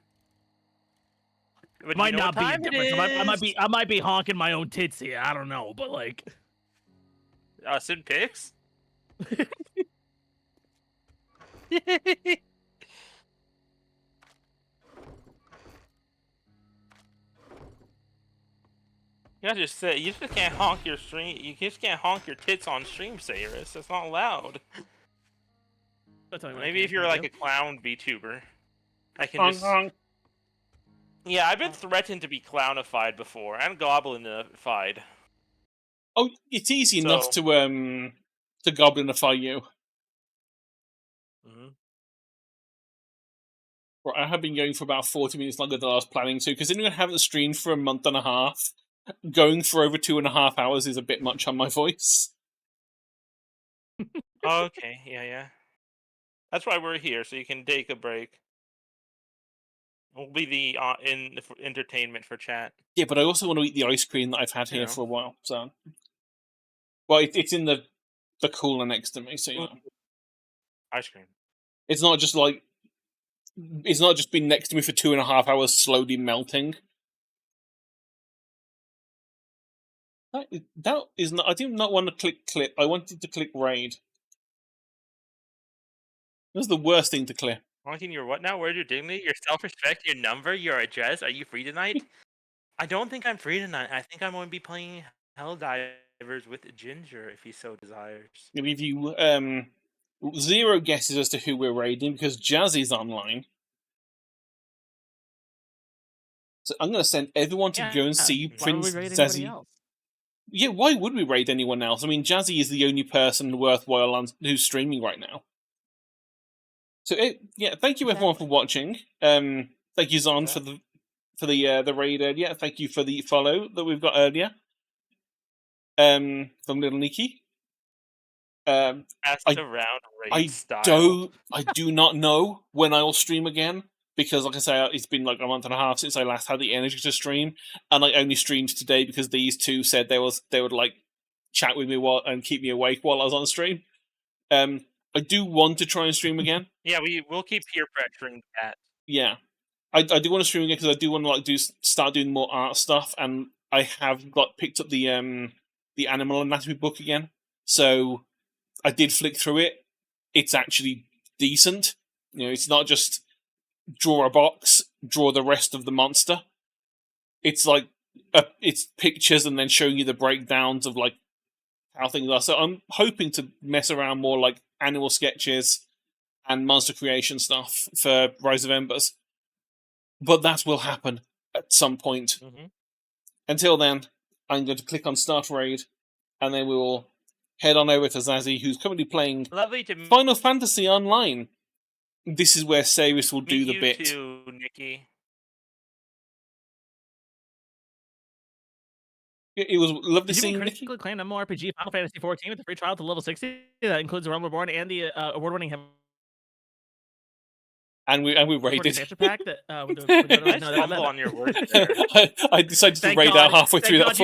But Might you know not what be a time it difference. is? I might be honking my own tits here. I don't know, but like, Sin pics? You gotta just say, you just can't honk your stream. You just can't honk your tits on stream, Cyrus. That's not allowed. Don't tell me what I Maybe can if and you're can't like do. a clown VTuber, I can Honk, just. honk. Yeah, I've been threatened to be clownified before and goblinified. Oh, it's easy enough So- to goblinify you. Mhm. Right, I have been going for about 40 minutes longer than I was planning to, because I haven't streamed for a month and a half. Going for over 2.5 hours is a bit much on my voice. Okay, yeah. That's why we're here, so you can take a break. We'll be the entertainment for chat. Yeah, but I also want to eat the ice cream that I've had here know. for a while. So, well, it's in the cooler next to me, so you know, Ice cream. it's not just like it's not just been next to me for 2.5 hours, slowly melting. That is not. I did not want to click clip. I wanted to click raid. That's the worst thing to click. Honking your what now? Where's your dignity? Your self-respect? Your number? Your address? Are you free tonight? I don't think I'm free tonight. I think I'm going to be playing Helldivers with Ginger if he so desires. I'll give you 0 guesses as to who we're raiding because Jazzy's online. So I'm going to send everyone to go and see Why would Prince we raid anybody Zazzy. else? Yeah, why would we raid anyone else? I mean, Jazzy is the only person worthwhile who's streaming right now. So thank you everyone for watching. Thank you Zon for the raid earlier. Thank you for the follow that we've got earlier. From Little Nikki. Around raid style. I do not know when I will stream again because, like I say, it's been like a month and a half since I last had the energy to stream, and I only streamed today because these two said they would like chat with me and keep me awake while I was on stream. I do want to try and stream again. Yeah, we'll keep peer pressuring that. Yeah, I do want to stream again because I do want to start doing more art stuff, and I have picked up the Animal Anatomy book again. So I did flick through it. It's actually decent. You know, it's not just draw a box, draw the rest of the monster. It's like it's pictures and then showing you the breakdowns of like how things are. So I'm hoping to mess around more like animal sketches and monster creation stuff for Rise of Embers. But that will happen at some point. Mm-hmm. Until then, I'm going to click on Start Raid, and then we will head on over to Zazzy, who's currently playing Final Fantasy Online. This is where Cyrus will do the bit. Too, Nikki. It was lovely seeing You Nikki. can claim MMORPG Final Fantasy 14 with a free trial to level 60. That includes the Realm Reborn and the award-winning And we raided. expansion pack that Nice fumble on your words there. I decided to raid out halfway through that.